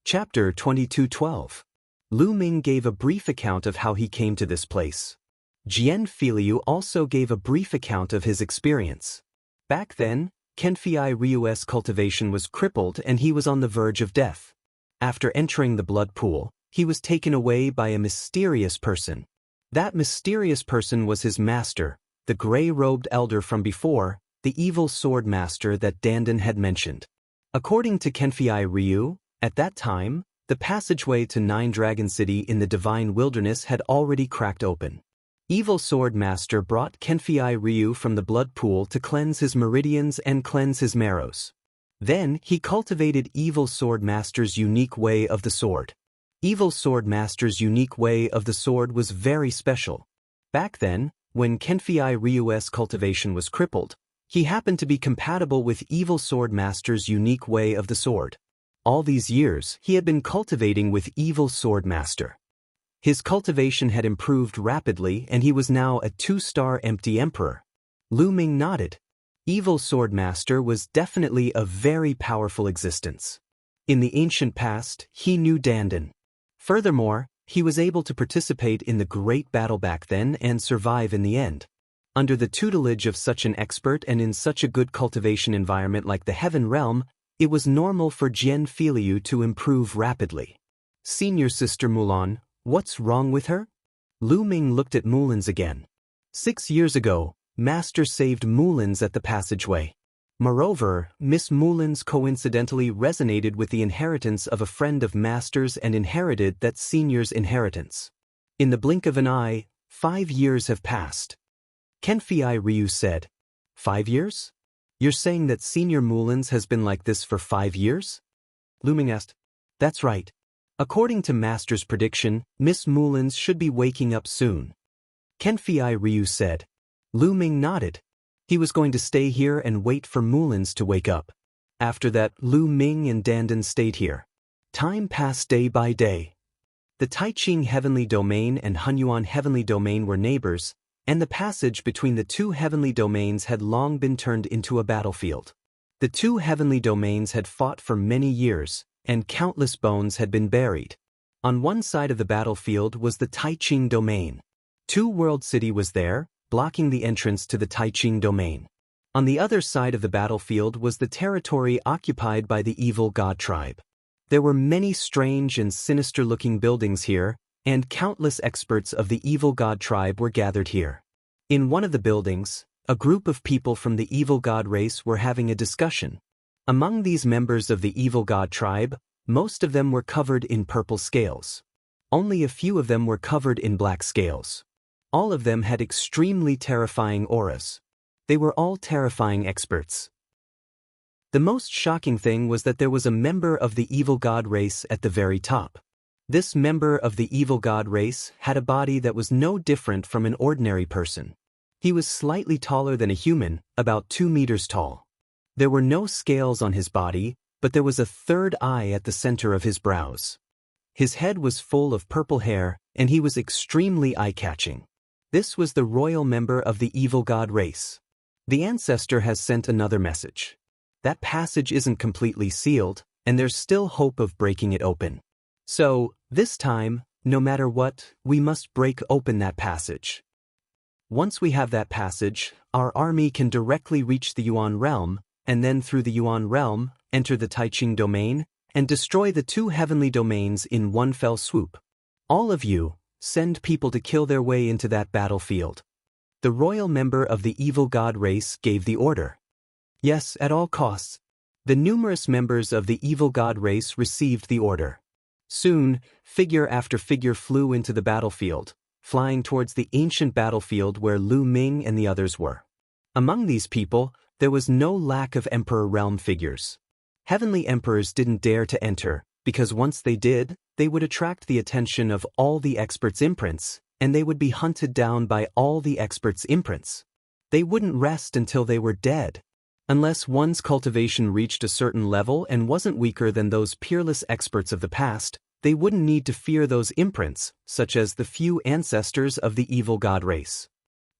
Chapter 22:12. Lu Ming gave a brief account of how he came to this place. Jian Filiu also gave a brief account of his experience. Back then, Kenfei Ryu's cultivation was crippled and he was on the verge of death. After entering the blood pool, he was taken away by a mysterious person. That mysterious person was his master, the gray-robed elder from before, the evil sword master that Dandan had mentioned. According to Kenfei Ryu, at that time, the passageway to Nine Dragon City in the Divine Wilderness had already cracked open. Evil Sword Master brought Kenfei Ryu from the blood pool to cleanse his meridians and cleanse his marrows. Then he cultivated Evil Sword Master's unique way of the sword. Evil Sword Master's unique way of the sword was very special. Back then, when Kenfei Ryu's cultivation was crippled, he happened to be compatible with Evil Sword Master's unique way of the sword. All these years, he had been cultivating with Evil Sword Master. His cultivation had improved rapidly and he was now a 2-star empty emperor. Lu Ming nodded. Evil Sword Master was definitely a very powerful existence. In the ancient past, he knew Dandan. Furthermore, he was able to participate in the great battle back then and survive in the end. Under the tutelage of such an expert and in such a good cultivation environment like the Heaven Realm, it was normal for Jian Filiu to improve rapidly. Senior Sister Mulan, what's wrong with her? Lu Ming looked at Mulan's again. 6 years ago, Master saved Mulan's at the passageway. Moreover, Miss Mulan's coincidentally resonated with the inheritance of a friend of Master's and inherited that senior's inheritance. In the blink of an eye, 5 years have passed. Kenfei Ryu said, 5 years? You're saying that Senior Mulan's has been like this for 5 years? Lu Ming asked. That's right. According to Master's prediction, Miss Mulan's should be waking up soon. Kenfei Ryu said. Lu Ming nodded. He was going to stay here and wait for Mulan's to wake up. After that, Lu Ming and Dandan stayed here. Time passed day by day. The Taiqing Heavenly Domain and Hunyuan Heavenly Domain were neighbors, and the passage between the two heavenly domains had long been turned into a battlefield. The two heavenly domains had fought for many years, and countless bones had been buried. On one side of the battlefield was the Taiqing Domain. Two World City was there, blocking the entrance to the Taiqing Domain. On the other side of the battlefield was the territory occupied by the Evil God Tribe. There were many strange and sinister-looking buildings here, and countless experts of the Evil God Tribe were gathered here. In one of the buildings, a group of people from the Evil God race were having a discussion. Among these members of the Evil God Tribe, most of them were covered in purple scales. Only a few of them were covered in black scales. All of them had extremely terrifying auras. They were all terrifying experts. The most shocking thing was that there was a member of the Evil God race at the very top. This member of the Evil God race had a body that was no different from an ordinary person. He was slightly taller than a human, about 2 meters tall. There were no scales on his body, but there was a third eye at the center of his brows. His head was full of purple hair, and he was extremely eye-catching. This was the royal member of the Evil God race. The ancestor has sent another message. That passage isn't completely sealed, and there's still hope of breaking it open. So, this time, no matter what, we must break open that passage. Once we have that passage, our army can directly reach the Yuan realm, and then through the Yuan realm, enter the Taiqing domain, and destroy the two heavenly domains in one fell swoop. All of you, send people to kill their way into that battlefield. The royal member of the Evil God race gave the order. Yes, at all costs. The numerous members of the Evil God race received the order. Soon, figure after figure flew into the battlefield, flying towards the ancient battlefield where Lu Ming and the others were. Among these people, there was no lack of Emperor Realm figures. Heavenly Emperors didn't dare to enter, because once they did, they would attract the attention of all the experts' imprints, and they would be hunted down by all the experts' imprints. They wouldn't rest until they were dead. Unless one's cultivation reached a certain level and wasn't weaker than those peerless experts of the past, they wouldn't need to fear those imprints, such as the few ancestors of the Evil God race.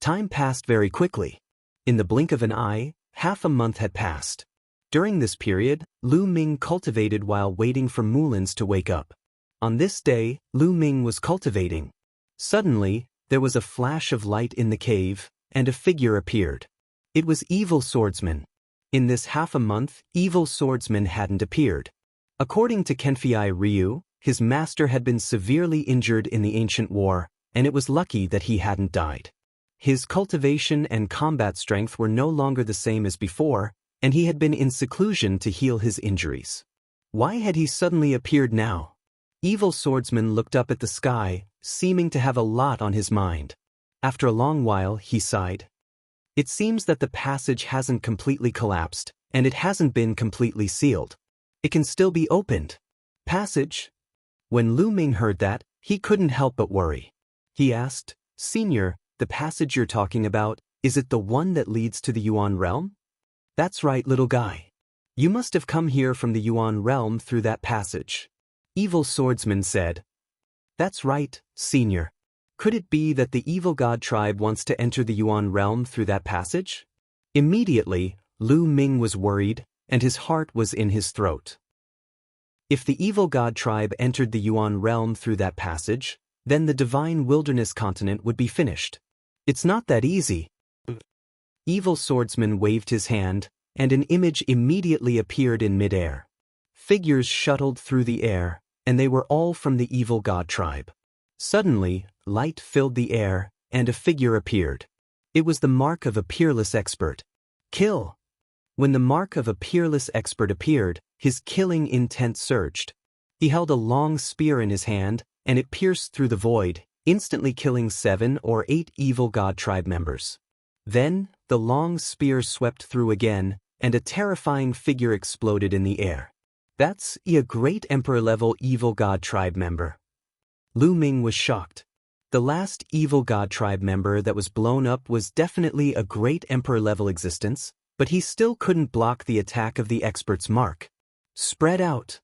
Time passed very quickly. In the blink of an eye, half a month had passed. During this period, Lu Ming cultivated while waiting for Mulins to wake up. On this day, Lu Ming was cultivating. Suddenly, there was a flash of light in the cave, and a figure appeared. It was Evil Swordsman. In this half a month, Evil Swordsman hadn't appeared. According to Kenfei Ryu, his master had been severely injured in the ancient war, and it was lucky that he hadn't died. His cultivation and combat strength were no longer the same as before, and he had been in seclusion to heal his injuries. Why had he suddenly appeared now? Evil Swordsman looked up at the sky, seeming to have a lot on his mind. After a long while, he sighed. It seems that the passage hasn't completely collapsed, and it hasn't been completely sealed. It can still be opened. Passage? When Lu Ming heard that, he couldn't help but worry. He asked, "Senior, the passage you're talking about, is it the one that leads to the Yuan realm?" "That's right, little guy. You must have come here from the Yuan realm through that passage." Evil Swordsman said. "That's right, Senior. Could it be that the evil god tribe wants to enter the Yuan realm through that passage?" Immediately, Lu Ming was worried, and his heart was in his throat. If the evil god tribe entered the Yuan realm through that passage, then the divine wilderness continent would be finished. It's not that easy. Evil Swordsman waved his hand, and an image immediately appeared in midair. Figures shuttled through the air, and they were all from the evil god tribe. Suddenly, light filled the air, and a figure appeared. It was the mark of a peerless expert. Kill! When the mark of a peerless expert appeared, his killing intent surged. He held a long spear in his hand, and it pierced through the void, instantly killing 7 or 8 evil god tribe members. Then, the long spear swept through again, and a terrifying figure exploded in the air. "That's a great emperor-level evil god tribe member." Lu Ming was shocked. The last evil god tribe member that was blown up was definitely a great emperor-level existence, but he still couldn't block the attack of the expert's mark. Spread out.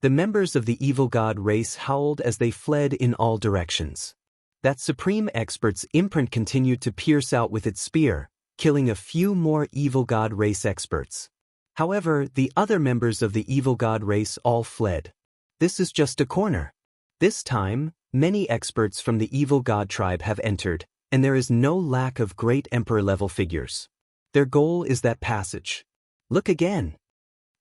The members of the evil god race howled as they fled in all directions. That supreme expert's imprint continued to pierce out with its spear, killing a few more evil god race experts. However, the other members of the evil god race all fled. This is just a corner. This time, many experts from the evil god tribe have entered, and there is no lack of great emperor-level figures. Their goal is that passage. Look again.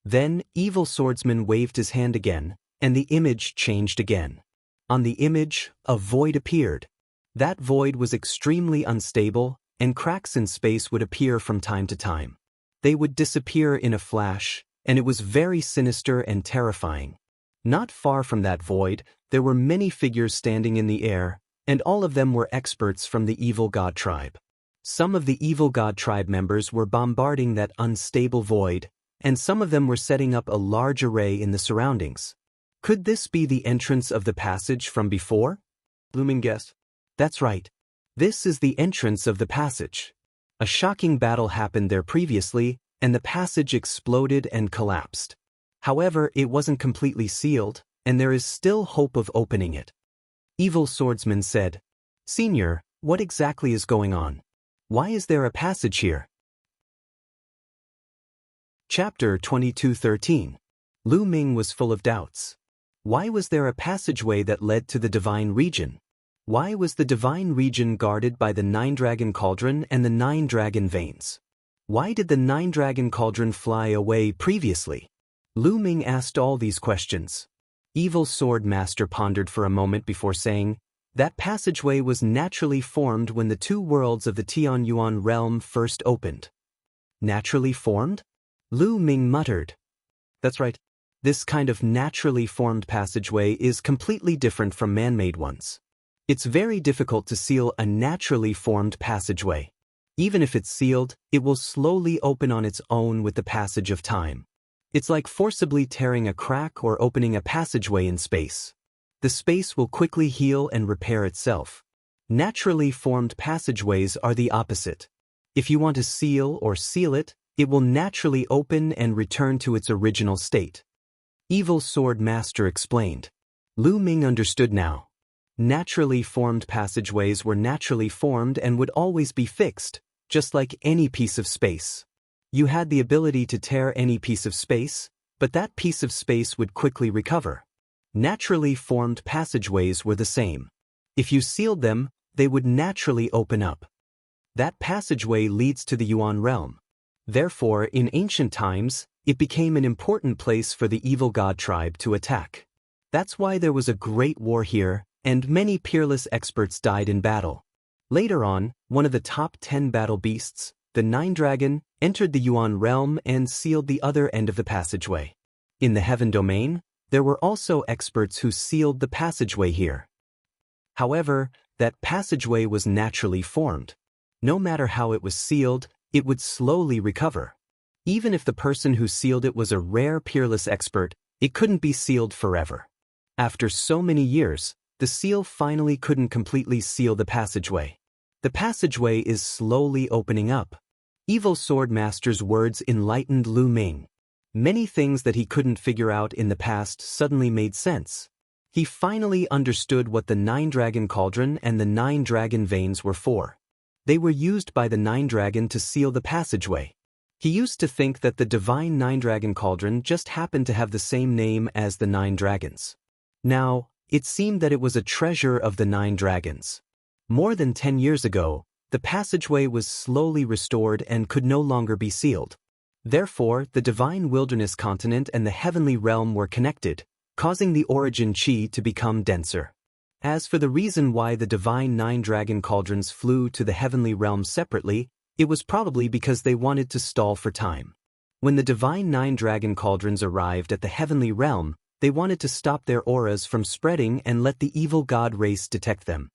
Then, Evil Swordsman waved his hand again, and the image changed again. On the image, a void appeared. That void was extremely unstable, and cracks in space would appear from time to time. They would disappear in a flash, and it was very sinister and terrifying. Not far from that void, there were many figures standing in the air, and all of them were experts from the evil god tribe. Some of the evil god tribe members were bombarding that unstable void, and some of them were setting up a large array in the surroundings. Could this be the entrance of the passage from before? Lu Ming guessed. That's right. This is the entrance of the passage. A shocking battle happened there previously, and the passage exploded and collapsed. However, it wasn't completely sealed, and there is still hope of opening it. Evil Swordsman said, "Senior, what exactly is going on? Why is there a passage here?" Chapter 22:13. Lu Ming was full of doubts. Why was there a passageway that led to the divine region? Why was the divine region guarded by the 9-dragon cauldron and the 9-dragon veins? Why did the 9-dragon cauldron fly away previously? Lu Ming asked all these questions. Evil Sword Master pondered for a moment before saying, "That passageway was naturally formed when the 2 worlds of the Tian Yuan realm first opened." Naturally formed? Lu Ming muttered. That's right. This kind of naturally formed passageway is completely different from man-made ones. It's very difficult to seal a naturally formed passageway. Even if it's sealed, it will slowly open on its own with the passage of time. It's like forcibly tearing a crack or opening a passageway in space. The space will quickly heal and repair itself. Naturally formed passageways are the opposite. If you want to seal it, it will naturally open and return to its original state. Evil Sword Master explained. Lu Ming understood now. Naturally formed passageways were naturally formed and would always be fixed, just like any piece of space. You had the ability to tear any piece of space, but that piece of space would quickly recover. Naturally formed passageways were the same. If you sealed them, they would naturally open up. That passageway leads to the Yuan realm. Therefore, in ancient times, it became an important place for the evil god tribe to attack. That's why there was a great war here, and many peerless experts died in battle. Later on, one of the top 10 battle beasts, the Nine Dragon, entered the Yuan realm and sealed the other end of the passageway. In the heaven domain, there were also experts who sealed the passageway here. However, that passageway was naturally formed. No matter how it was sealed, it would slowly recover. Even if the person who sealed it was a rare peerless expert, it couldn't be sealed forever. After so many years, the seal finally couldn't completely seal the passageway. The passageway is slowly opening up. Evil Sword Master's words enlightened Lu Ming. Many things that he couldn't figure out in the past suddenly made sense. He finally understood what the Nine Dragon Cauldron and the Nine Dragon Veins were for. They were used by the Nine Dragon to seal the passageway. He used to think that the divine Nine Dragon Cauldron just happened to have the same name as the Nine Dragons. Now, it seemed that it was a treasure of the Nine Dragons. More than 10 years ago, the passageway was slowly restored and could no longer be sealed. Therefore, the divine wilderness continent and the heavenly realm were connected, causing the origin chi to become denser. As for the reason why the divine Nine Dragon Cauldrons flew to the heavenly realm separately, it was probably because they wanted to stall for time. When the divine Nine Dragon Cauldrons arrived at the heavenly realm, they wanted to stop their auras from spreading and let the evil god race detect them.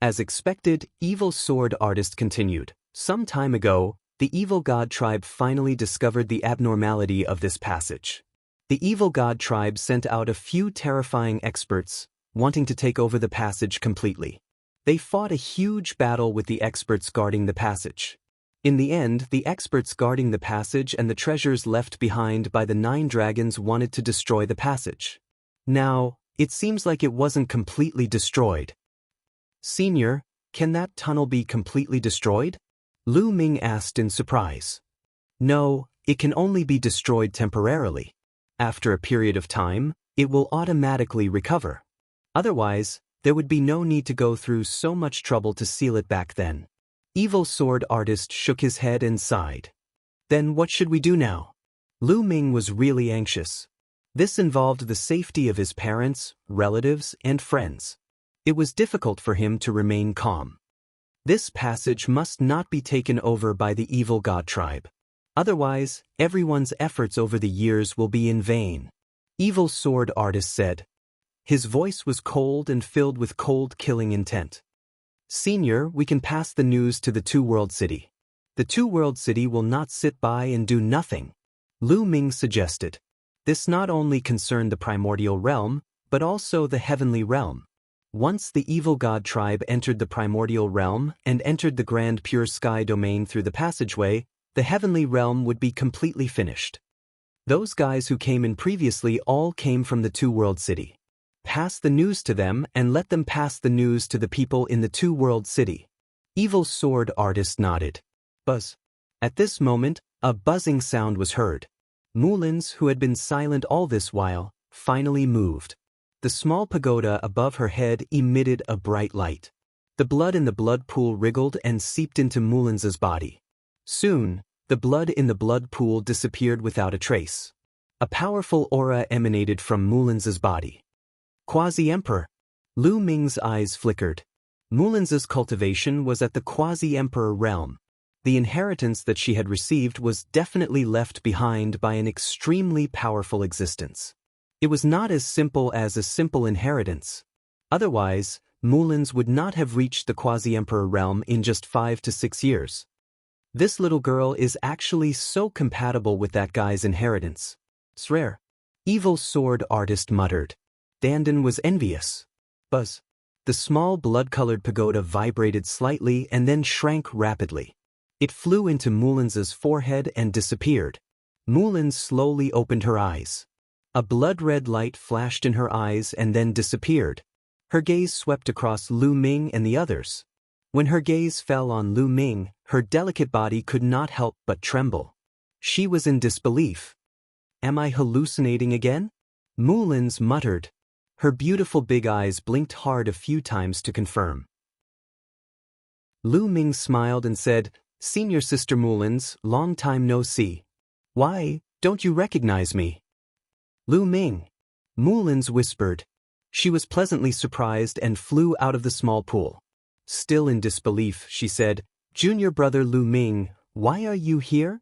As expected, Evil Sword Artist continued. Some time ago, the evil god tribe finally discovered the abnormality of this passage. The evil god tribe sent out a few terrifying experts, wanting to take over the passage completely. They fought a huge battle with the experts guarding the passage. In the end, the experts guarding the passage and the treasures left behind by the Nine Dragons wanted to destroy the passage. Now, it seems like it wasn't completely destroyed. Senior, can that tunnel be completely destroyed? Lu Ming asked in surprise. No, it can only be destroyed temporarily. After a period of time, it will automatically recover. Otherwise, there would be no need to go through so much trouble to seal it back then. Evil Sword Artist shook his head and sighed. Then what should we do now? Lu Ming was really anxious. This involved the safety of his parents, relatives, and friends. It was difficult for him to remain calm. This passage must not be taken over by the evil god tribe. Otherwise, everyone's efforts over the years will be in vain. Evil Sword Artist said. His voice was cold and filled with cold-killing intent. Senior, we can pass the news to the Two-World City. The Two-World City will not sit by and do nothing. Lu Ming suggested. This not only concerned the primordial realm, but also the heavenly realm. Once the evil god tribe entered the primordial realm and entered the grand pure sky domain through the passageway, the heavenly realm would be completely finished. Those guys who came in previously all came from the Two-World City. Pass the news to them and let them pass the news to the people in the Two-World City. Evil Sword Artist nodded. Buzz. At this moment, a buzzing sound was heard. Mulin's, who had been silent all this while, finally moved. The small pagoda above her head emitted a bright light. The blood in the blood pool wriggled and seeped into Mulin's body. Soon, the blood in the blood pool disappeared without a trace. A powerful aura emanated from Mulin's body. Quasi-Emperor. Lu Ming's eyes flickered. Mulin's cultivation was at the Quasi-Emperor realm. The inheritance that she had received was definitely left behind by an extremely powerful existence. It was not as simple as a simple inheritance. Otherwise, Mulin's would not have reached the Quasi-Emperor realm in just 5 to 6 years. This little girl is actually so compatible with that guy's inheritance. It's rare. Evil Sword Artist muttered. Dandan was envious. Buzz. The small blood-colored pagoda vibrated slightly and then shrank rapidly. It flew into Mulin's forehead and disappeared. Mulin slowly opened her eyes. A blood-red light flashed in her eyes and then disappeared. Her gaze swept across Lu Ming and the others. When her gaze fell on Lu Ming, her delicate body could not help but tremble. She was in disbelief. "Am I hallucinating again?" Mulins muttered. Her beautiful big eyes blinked hard a few times to confirm. Lu Ming smiled and said, "Senior Sister Mulins, long time no see. Why, don't you recognize me?" "Lu Ming," Mulins whispered. She was pleasantly surprised and flew out of the small pool. Still in disbelief, she said, "Junior brother Lu Ming, why are you here?"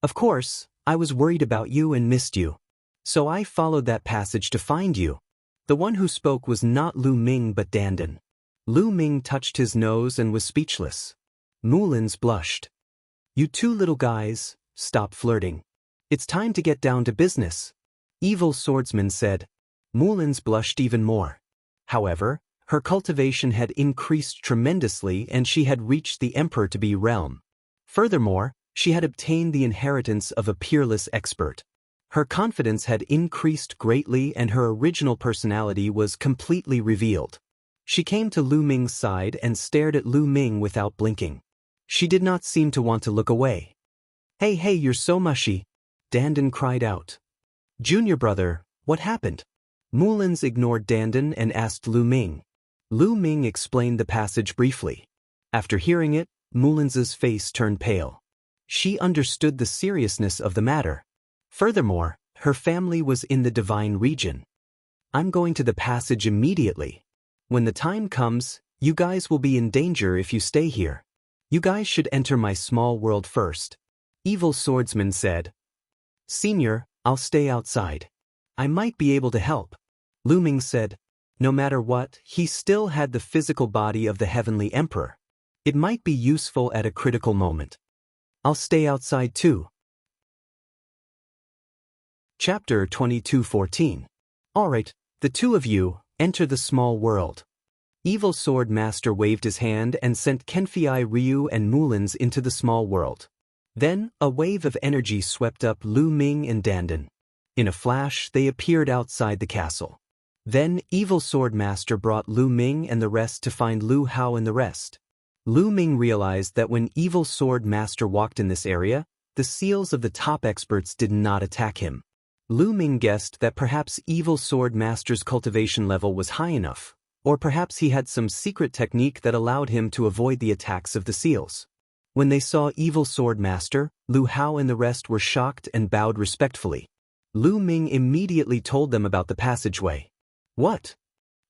"Of course, I was worried about you and missed you. So I followed that passage to find you." The one who spoke was not Lu Ming but Dandan. Lu Ming touched his nose and was speechless. Mulins blushed. "You two little guys, stop flirting. It's time to get down to business," Evil Swordsman said. Mulins blushed even more. However, her cultivation had increased tremendously and she had reached the Emperor-to-be realm. Furthermore, she had obtained the inheritance of a peerless expert. Her confidence had increased greatly and her original personality was completely revealed. She came to Lu Ming's side and stared at Lu Ming without blinking. She did not seem to want to look away. Hey, you're so mushy," Dandan cried out. "Junior brother, what happened?" Mulins ignored Dandan and asked Lu Ming. Lu Ming explained the passage briefly. After hearing it, Mulins's face turned pale. She understood the seriousness of the matter. Furthermore, her family was in the divine region. "I'm going to the passage immediately. When the time comes, you guys will be in danger if you stay here. You guys should enter my small world first," Evil Swordsman said. "Senior, I'll stay outside. I might be able to help," Lu Ming said. No matter what, he still had the physical body of the Heavenly Emperor. It might be useful at a critical moment. "I'll stay outside too." Chapter 22:14. Alright, the two of you, enter the small world. Evil Sword Master waved his hand and sent Kenfei, Ryu and Mulins into the small world. Then, a wave of energy swept up Lu Ming and Dandan. In a flash, they appeared outside the castle. Then, Evil Sword Master brought Lu Ming and the rest to find Lu Hao and the rest. Lu Ming realized that when Evil Sword Master walked in this area, the seals of the top experts did not attack him. Lu Ming guessed that perhaps Evil Sword Master's cultivation level was high enough, or perhaps he had some secret technique that allowed him to avoid the attacks of the seals. When they saw Evil Sword Master, Lu Hao and the rest were shocked and bowed respectfully. Lu Ming immediately told them about the passageway. What?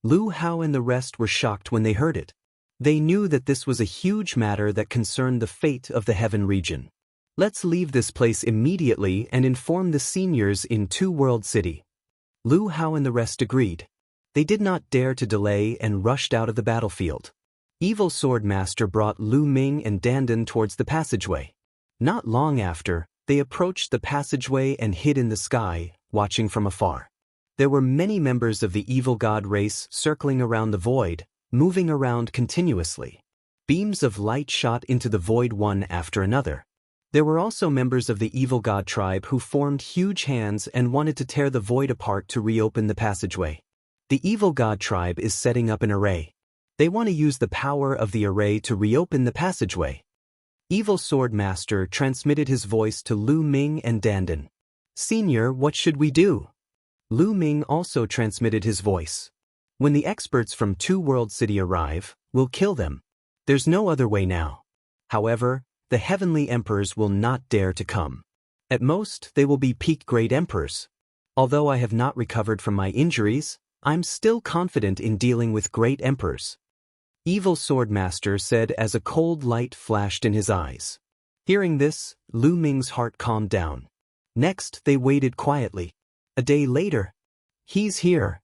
Lu Hao and the rest were shocked when they heard it. They knew that this was a huge matter that concerned the fate of the Heaven region. "Let's leave this place immediately and inform the seniors in Two World City." Lu Hao and the rest agreed. They did not dare to delay and rushed out of the battlefield. Evil Sword Master brought Lu Ming and Dandan towards the passageway. Not long after, they approached the passageway and hid in the sky, watching from afar. There were many members of the evil god race circling around the void, moving around continuously. Beams of light shot into the void one after another. There were also members of the evil god tribe who formed huge hands and wanted to tear the void apart to reopen the passageway. The evil god tribe is setting up an array. They want to use the power of the array to reopen the passageway. Evil Sword Master transmitted his voice to Lu Ming and Dandan. "Senior, what should we do?" Lu Ming also transmitted his voice. "When the experts from Two World City arrive, we'll kill them. There's no other way now. However, the Heavenly Emperors will not dare to come. At most, they will be peak-grade emperors. Although I have not recovered from my injuries, I'm still confident in dealing with great emperors," Evil Sword Master said as a cold light flashed in his eyes. Hearing this, Lu Ming's heart calmed down. Next, they waited quietly. A day later, "He's here,"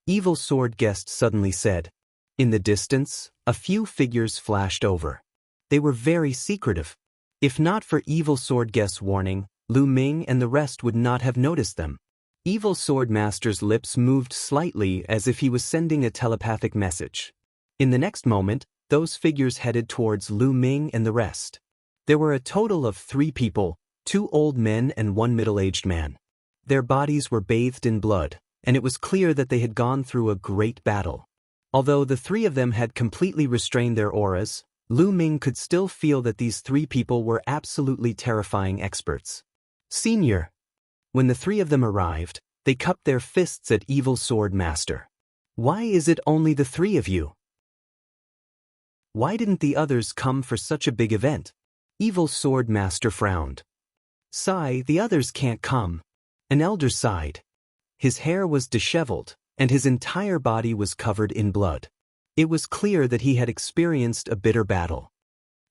Evil Sword Guest suddenly said. In the distance, a few figures flashed over. They were very secretive. If not for Evil Sword Guest's warning, Lu Ming and the rest would not have noticed them. Evil Sword Master's lips moved slightly as if he was sending a telepathic message. In the next moment, those figures headed towards Lu Ming and the rest. There were a total of 3 people, 2 old men and 1 middle-aged man. Their bodies were bathed in blood, and it was clear that they had gone through a great battle. Although the 3 of them had completely restrained their auras, Lu Ming could still feel that these three people were absolutely terrifying experts. Senior. When the three of them arrived, they cupped their fists at Evil Sword Master. Why is it only the three of you? Why didn't the others come for such a big event? Evil Sword Master frowned. Sigh, the others can't come. An elder sighed. His hair was disheveled, and his entire body was covered in blood. It was clear that he had experienced a bitter battle.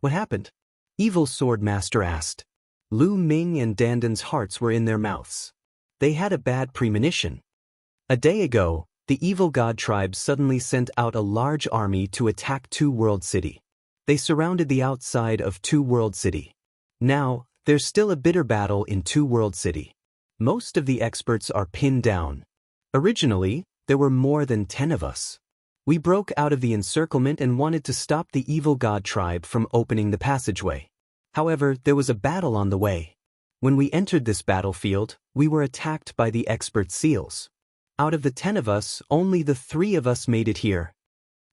What happened? Evil Sword Master asked. Lu Ming and Dandan's hearts were in their mouths. They had a bad premonition. A day ago, the evil god tribe suddenly sent out a large army to attack Two World City. They surrounded the outside of Two World City. Now, there's still a bitter battle in Two World City. Most of the experts are pinned down. Originally, there were more than 10 of us. We broke out of the encirclement and wanted to stop the evil god tribe from opening the passageway. However, there was a battle on the way. When we entered this battlefield, we were attacked by the expert seals. Out of the 10 of us, only the 3 of us made it here.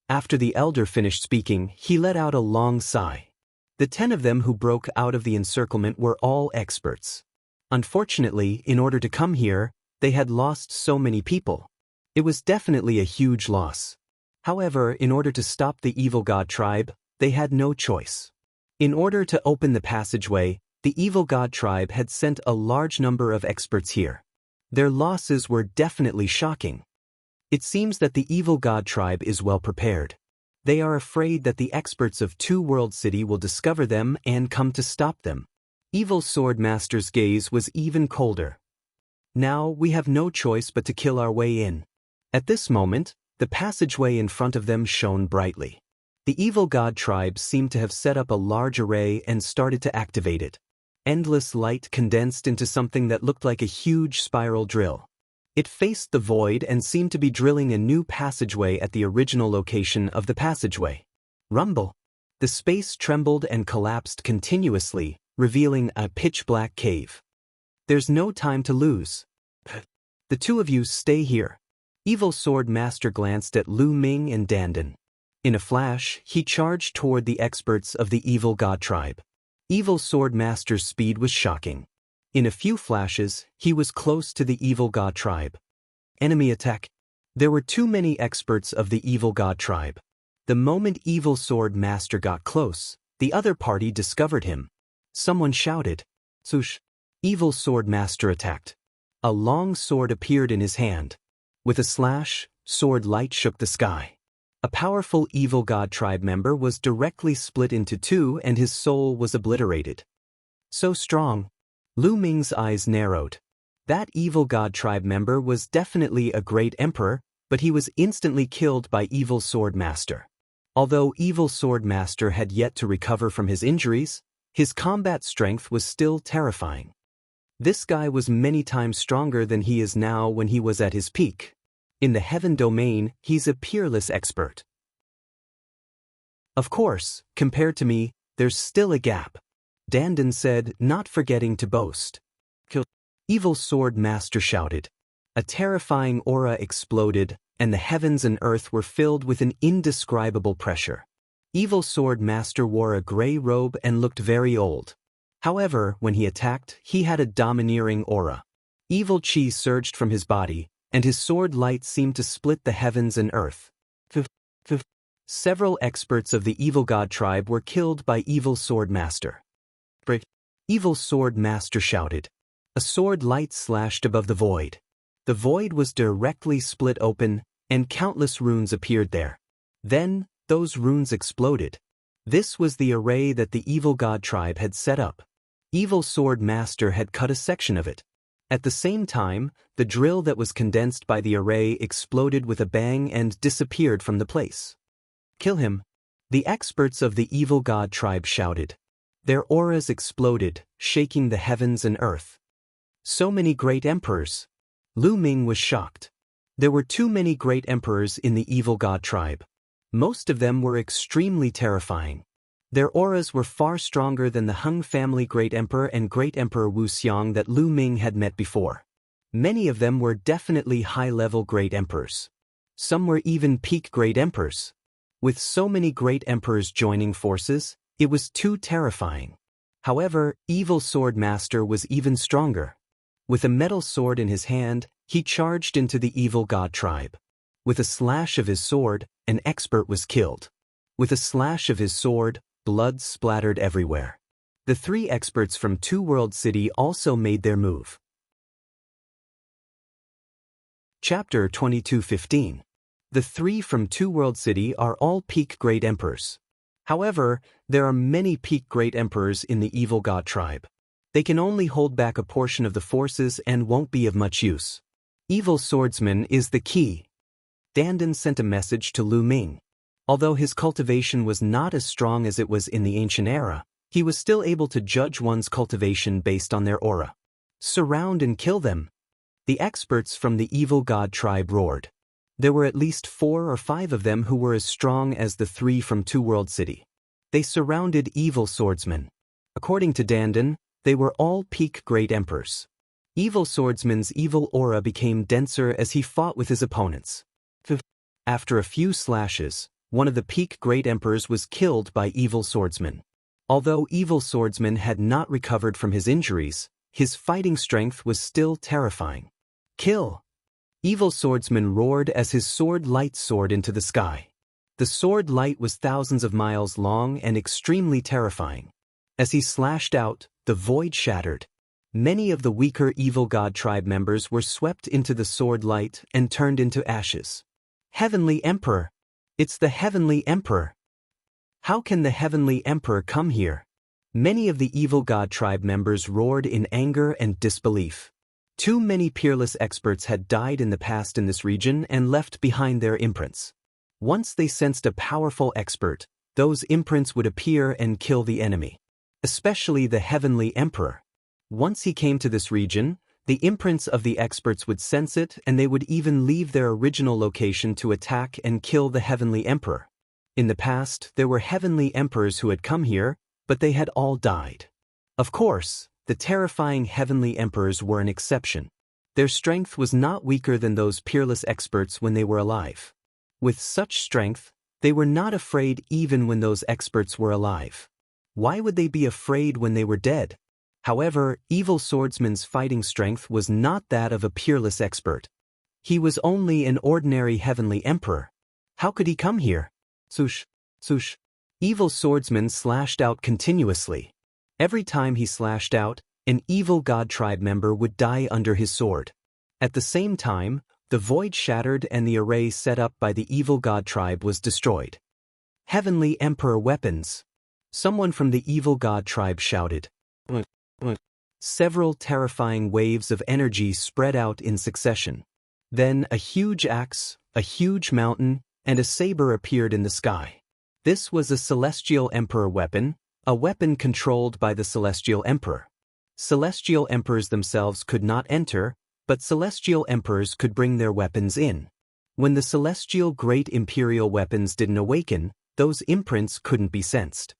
After the elder finished speaking, he let out a long sigh. The 10 of them who broke out of the encirclement were all experts. Unfortunately, in order to come here, they had lost so many people. It was definitely a huge loss. However, in order to stop the evil god tribe, they had no choice. In order to open the passageway, the evil god tribe had sent a large number of experts here. Their losses were definitely shocking. It seems that the evil god tribe is well prepared. They are afraid that the experts of Two World City will discover them and come to stop them. Evil Sword Master's gaze was even colder. Now we have no choice but to kill our way in. At this moment, the passageway in front of them shone brightly. The evil god tribe seemed to have set up a large array and started to activate it. Endless light condensed into something that looked like a huge spiral drill. It faced the void and seemed to be drilling a new passageway at the original location of the passageway. Rumble. The space trembled and collapsed continuously, revealing a pitch-black cave. There's no time to lose. The two of you stay here. Evil Sword Master glanced at Lu Ming and Dandan. In a flash, he charged toward the experts of the evil god tribe. Evil Sword Master's speed was shocking. In a few flashes, he was close to the evil god tribe. Enemy attack. There were too many experts of the evil god tribe. The moment Evil Sword Master got close, the other party discovered him. Someone shouted. Swoosh. Evil Sword Master attacked. A long sword appeared in his hand. With a slash, sword light shook the sky. A powerful evil god tribe member was directly split into two and his soul was obliterated. So strong. Lu Ming's eyes narrowed. That evil god tribe member was definitely a great emperor, but he was instantly killed by Evil Sword Master. Although Evil Sword Master had yet to recover from his injuries, his combat strength was still terrifying. This guy was many times stronger than he is now when he was at his peak. In the heaven domain, he's a peerless expert. Of course, compared to me, there's still a gap, Dandan said, not forgetting to boast. Kill. Evil Sword Master shouted. A terrifying aura exploded, and the heavens and earth were filled with an indescribable pressure. Evil Sword Master wore a gray robe and looked very old. However, when he attacked, he had a domineering aura. Evil chi surged from his body, and his sword light seemed to split the heavens and earth. Several experts of the evil god tribe were killed by Evil Sword Master. Evil Sword Master shouted. A sword light slashed above the void. The void was directly split open, and countless runes appeared there. Then, those runes exploded. This was the array that the evil god tribe had set up. Evil Sword Master had cut a section of it. At the same time, the drill that was condensed by the array exploded with a bang and disappeared from the place. Kill him. The experts of the evil god tribe shouted. Their auras exploded, shaking the heavens and earth. So many great emperors. Lu Ming was shocked. There were too many great emperors in the evil god tribe. Most of them were extremely terrifying. Their auras were far stronger than the Hung family Great Emperor and Great Emperor Wuxia that Lu Ming had met before. Many of them were definitely high-level Great Emperors. Some were even peak Great Emperors. With so many great emperors joining forces, it was too terrifying. However, Evil Sword Master was even stronger. With a metal sword in his hand, he charged into the evil god tribe. With a slash of his sword, an expert was killed. With a slash of his sword, blood splattered everywhere. The 3 experts from Two World City also made their move. Chapter 22:15. The 3 from Two World City are all peak great emperors. However, there are many peak great emperors in the evil god tribe. They can only hold back a portion of the forces and won't be of much use. Evil Swordsman is the key. Dandan sent a message to Lu Ming. Although his cultivation was not as strong as it was in the ancient era, he was still able to judge one's cultivation based on their aura. Surround and kill them. The experts from the evil god tribe roared. There were at least 4 or 5 of them who were as strong as the 3 from Two World City. They surrounded Evil Swordsman. According to Dandan, they were all peak great emperors. Evil Swordsman's evil aura became denser as he fought with his opponents. After a few slashes, one of the peak great emperors was killed by Evil Swordsman. Although Evil Swordsman had not recovered from his injuries, his fighting strength was still terrifying. Kill! Evil Swordsman roared as his sword light soared into the sky. The sword light was thousands of miles long and extremely terrifying. As he slashed out, the void shattered. Many of the weaker evil god tribe members were swept into the sword light and turned into ashes. Heavenly Emperor! It's the Heavenly Emperor! How can the Heavenly Emperor come here? Many of the evil god tribe members roared in anger and disbelief. Too many peerless experts had died in the past in this region and left behind their imprints. Once they sensed a powerful expert, those imprints would appear and kill the enemy. Especially the Heavenly Emperor. Once he came to this region, the imprints of the experts would sense it and they would even leave their original location to attack and kill the Heavenly Emperor. In the past, there were Heavenly Emperors who had come here, but they had all died. Of course, the terrifying Heavenly Emperors were an exception. Their strength was not weaker than those peerless experts when they were alive. With such strength, they were not afraid even when those experts were alive. Why would they be afraid when they were dead? However, Evil Swordsman's fighting strength was not that of a peerless expert. He was only an ordinary Heavenly Emperor. How could he come here? Swoosh, swoosh. Evil Swordsman slashed out continuously. Every time he slashed out, an evil god tribe member would die under his sword. At the same time, the void shattered and the array set up by the evil god tribe was destroyed. Heavenly Emperor weapons! Someone from the evil god tribe shouted. Several terrifying waves of energy spread out in succession. Then a huge axe, a huge mountain, and a saber appeared in the sky. This was a Celestial Emperor weapon, a weapon controlled by the Celestial Emperor. Celestial Emperors themselves could not enter, but Celestial Emperors could bring their weapons in. When the Celestial Great Imperial weapons didn't awaken, those imprints couldn't be sensed.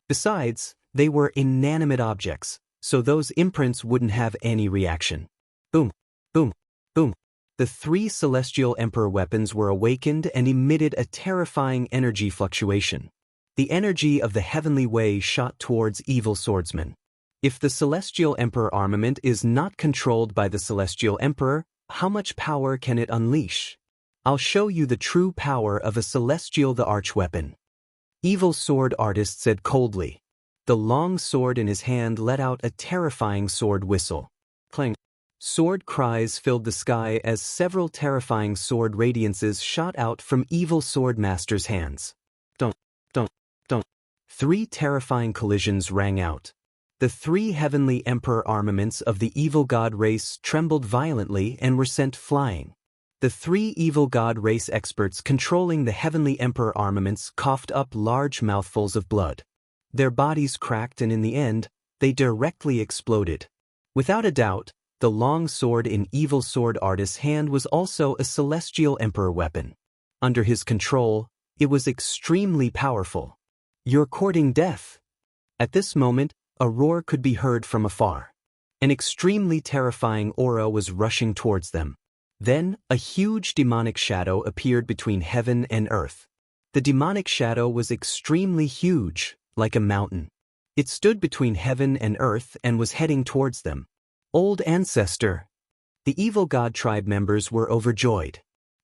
Besides, they were inanimate objects, so those imprints wouldn't have any reaction. Boom, boom, boom. The 3 Celestial Emperor weapons were awakened and emitted a terrifying energy fluctuation. The energy of the heavenly way shot towards Evil Swordsman. If the Celestial Emperor armament is not controlled by the Celestial Emperor, how much power can it unleash? I'll show you the true power of a Celestial the Archweapon. Evil Sword Artist said coldly. The long sword in his hand let out a terrifying sword whistle. Clang. Sword cries filled the sky as several terrifying sword radiances shot out from Evil Sword Master's hands. Dunk, dunk, dunk. 3 terrifying collisions rang out. The 3 Heavenly Emperor armaments of the evil god race trembled violently and were sent flying. The 3 evil god race experts controlling the Heavenly Emperor armaments coughed up large mouthfuls of blood. Their bodies cracked and in the end, they directly exploded. Without a doubt, the long sword in Evil Sword Artist's hand was also a Celestial Emperor weapon. Under his control, it was extremely powerful. You're courting death. At this moment, a roar could be heard from afar. An extremely terrifying aura was rushing towards them. Then, a huge demonic shadow appeared between heaven and earth. The demonic shadow was extremely huge, like a mountain. It stood between heaven and earth and was heading towards them. Old Ancestor. The evil god tribe members were overjoyed.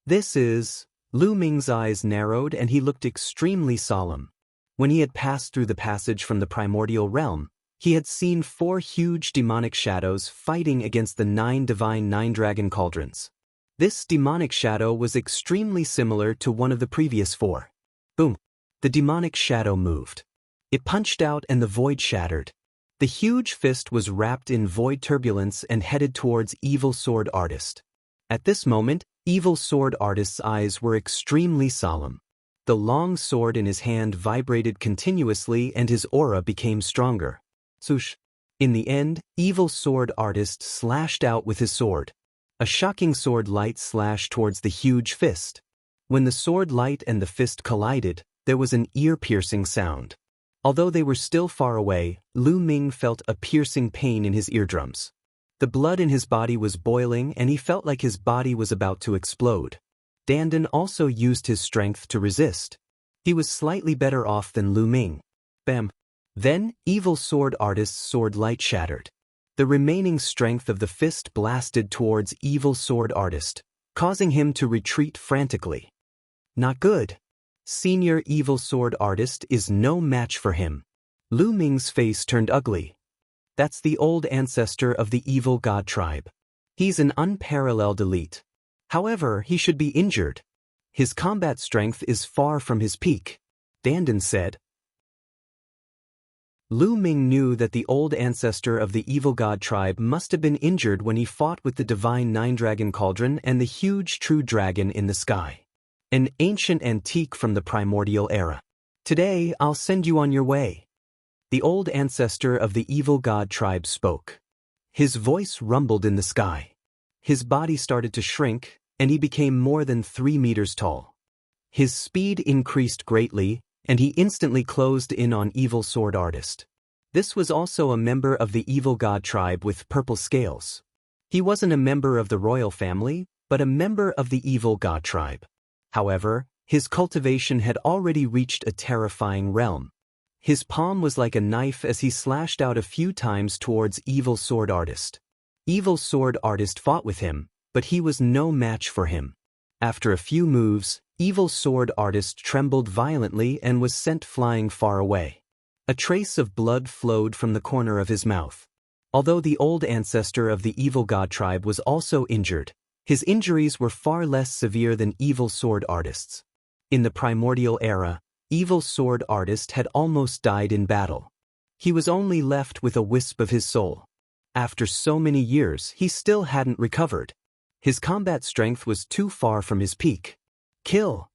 This is... Lu Ming's eyes narrowed and he looked extremely solemn. When he had passed through the passage from the primordial realm, he had seen 4 huge demonic shadows fighting against the 9 divine 9-dragon cauldrons. This demonic shadow was extremely similar to one of the previous 4. Boom! The demonic shadow moved. It punched out and the void shattered. The huge fist was wrapped in void turbulence and headed towards Evil Sword Artist. At this moment, Evil Sword Artist's eyes were extremely solemn. The long sword in his hand vibrated continuously and his aura became stronger. Swoosh! In the end, Evil Sword Artist slashed out with his sword. A shocking sword light slashed towards the huge fist. When the sword light and the fist collided, there was an ear-piercing sound. Although they were still far away, Lu Ming felt a piercing pain in his eardrums. The blood in his body was boiling and he felt like his body was about to explode. Dandan also used his strength to resist. He was slightly better off than Lu Ming. Bam! Then, Evil Sword Artist's sword light shattered. The remaining strength of the fist blasted towards Evil Sword Artist, causing him to retreat frantically. Not good. Senior Evil Sword Artist is no match for him. Lu Ming's face turned ugly. That's the old ancestor of the evil god tribe. He's an unparalleled elite. However, he should be injured. His combat strength is far from his peak, Dandan said. Lu Ming knew that the old ancestor of the evil god tribe must have been injured when he fought with the divine 9-dragon cauldron and the huge true dragon in the sky. An ancient antique from the primordial era. Today, I'll send you on your way. The old ancestor of the evil god tribe spoke. His voice rumbled in the sky. His body started to shrink, and he became more than 3 meters tall. His speed increased greatly, and he instantly closed in on Evil Sword Artist. This was also a member of the evil god tribe with purple scales. He wasn't a member of the royal family, but a member of the evil god tribe. However, his cultivation had already reached a terrifying realm. His palm was like a knife as he slashed out a few times towards Evil Sword Artist. Evil Sword Artist fought with him, but he was no match for him. After a few moves, Evil Sword Artist trembled violently and was sent flying far away. A trace of blood flowed from the corner of his mouth. Although the old ancestor of the evil god tribe was also injured, his injuries were far less severe than Evil Sword Artist's. In the primordial era, Evil Sword Artist had almost died in battle. He was only left with a wisp of his soul. After so many years, he still hadn't recovered. His combat strength was too far from his peak. Kill!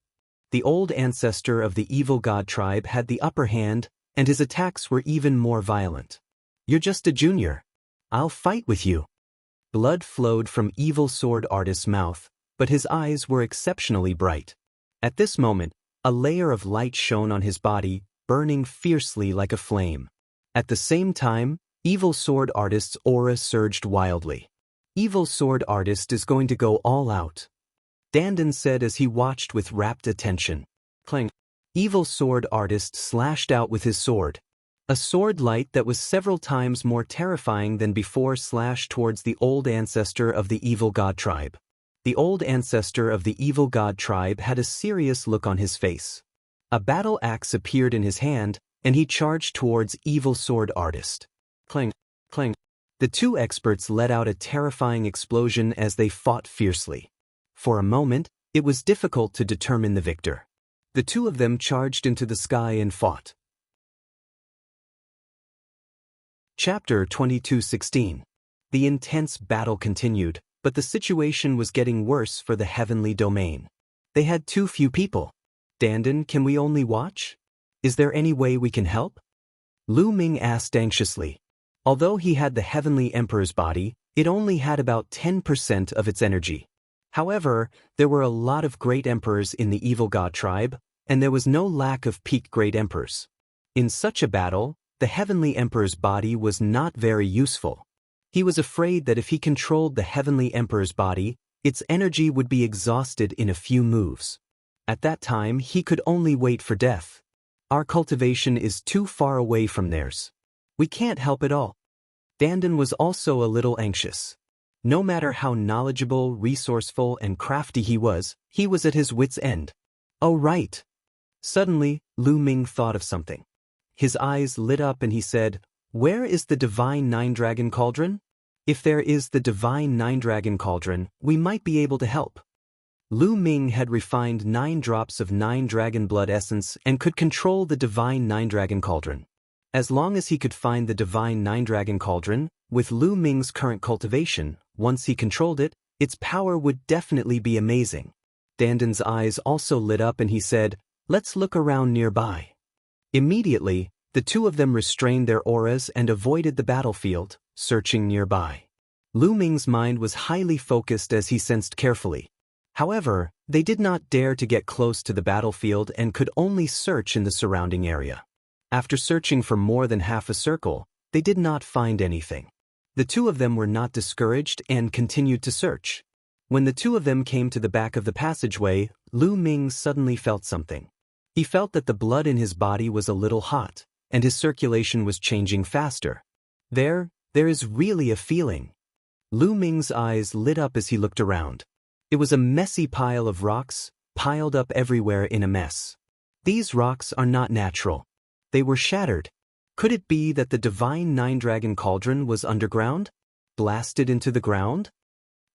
The old ancestor of the evil god tribe had the upper hand, and his attacks were even more violent. You're just a junior. I'll fight with you. Blood flowed from Evil Sword Artist's mouth, but his eyes were exceptionally bright. At this moment, a layer of light shone on his body, burning fiercely like a flame. At the same time, Evil Sword Artist's aura surged wildly. Evil Sword Artist is going to go all out, Dandan said as he watched with rapt attention. Clang! Evil Sword Artist slashed out with his sword. A sword light that was several times more terrifying than before slashed towards the old ancestor of the evil god tribe. The old ancestor of the evil god tribe had a serious look on his face. A battle axe appeared in his hand, and he charged towards Evil Sword Artist. Clang! Clang! The 2 experts let out a terrifying explosion as they fought fiercely. For a moment, it was difficult to determine the victor. The 2 of them charged into the sky and fought. Chapter 22:16. The intense battle continued, but the situation was getting worse for the heavenly domain. They had too few people. Dandan, can we only watch? Is there any way we can help? Lu Ming asked anxiously. Although he had the heavenly emperor's body, it only had about 10% of its energy. However, there were a lot of great emperors in the evil god tribe, and there was no lack of peak great emperors. In such a battle, the heavenly emperor's body was not very useful. He was afraid that if he controlled the heavenly emperor's body, Its energy would be exhausted in a few moves. At that time, he could only wait for death. Our cultivation is too far away from theirs. We can't help it all. Dandan was also a little anxious. No matter how knowledgeable, resourceful, and crafty he was at his wit's end. Oh right. Suddenly, Lu Ming thought of something. His eyes lit up and he said, "Where is the divine nine-dragon cauldron? If there is the divine nine-dragon cauldron, we might be able to help." Lu Ming had refined 9 drops of 9 dragon blood essence and could control the divine nine-dragon cauldron. As long as he could find the divine nine-dragon cauldron, with Lu Ming's current cultivation, once he controlled it, its power would definitely be amazing. Dandan's eyes also lit up and he said, "Let's look around nearby." Immediately, the two of them restrained their auras and avoided the battlefield, searching nearby. Lu Ming's mind was highly focused as he sensed carefully. However, they did not dare to get close to the battlefield and could only search in the surrounding area. After searching for more than half a circle, they did not find anything. The two of them were not discouraged and continued to search. When the two of them came to the back of the passageway, Lu Ming suddenly felt something. He felt that the blood in his body was a little hot, and his circulation was changing faster. There is really a feeling. Lu Ming's eyes lit up as he looked around. It was a messy pile of rocks, piled up everywhere in a mess. These rocks are not natural. They were shattered. Could it be that the divine nine-dragon cauldron was underground? Blasted into the ground?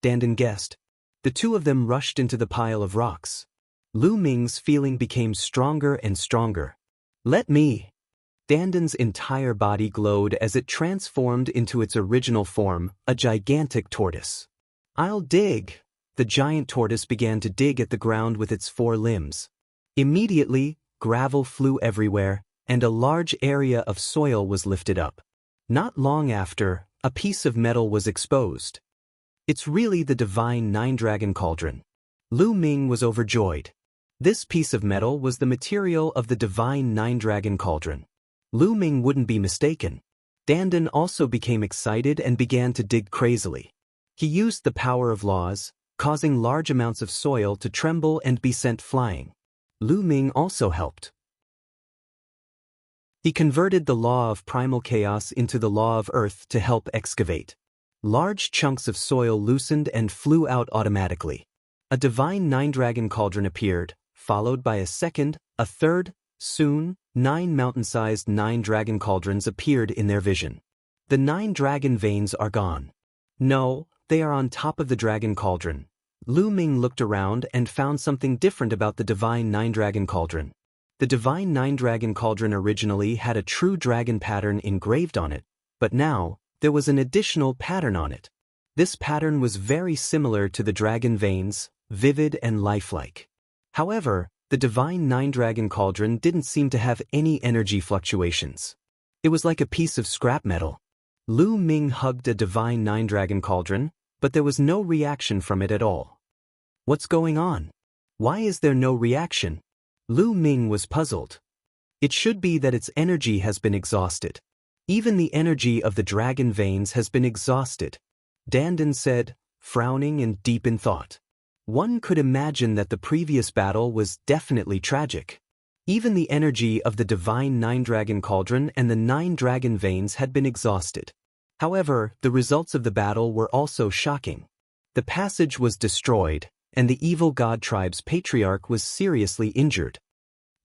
Dandan guessed. The two of them rushed into the pile of rocks. Lu Ming's feeling became stronger and stronger. "Let me!" Dandan's entire body glowed as it transformed into its original form, a gigantic tortoise. "I'll dig!" The giant tortoise began to dig at the ground with its 4 limbs. Immediately, gravel flew everywhere, and a large area of soil was lifted up. Not long after, a piece of metal was exposed. It's really the divine nine-dragon cauldron. Lu Ming was overjoyed. This piece of metal was the material of the divine nine-dragon cauldron. Lu Ming wouldn't be mistaken. Dandan also became excited and began to dig crazily. He used the power of laws, causing large amounts of soil to tremble and be sent flying. Lu Ming also helped. He converted the law of primal chaos into the law of earth to help excavate. Large chunks of soil loosened and flew out automatically. A divine nine-dragon cauldron appeared, followed by a second, a third. Soon, 9 mountain-sized 9-dragon cauldrons appeared in their vision. The 9 dragon veins are gone. No, they are on top of the dragon cauldron. Lu Ming looked around and found something different about the divine nine-dragon cauldron. The divine nine-dragon cauldron originally had a true dragon pattern engraved on it, but now, there was an additional pattern on it. This pattern was very similar to the dragon veins, vivid and lifelike. However, the divine nine-dragon cauldron didn't seem to have any energy fluctuations. It was like a piece of scrap metal. Lu Ming hugged a divine nine-dragon cauldron, but there was no reaction from it at all. What's going on? Why is there no reaction? Lu Ming was puzzled. It should be that its energy has been exhausted. Even the energy of the dragon veins has been exhausted. Dandan said, frowning and deep in thought. One could imagine that the previous battle was definitely tragic. Even the energy of the divine nine-dragon cauldron and the 9 dragon veins had been exhausted. However, the results of the battle were also shocking. The passage was destroyed, and the evil god tribe's patriarch was seriously injured.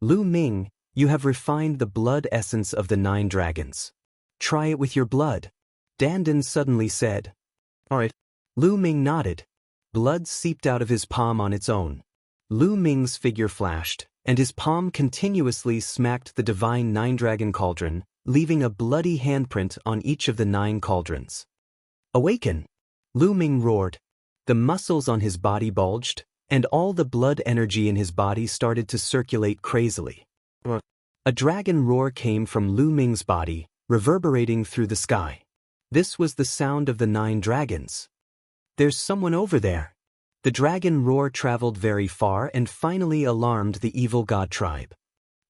Lu Ming, you have refined the blood essence of the 9 dragons. Try it with your blood. Dandan suddenly said. Alright. Lu Ming nodded. Blood seeped out of his palm on its own. Lu Ming's figure flashed, and his palm continuously smacked the divine nine-dragon cauldron, leaving a bloody handprint on each of the 9 cauldrons. Awaken! Lu Ming roared. The muscles on his body bulged, and all the blood energy in his body started to circulate crazily. A dragon roar came from Lu Ming's body, reverberating through the sky. This was the sound of the 9 dragons. There's someone over there. The dragon roar traveled very far and finally alarmed the evil god tribe.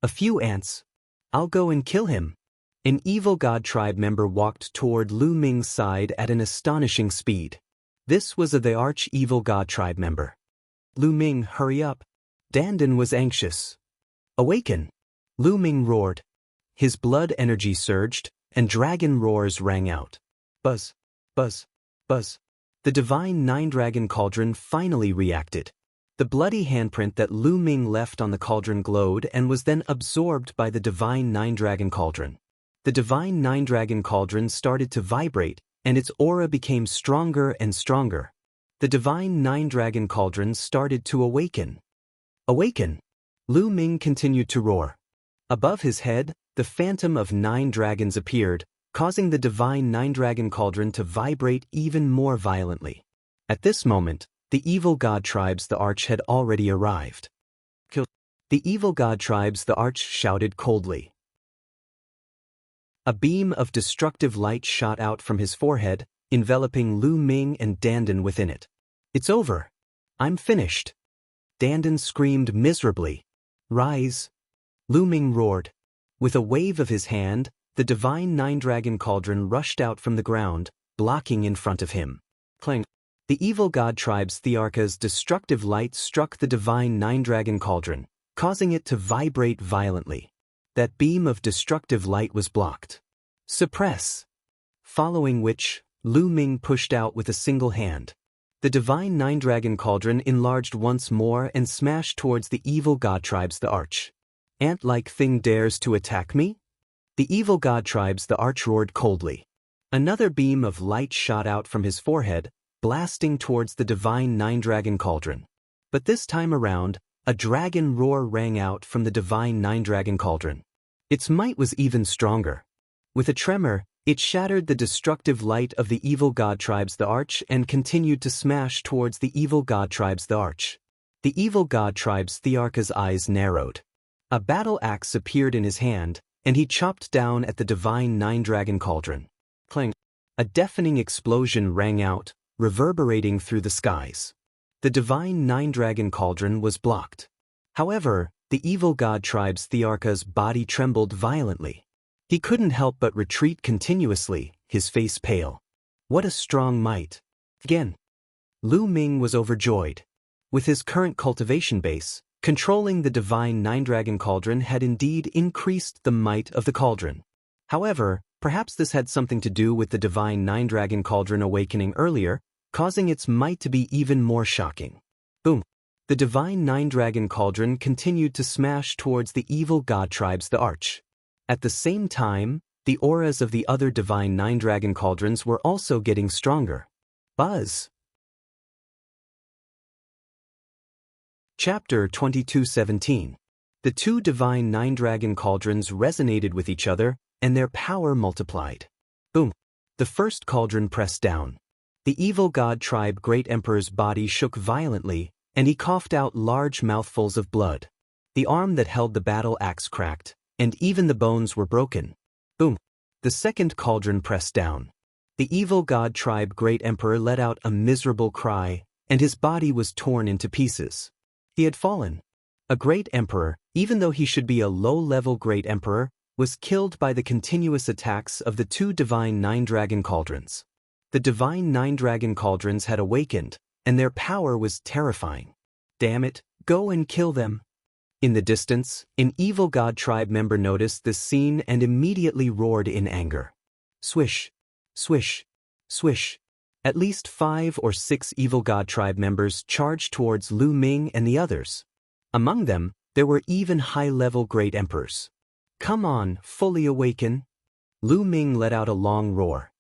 A few ants. I'll go and kill him. An evil god tribe member walked toward Lu Ming's side at an astonishing speed. This was the arch-evil god tribe member. Lu Ming, hurry up. Dandan was anxious. Awaken! Lu Ming roared. His blood energy surged, and dragon roars rang out. Buzz, buzz, buzz. The divine nine-dragon cauldron finally reacted. The bloody handprint that Lu Ming left on the cauldron glowed and was then absorbed by the divine nine-dragon cauldron. The divine nine-dragon cauldron started to vibrate, and its aura became stronger and stronger. The divine nine-dragon cauldron started to awaken. Awaken! Lu Ming continued to roar. Above his head, the phantom of 9 dragons appeared, causing the divine nine-dragon cauldron to vibrate even more violently. At this moment, the evil god tribes the Arch had already arrived. Kill the evil god tribes the Arch shouted coldly. A beam of destructive light shot out from his forehead, enveloping Lu Ming and Dandan within it. It's over. I'm finished. Dandan screamed miserably. Rise. Lu Ming roared. With a wave of his hand, the divine nine-dragon cauldron rushed out from the ground, blocking in front of him. Clang. The evil god tribe's Thearka's destructive light struck the divine nine-dragon cauldron, causing it to vibrate violently. That beam of destructive light was blocked. Suppress. Following which, Lu Ming pushed out with a single hand. The divine nine-dragon cauldron enlarged once more and smashed towards the evil god tribes the Arch. Ant-like thing dares to attack me? The evil god tribes the Arch roared coldly. Another beam of light shot out from his forehead, blasting towards the divine nine-dragon cauldron. But this time around, a dragon roar rang out from the divine nine-dragon cauldron. Its might was even stronger. With a tremor, it shattered the destructive light of the evil god tribes the Arch and continued to smash towards the evil god tribes the Arch. The evil god tribes Thearka's eyes narrowed. A battle axe appeared in his hand, and he chopped down at the divine nine-dragon cauldron. Clang! A deafening explosion rang out, reverberating through the skies. The divine nine-dragon cauldron was blocked. However, the evil god tribe's Thearka's body trembled violently. He couldn't help but retreat continuously, his face pale. What a strong might! Again! Lu Ming was overjoyed. With his current cultivation base, controlling the divine nine-dragon cauldron had indeed increased the might of the cauldron. However, perhaps this had something to do with the divine nine-dragon cauldron awakening earlier, causing its might to be even more shocking. Boom! The divine nine-dragon cauldron continued to smash towards the evil god tribes the Arch. At the same time, the auras of the other divine nine-dragon cauldrons were also getting stronger. Buzz! Chapter 22:17. The two divine nine-dragon cauldrons resonated with each other, and their power multiplied. Boom! The first cauldron pressed down. The evil god tribe Great Emperor's body shook violently, and he coughed out large mouthfuls of blood. The arm that held the battle axe cracked, and even the bones were broken. Boom! The second cauldron pressed down. The evil god tribe Great Emperor let out a miserable cry, and his body was torn into pieces. He had fallen. A great emperor, even though he should be a low-level great emperor, was killed by the continuous attacks of the two divine nine-dragon cauldrons. The divine nine-dragon cauldrons had awakened, and their power was terrifying. Damn it, go and kill them. In the distance, an evil god tribe member noticed this scene and immediately roared in anger. Swish, swish, swish. At least 5 or 6 evil god tribe members charged towards Lu Ming and the others. Among them, there were even high-level great emperors. Come on, fully awaken. Lu Ming let out a long roar.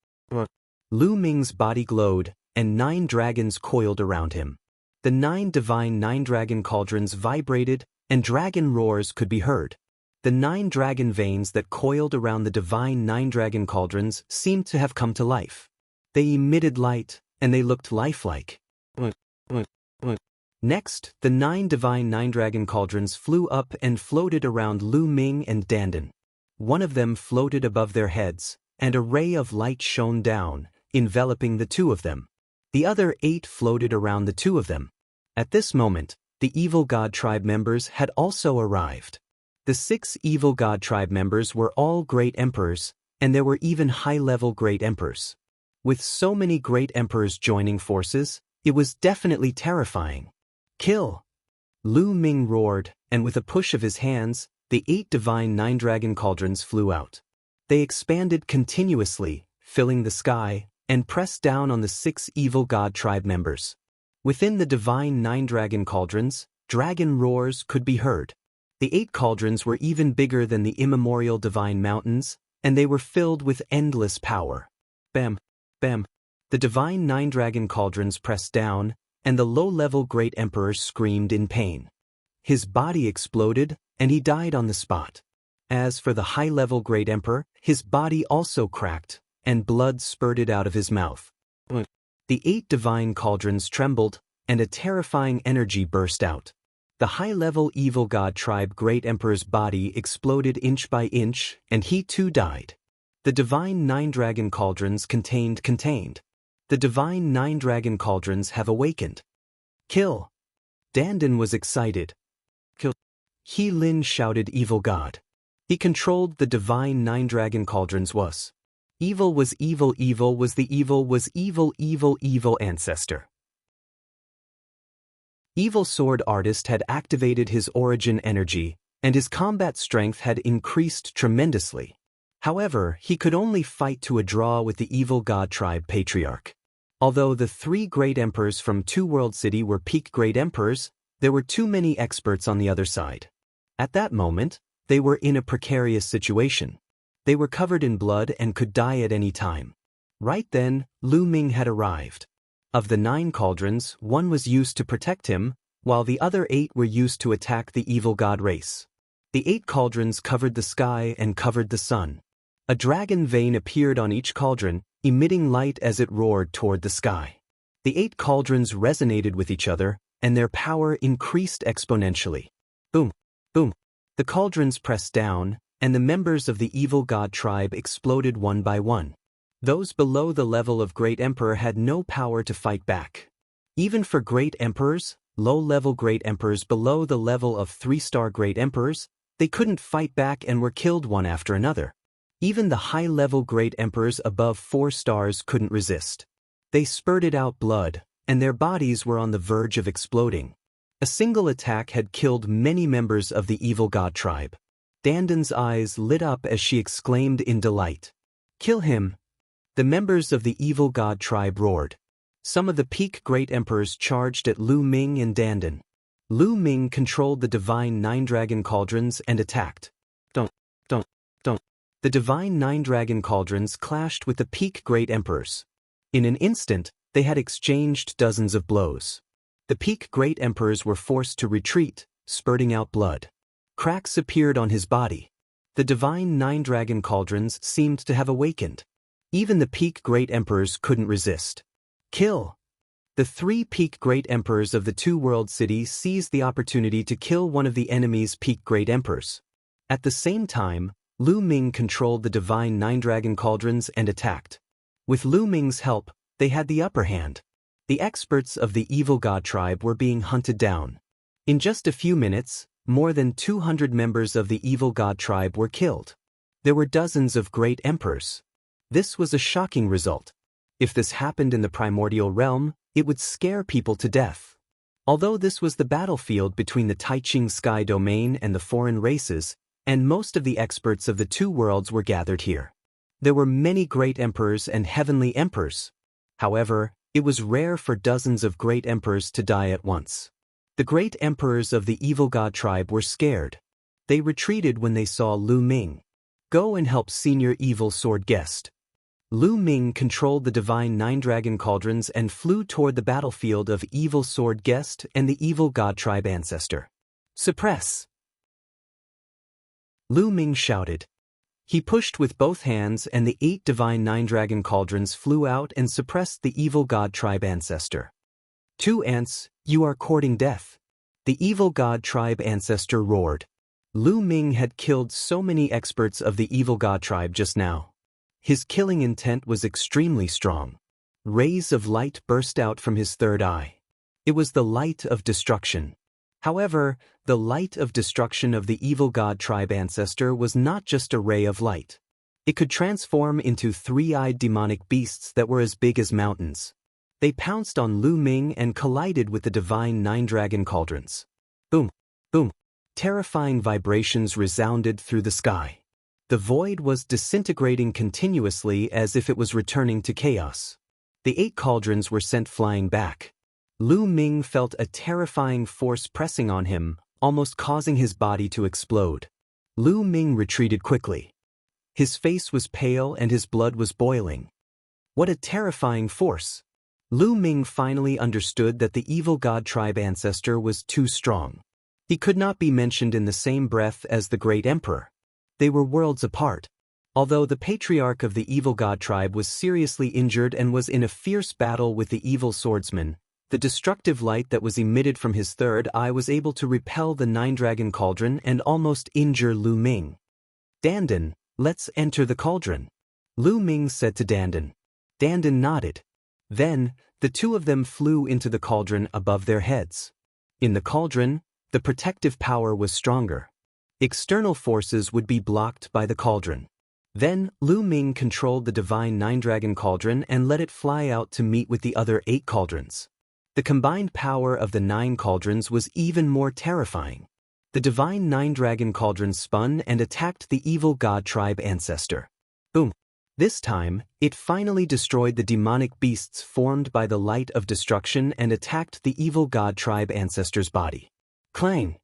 Lu Ming's body glowed, and 9 dragons coiled around him. The 9 divine nine-dragon cauldrons vibrated, and dragon roars could be heard. The 9 dragon veins that coiled around the divine nine-dragon cauldrons seemed to have come to life. They emitted light, and they looked lifelike. Next, the 9 divine nine-dragon cauldrons flew up and floated around Lu Ming and Dandan. One of them floated above their heads, and a ray of light shone down, enveloping the 2 of them. The other 8 floated around the 2 of them. At this moment, the evil god tribe members had also arrived. The 6 evil god tribe members were all great emperors, and there were even high-level great emperors. With so many great emperors joining forces, it was definitely terrifying. Kill! Lu Ming roared, and with a push of his hands, the 8 divine nine-dragon cauldrons flew out. They expanded continuously, filling the sky, and pressed down on the 6 evil god tribe members. Within the divine nine-dragon cauldrons, dragon roars could be heard. The 8 cauldrons were even bigger than the immemorial divine mountains, and they were filled with endless power. Bam! Bam! The divine nine-dragon cauldrons pressed down, and the low-level great emperor screamed in pain. His body exploded, and he died on the spot. As for the high-level great emperor, his body also cracked, and blood spurted out of his mouth. The 8 divine cauldrons trembled, and a terrifying energy burst out. The high-level evil god tribe great emperor's body exploded inch by inch, and he too died. The divine nine-dragon cauldrons contained. The divine nine-dragon cauldrons have awakened. Kill! Dandan was excited. Kill! He Lin shouted evil god. He controlled the divine nine-dragon cauldrons was. Evil was evil was the evil ancestor. Evil sword artist had activated his origin energy, and his combat strength had increased tremendously. However, he could only fight to a draw with the evil god tribe patriarch. Although the 3 great emperors from Two World City were peak great emperors, there were too many experts on the other side. At that moment, they were in a precarious situation. They were covered in blood and could die at any time. Right then, Lu Ming had arrived. Of the 9 cauldrons, 1 was used to protect him, while the other 8 were used to attack the evil god race. The 8 cauldrons covered the sky and covered the sun. A dragon vein appeared on each cauldron, emitting light as it roared toward the sky. The 8 cauldrons resonated with each other, and their power increased exponentially. Boom! Boom! The cauldrons pressed down, and the members of the evil god tribe exploded one by one. Those below the level of great emperor had no power to fight back. Even for great emperors, low-level great emperors below the level of 3-star great emperors, they couldn't fight back and were killed one after another. Even the high-level great emperors above 4 stars couldn't resist. They spurted out blood, and their bodies were on the verge of exploding. A single attack had killed many members of the evil god tribe. Dandan's eyes lit up as she exclaimed in delight. Kill him! The members of the evil god tribe roared. Some of the peak great emperors charged at Lu Ming and Dandan. Lu Ming controlled the divine nine-dragon cauldrons and attacked. Don't. The divine nine-dragon cauldrons clashed with the peak great emperors. In an instant, they had exchanged dozens of blows. The peak great emperors were forced to retreat, spurting out blood. Cracks appeared on his body. The divine nine-dragon cauldrons seemed to have awakened. Even the peak great emperors couldn't resist. Kill! The 3 peak great emperors of the Two World Cities seized the opportunity to kill one of the enemy's peak great emperors. At the same time, Lu Ming controlled the divine nine-dragon cauldrons and attacked. With Lu Ming's help, they had the upper hand. The experts of the evil god tribe were being hunted down. In just a few minutes, more than 200 members of the evil god tribe were killed. There were dozens of great emperors. This was a shocking result. If this happened in the primordial realm, it would scare people to death. Although this was the battlefield between the Taiching Sky Domain and the foreign races, and most of the experts of the 2 worlds were gathered here. There were many great emperors and heavenly emperors. However, it was rare for dozens of great emperors to die at once. The great emperors of the evil god tribe were scared. They retreated when they saw Lu Ming. Go and help senior evil sword guest. Lu Ming controlled the divine nine-dragon cauldrons and flew toward the battlefield of evil sword guest and the evil god tribe ancestor. Suppress! Lu Ming shouted. He pushed with both hands and the 8 divine nine-dragon cauldrons flew out and suppressed the evil god tribe ancestor. 2 ants, you are courting death. The evil god tribe ancestor roared. Lu Ming had killed so many experts of the evil god tribe just now. His killing intent was extremely strong. Rays of light burst out from his third eye. It was the light of destruction. However, the light of destruction of the evil god tribe ancestor was not just a ray of light. It could transform into three-eyed demonic beasts that were as big as mountains. They pounced on Lu Ming and collided with the divine nine-dragon cauldrons. Boom, boom. Terrifying vibrations resounded through the sky. The void was disintegrating continuously as if it was returning to chaos. The 8 cauldrons were sent flying back. Lu Ming felt a terrifying force pressing on him, almost causing his body to explode. Lu Ming retreated quickly. His face was pale and his blood was boiling. What a terrifying force! Lu Ming finally understood that the evil god tribe ancestor was too strong. He could not be mentioned in the same breath as the great emperor. They were worlds apart. Although the patriarch of the evil god tribe was seriously injured and was in a fierce battle with the evil swordsman, the destructive light that was emitted from his third eye was able to repel the nine-dragon cauldron and almost injure Lu Ming. Dandan, let's enter the cauldron, Lu Ming said to Dandan. Dandan nodded. Then, the two of them flew into the cauldron above their heads. In the cauldron, the protective power was stronger. External forces would be blocked by the cauldron. Then, Lu Ming controlled the divine nine-dragon cauldron and let it fly out to meet with the other 8 cauldrons. The combined power of the 9 cauldrons was even more terrifying. The divine nine-dragon cauldron spun and attacked the evil god tribe ancestor. Boom! This time, it finally destroyed the demonic beasts formed by the light of destruction and attacked the evil god tribe ancestor's body. Clang!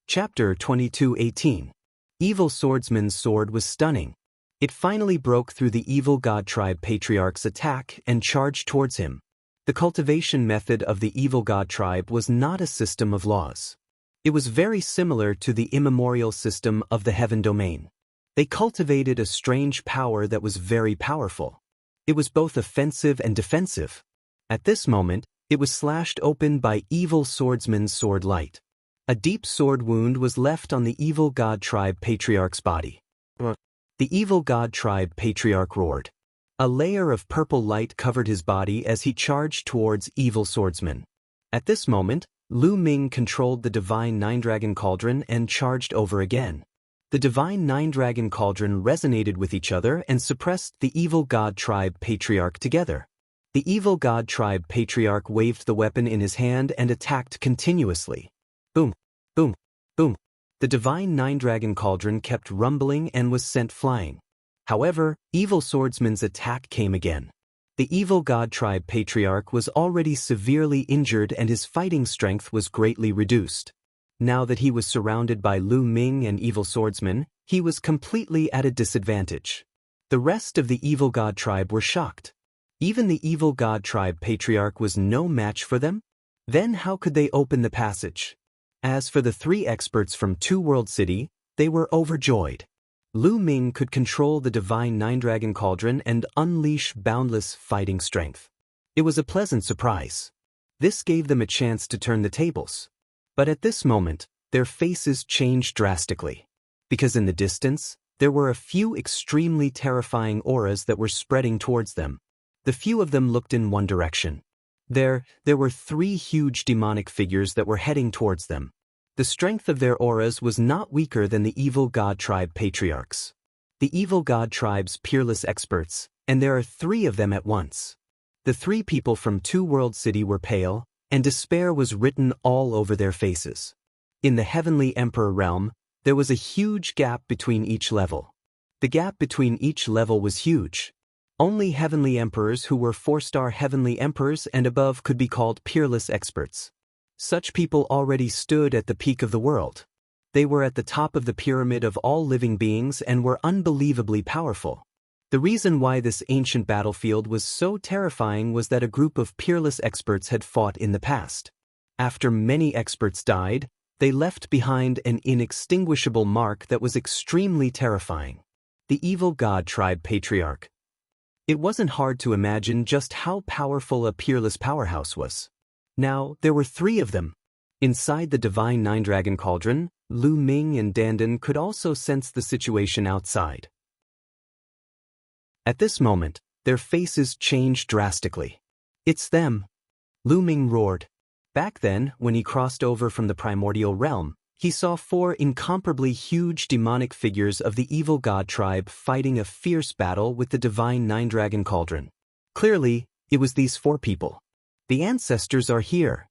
Chapter 22:18. Evil Swordsman's sword was stunning. It finally broke through the evil god tribe patriarch's attack and charged towards him. The cultivation method of the evil god tribe was not a system of laws. It was very similar to the immemorial system of the heaven domain. They cultivated a strange power that was very powerful. It was both offensive and defensive. At this moment, it was slashed open by evil swordsman's sword light. A deep sword wound was left on the evil god tribe patriarch's body. The evil god tribe patriarch roared. A layer of purple light covered his body as he charged towards evil swordsman. At this moment, Lu Ming controlled the divine nine-dragon cauldron and charged over again. The divine nine-dragon cauldron resonated with each other and suppressed the evil god tribe patriarch together. The evil god tribe patriarch waved the weapon in his hand and attacked continuously. Boom, boom, boom. The divine nine-dragon cauldron kept rumbling and was sent flying. However, evil swordsman's attack came again. The evil god tribe patriarch was already severely injured and his fighting strength was greatly reduced. Now that he was surrounded by Lu Ming and evil swordsman, he was completely at a disadvantage. The rest of the evil god tribe were shocked. Even the evil god tribe patriarch was no match for them? Then how could they open the passage? As for the 3 experts from Two World City, they were overjoyed. Lu Ming could control the divine nine-dragon cauldron and unleash boundless fighting strength. It was a pleasant surprise. This gave them a chance to turn the tables. But at this moment, their faces changed drastically. Because in the distance, there were a few extremely terrifying auras that were spreading towards them. The few of them looked in one direction. There were 3 huge demonic figures that were heading towards them. The strength of their auras was not weaker than the evil god tribe patriarchs. The evil god tribe's peerless experts, and there are 3 of them at once. The 3 people from Two World City were pale, and despair was written all over their faces. In the Heavenly Emperor realm, there was a huge gap between each level. The gap between each level was huge. Only Heavenly Emperors who were 4-star Heavenly Emperors and above could be called peerless experts. Such people already stood at the peak of the world. They were at the top of the pyramid of all living beings and were unbelievably powerful. The reason why this ancient battlefield was so terrifying was that a group of peerless experts had fought in the past. After many experts died, they left behind an inextinguishable mark that was extremely terrifying. The evil god tribe patriarch. It wasn't hard to imagine just how powerful a peerless powerhouse was. Now, there were 3 of them. Inside the divine nine-dragon cauldron, Lu Ming and Dandan could also sense the situation outside. At this moment, their faces changed drastically. It's them! Lu Ming roared. Back then, when he crossed over from the primordial realm, he saw 4 incomparably huge demonic figures of the evil god tribe fighting a fierce battle with the divine nine-dragon cauldron. Clearly, it was these 4 people. The ancestors are here.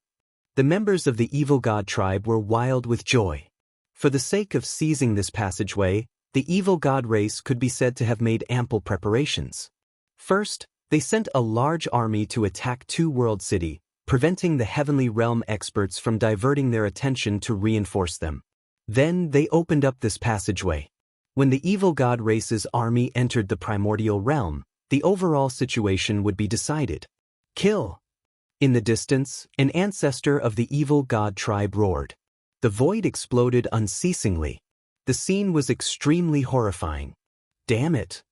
The members of the evil god tribe were wild with joy. For the sake of seizing this passageway, the evil god race could be said to have made ample preparations. First, they sent a large army to attack Two World City, preventing the Heavenly Realm experts from diverting their attention to reinforce them. Then they opened up this passageway. When the evil god race's army entered the primordial realm, the overall situation would be decided. Kill! In the distance, an ancestor of the evil god tribe roared. The void exploded unceasingly. The scene was extremely horrifying. Damn it!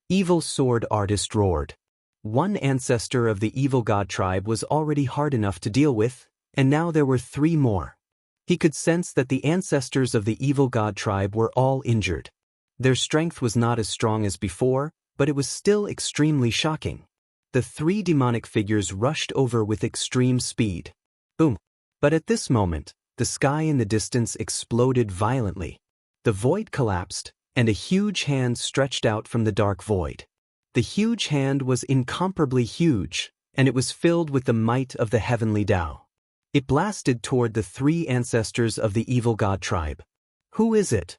Evil sword artist roared. One ancestor of the evil god tribe was already hard enough to deal with, and now there were 3 more. He could sense that the ancestors of the evil god tribe were all injured. Their strength was not as strong as before, but it was still extremely shocking. The 3 demonic figures rushed over with extreme speed. Boom! But at this moment, the sky in the distance exploded violently. The void collapsed, and a huge hand stretched out from the dark void. The huge hand was incomparably huge, and it was filled with the might of the heavenly Tao. It blasted toward the 3 ancestors of the evil god tribe. Who is it?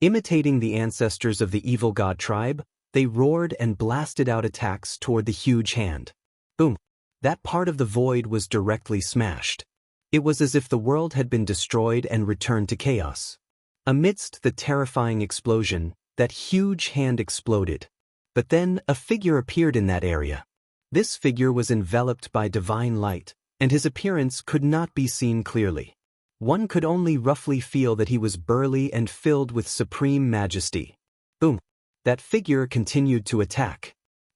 Imitating the ancestors of the evil god tribe, they roared and blasted out attacks toward the huge hand. Boom! That part of the void was directly smashed. It was as if the world had been destroyed and returned to chaos. Amidst the terrifying explosion, that huge hand exploded. But then a figure appeared in that area. This figure was enveloped by divine light, and his appearance could not be seen clearly. One could only roughly feel that he was burly and filled with supreme majesty. Boom! That figure continued to attack.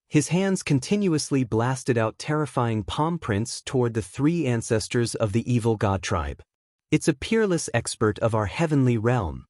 His hands continuously blasted out terrifying palm prints toward the 3 ancestors of the evil god tribe. It's a peerless expert of our heavenly realm.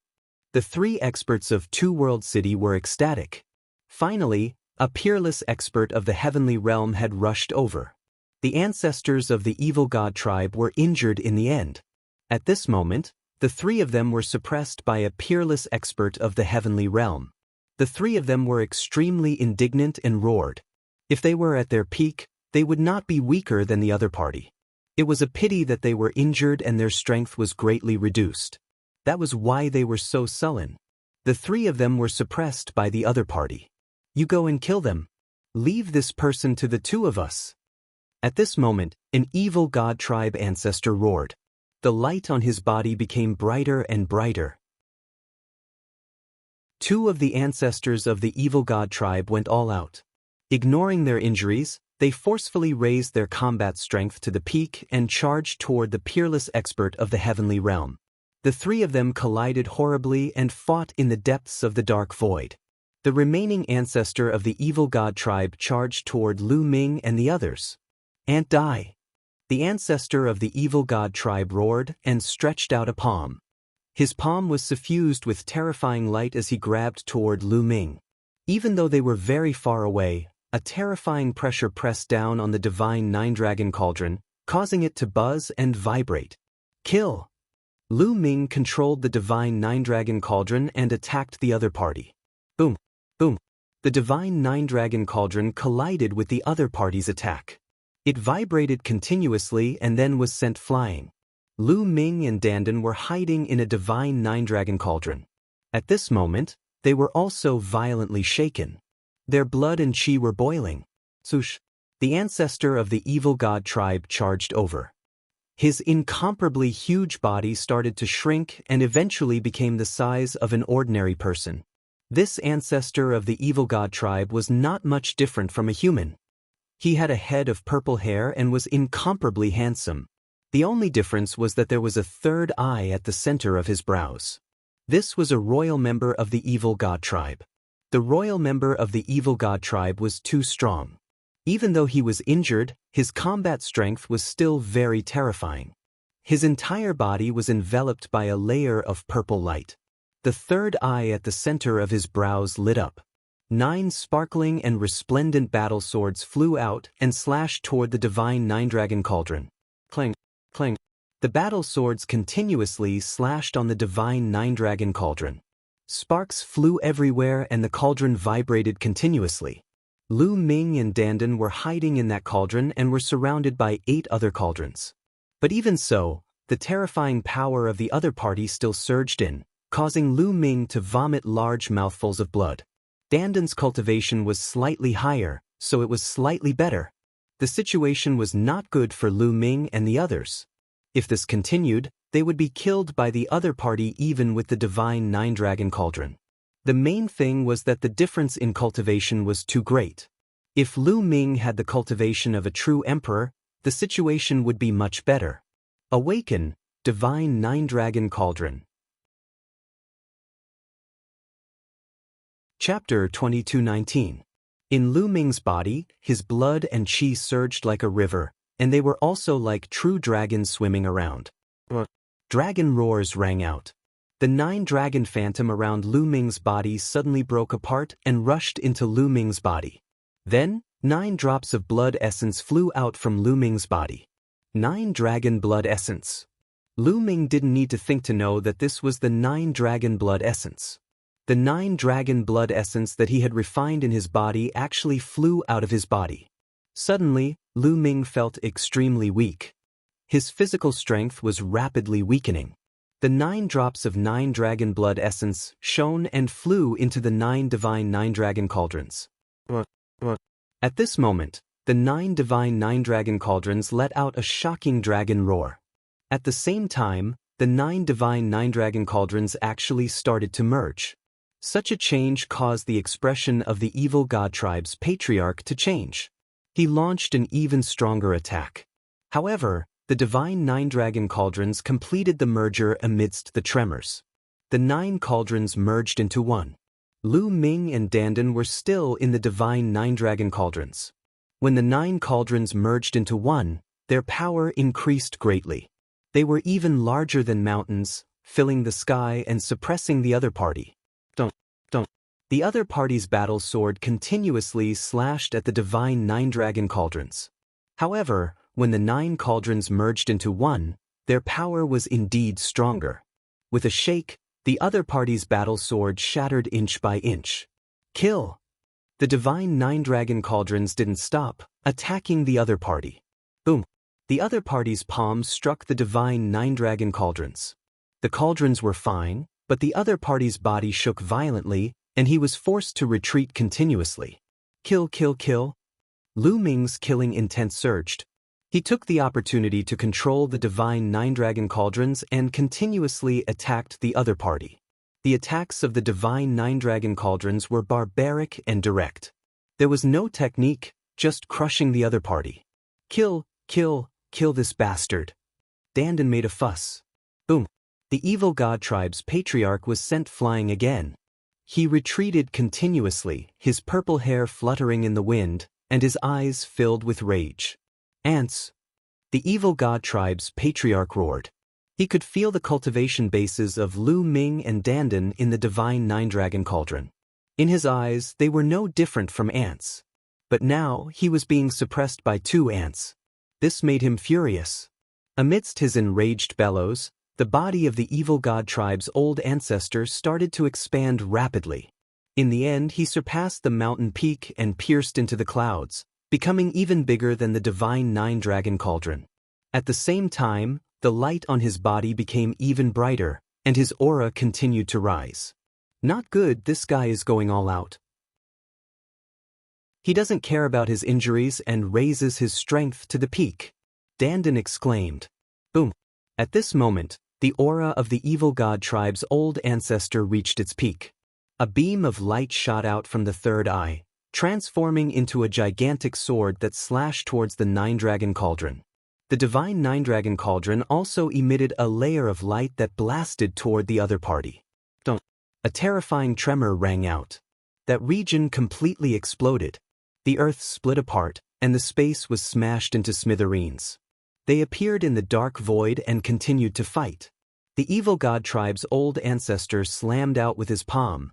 The 3 experts of Two World City were ecstatic. Finally, a peerless expert of the heavenly realm had rushed over. The ancestors of the evil god tribe were injured in the end. At this moment, the 3 of them were suppressed by a peerless expert of the heavenly realm. The 3 of them were extremely indignant and roared. If they were at their peak, they would not be weaker than the other party. It was a pity that they were injured and their strength was greatly reduced. That was why they were so sullen. The 3 of them were suppressed by the other party. You go and kill them. Leave this person to the 2 of us. At this moment, an evil god tribe ancestor roared. The light on his body became brighter and brighter. 2 of the ancestors of the evil god tribe went all out. Ignoring their injuries, they forcefully raised their combat strength to the peak and charged toward the peerless expert of the heavenly realm. The 3 of them collided horribly and fought in the depths of the dark void. The remaining ancestor of the evil god tribe charged toward Lu Ming and the others. "And die!" The ancestor of the evil god tribe roared and stretched out a palm. His palm was suffused with terrifying light as he grabbed toward Lu Ming. Even though they were very far away, a terrifying pressure pressed down on the divine nine-dragon cauldron, causing it to buzz and vibrate. Kill! Lu Ming controlled the divine nine-dragon cauldron and attacked the other party. Boom! Boom! The divine nine-dragon cauldron collided with the other party's attack. It vibrated continuously and then was sent flying. Lu Ming and Dandan were hiding in a divine nine-dragon cauldron. At this moment, they were also violently shaken. Their blood and chi were boiling. Sush! The ancestor of the evil god tribe charged over. His incomparably huge body started to shrink and eventually became the size of an ordinary person. This ancestor of the evil god tribe was not much different from a human. He had a head of purple hair and was incomparably handsome. The only difference was that there was a 3rd eye at the center of his brows. This was a royal member of the evil god tribe. The royal member of the evil god tribe was too strong. Even though he was injured, his combat strength was still very terrifying. His entire body was enveloped by a layer of purple light. The 3rd eye at the center of his brows lit up. 9 sparkling and resplendent battle swords flew out and slashed toward the divine nine-dragon cauldron. Clang, clang. The battle swords continuously slashed on the divine nine-dragon cauldron. Sparks flew everywhere and the cauldron vibrated continuously. Lu Ming and Dandan were hiding in that cauldron and were surrounded by 8 other cauldrons. But even so, the terrifying power of the other party still surged in, causing Lu Ming to vomit large mouthfuls of blood. Dandan's cultivation was slightly higher, so it was slightly better. The situation was not good for Lu Ming and the others. If this continued, they would be killed by the other party even with the divine nine-dragon cauldron. The main thing was that the difference in cultivation was too great. If Lu Ming had the cultivation of a true emperor, the situation would be much better. Awaken, divine nine-dragon cauldron. Chapter 22:19. In Lu Ming's body, his blood and qi surged like a river, and they were also like true dragons swimming around. Dragon roars rang out. The 9-dragon phantom around Lu Ming's body suddenly broke apart and rushed into Lu Ming's body. Then, 9 drops of blood essence flew out from Lu Ming's body. 9-dragon blood essence. Lu Ming didn't need to think to know that this was the 9-dragon blood essence. The 9-dragon blood essence that he had refined in his body actually flew out of his body. Suddenly, Lu Ming felt extremely weak. His physical strength was rapidly weakening. The 9 drops of 9-dragon blood essence shone and flew into the 9 divine 9-dragon cauldrons. At this moment, the 9 divine 9-dragon cauldrons let out a shocking dragon roar. At the same time, the 9 divine 9-dragon cauldrons actually started to merge. Such a change caused the expression of the evil god tribe's patriarch to change. He launched an even stronger attack. However, the divine 9-dragon cauldrons completed the merger amidst the tremors. The 9 cauldrons merged into one. Lu Ming and Dandan were still in the divine 9-dragon cauldrons. When the 9 cauldrons merged into one, their power increased greatly. They were even larger than mountains, filling the sky and suppressing the other party. The other party's battle sword continuously slashed at the divine 9-dragon cauldrons. However, when the 9 cauldrons merged into one, their power was indeed stronger. With a shake, the other party's battle sword shattered inch by inch. Kill! The divine 9-dragon cauldrons didn't stop, attacking the other party. Boom! The other party's palms struck the divine 9-dragon cauldrons. The cauldrons were fine, but the other party's body shook violently, and he was forced to retreat continuously. Kill, kill, kill! Lu Ming's killing intent surged. He took the opportunity to control the divine 9-dragon cauldrons and continuously attacked the other party. The attacks of the divine 9-dragon cauldrons were barbaric and direct. There was no technique, just crushing the other party. Kill, kill, kill this bastard! Dandan made a fuss. Boom! The evil god tribe's patriarch was sent flying again. He retreated continuously, his purple hair fluttering in the wind, and his eyes filled with rage. Ants! The evil god tribe's patriarch roared. He could feel the cultivation bases of Lu Ming and Dandan in the divine 9-dragon cauldron. In his eyes, they were no different from ants. But now, he was being suppressed by 2 ants. This made him furious. Amidst his enraged bellows, the body of the evil god tribe's old ancestor started to expand rapidly. In the end, he surpassed the mountain peak and pierced into the clouds, becoming even bigger than the divine 9-dragon cauldron. At the same time, the light on his body became even brighter, and his aura continued to rise. Not good, this guy is going all out. He doesn't care about his injuries and raises his strength to the peak. Dandan exclaimed. Boom! At this moment, the aura of the evil god tribe's old ancestor reached its peak. A beam of light shot out from the third eye, transforming into a gigantic sword that slashed towards the 9-dragon cauldron. The divine 9-dragon cauldron also emitted a layer of light that blasted toward the other party. A terrifying tremor rang out. That region completely exploded. The earth split apart, and the space was smashed into smithereens. They appeared in the dark void and continued to fight. The evil god tribe's old ancestor slammed out with his palm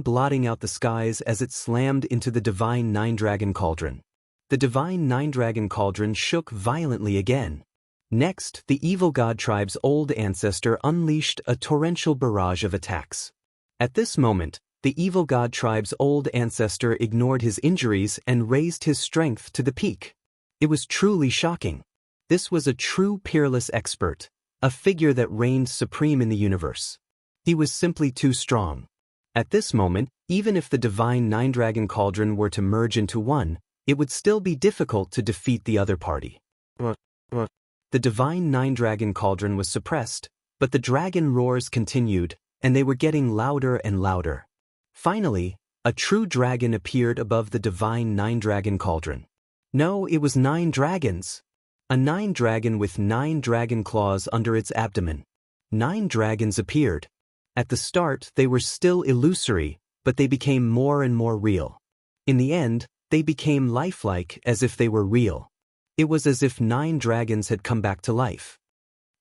blotting out the skies as it slammed into the divine 9-dragon cauldron. The divine 9-dragon cauldron shook violently again. Next, the evil god tribe's old ancestor unleashed a torrential barrage of attacks. At this moment, the evil god tribe's old ancestor ignored his injuries and raised his strength to the peak. It was truly shocking. This was a true peerless expert, a figure that reigned supreme in the universe. He was simply too strong. At this moment, even if the divine nine-dragon cauldron were to merge into one, it would still be difficult to defeat the other party. The divine nine-dragon cauldron was suppressed, but the dragon roars continued, and they were getting louder and louder. Finally, a true dragon appeared above the divine nine-dragon cauldron. No, it was 9 dragons. A 9 dragon with 9 dragon claws under its abdomen. 9 dragons appeared. At the start, they were still illusory, but they became more and more real. In the end, they became lifelike as if they were real. It was as if 9 dragons had come back to life.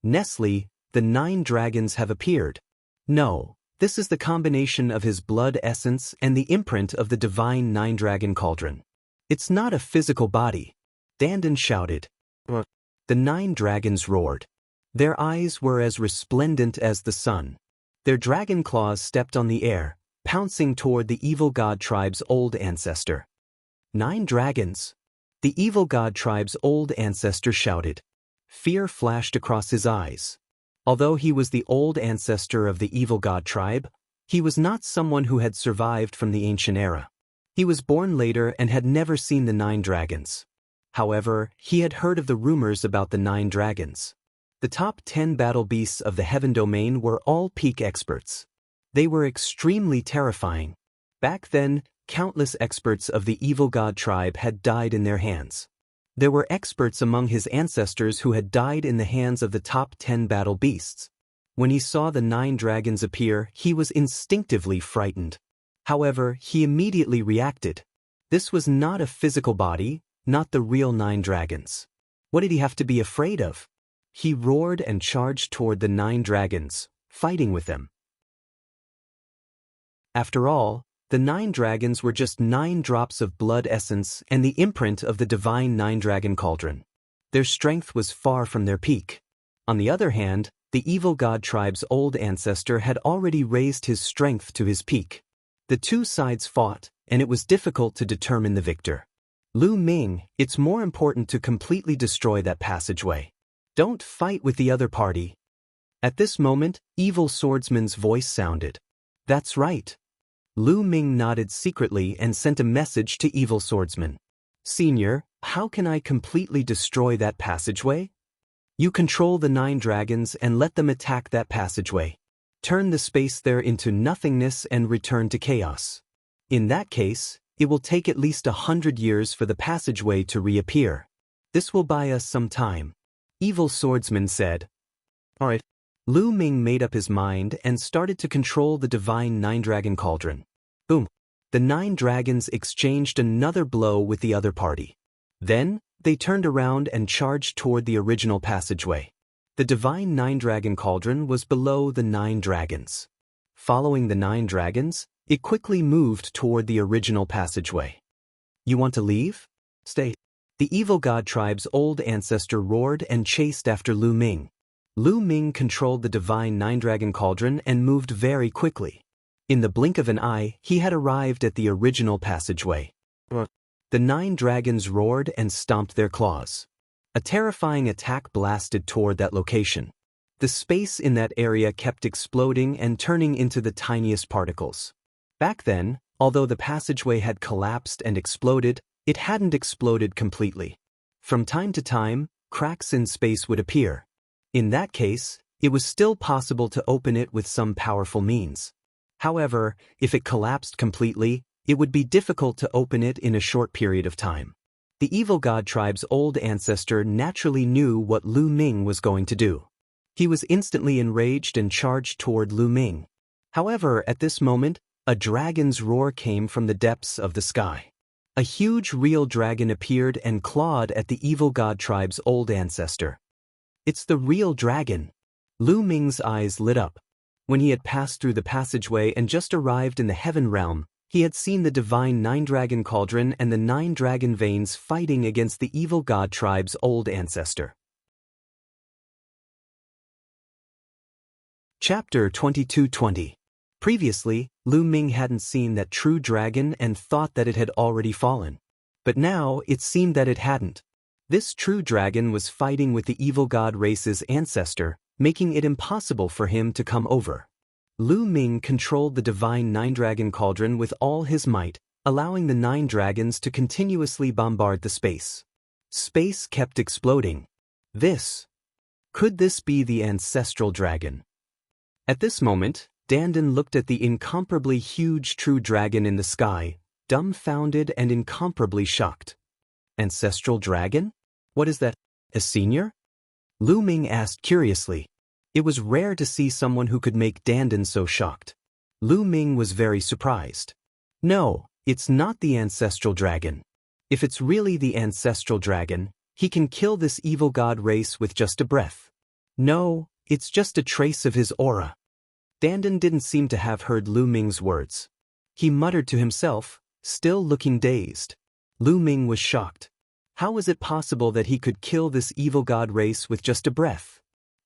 Nestle, the 9 dragons have appeared. No, this is the combination of his blood essence and the imprint of the divine nine-dragon cauldron. It's not a physical body. Dandan shouted. The 9 dragons roared. Their eyes were as resplendent as the sun. Their dragon claws stepped on the air, pouncing toward the evil god tribe's old ancestor. 9 dragons. The evil god tribe's old ancestor shouted. Fear flashed across his eyes. Although he was the old ancestor of the evil god tribe, he was not someone who had survived from the ancient era. He was born later and had never seen the 9 dragons. However, he had heard of the rumors about the 9 dragons. The top 10 battle beasts of the heaven domain were all peak experts. They were extremely terrifying. Back then, countless experts of the evil god tribe had died in their hands. There were experts among his ancestors who had died in the hands of the top 10 battle beasts. When he saw the 9 dragons appear, he was instinctively frightened. However, he immediately reacted. This was not a physical body, not the real 9 dragons. What did he have to be afraid of? He roared and charged toward the 9 dragons, fighting with them. After all, the 9 dragons were just 9 drops of blood essence and the imprint of the divine nine-dragon cauldron. Their strength was far from their peak. On the other hand, the evil god tribe's old ancestor had already raised his strength to his peak. The two sides fought, and it was difficult to determine the victor. Lu Ming, it's more important to completely destroy that passageway. Don't fight with the other party. At this moment, evil swordsman's voice sounded. That's right. Lu Ming nodded secretly and sent a message to evil swordsman. Senior, how can I completely destroy that passageway? You control the 9 dragons and let them attack that passageway. Turn the space there into nothingness and return to chaos. In that case, it will take at least 100 years for the passageway to reappear. This will buy us some time. Evil swordsman said. All right. Lu Ming made up his mind and started to control the divine nine-dragon cauldron. Boom. The 9 dragons exchanged another blow with the other party. Then, they turned around and charged toward the original passageway. The divine nine-dragon cauldron was below the 9 dragons. Following the 9 dragons, it quickly moved toward the original passageway. You want to leave? Stay. The evil god tribe's old ancestor roared and chased after Lu Ming. Lu Ming controlled the divine nine-dragon cauldron and moved very quickly. In the blink of an eye, he had arrived at the original passageway. The 9 dragons roared and stomped their claws. A terrifying attack blasted toward that location. The space in that area kept exploding and turning into the tiniest particles. Back then, although the passageway had collapsed and exploded, it hadn't exploded completely. From time to time, cracks in space would appear. In that case, it was still possible to open it with some powerful means. However, if it collapsed completely, it would be difficult to open it in a short period of time. The evil god tribe's old ancestor naturally knew what Lu Ming was going to do. He was instantly enraged and charged toward Lu Ming. However, at this moment, a dragon's roar came from the depths of the sky. A huge real dragon appeared and clawed at the evil god tribe's old ancestor. It's the real dragon. Lu Ming's eyes lit up. When he had passed through the passageway and just arrived in the heaven realm, he had seen the divine nine-dragon cauldron and the 9 dragon veins fighting against the evil god tribe's old ancestor. Chapter 2220. Previously, Lu Ming hadn't seen that true dragon and thought that it had already fallen. But now, it seemed that it hadn't. This true dragon was fighting with the evil god race's ancestor, making it impossible for him to come over. Lu Ming controlled the divine nine-dragon cauldron with all his might, allowing the nine dragons to continuously bombard the space. Space kept exploding. Could this be the ancestral dragon? At this moment, Dandan looked at the incomparably huge true dragon in the sky, dumbfounded and incomparably shocked. Ancestral dragon? What is that, a senior? Lu Ming asked curiously. It was rare to see someone who could make Dandan so shocked. Lu Ming was very surprised. No, it's not the ancestral dragon. If it's really the ancestral dragon, he can kill this evil god race with just a breath. No, it's just a trace of his aura. Dandan didn't seem to have heard Lu Ming's words. He muttered to himself, still looking dazed. Lu Ming was shocked. How was it possible that he could kill this evil god race with just a breath?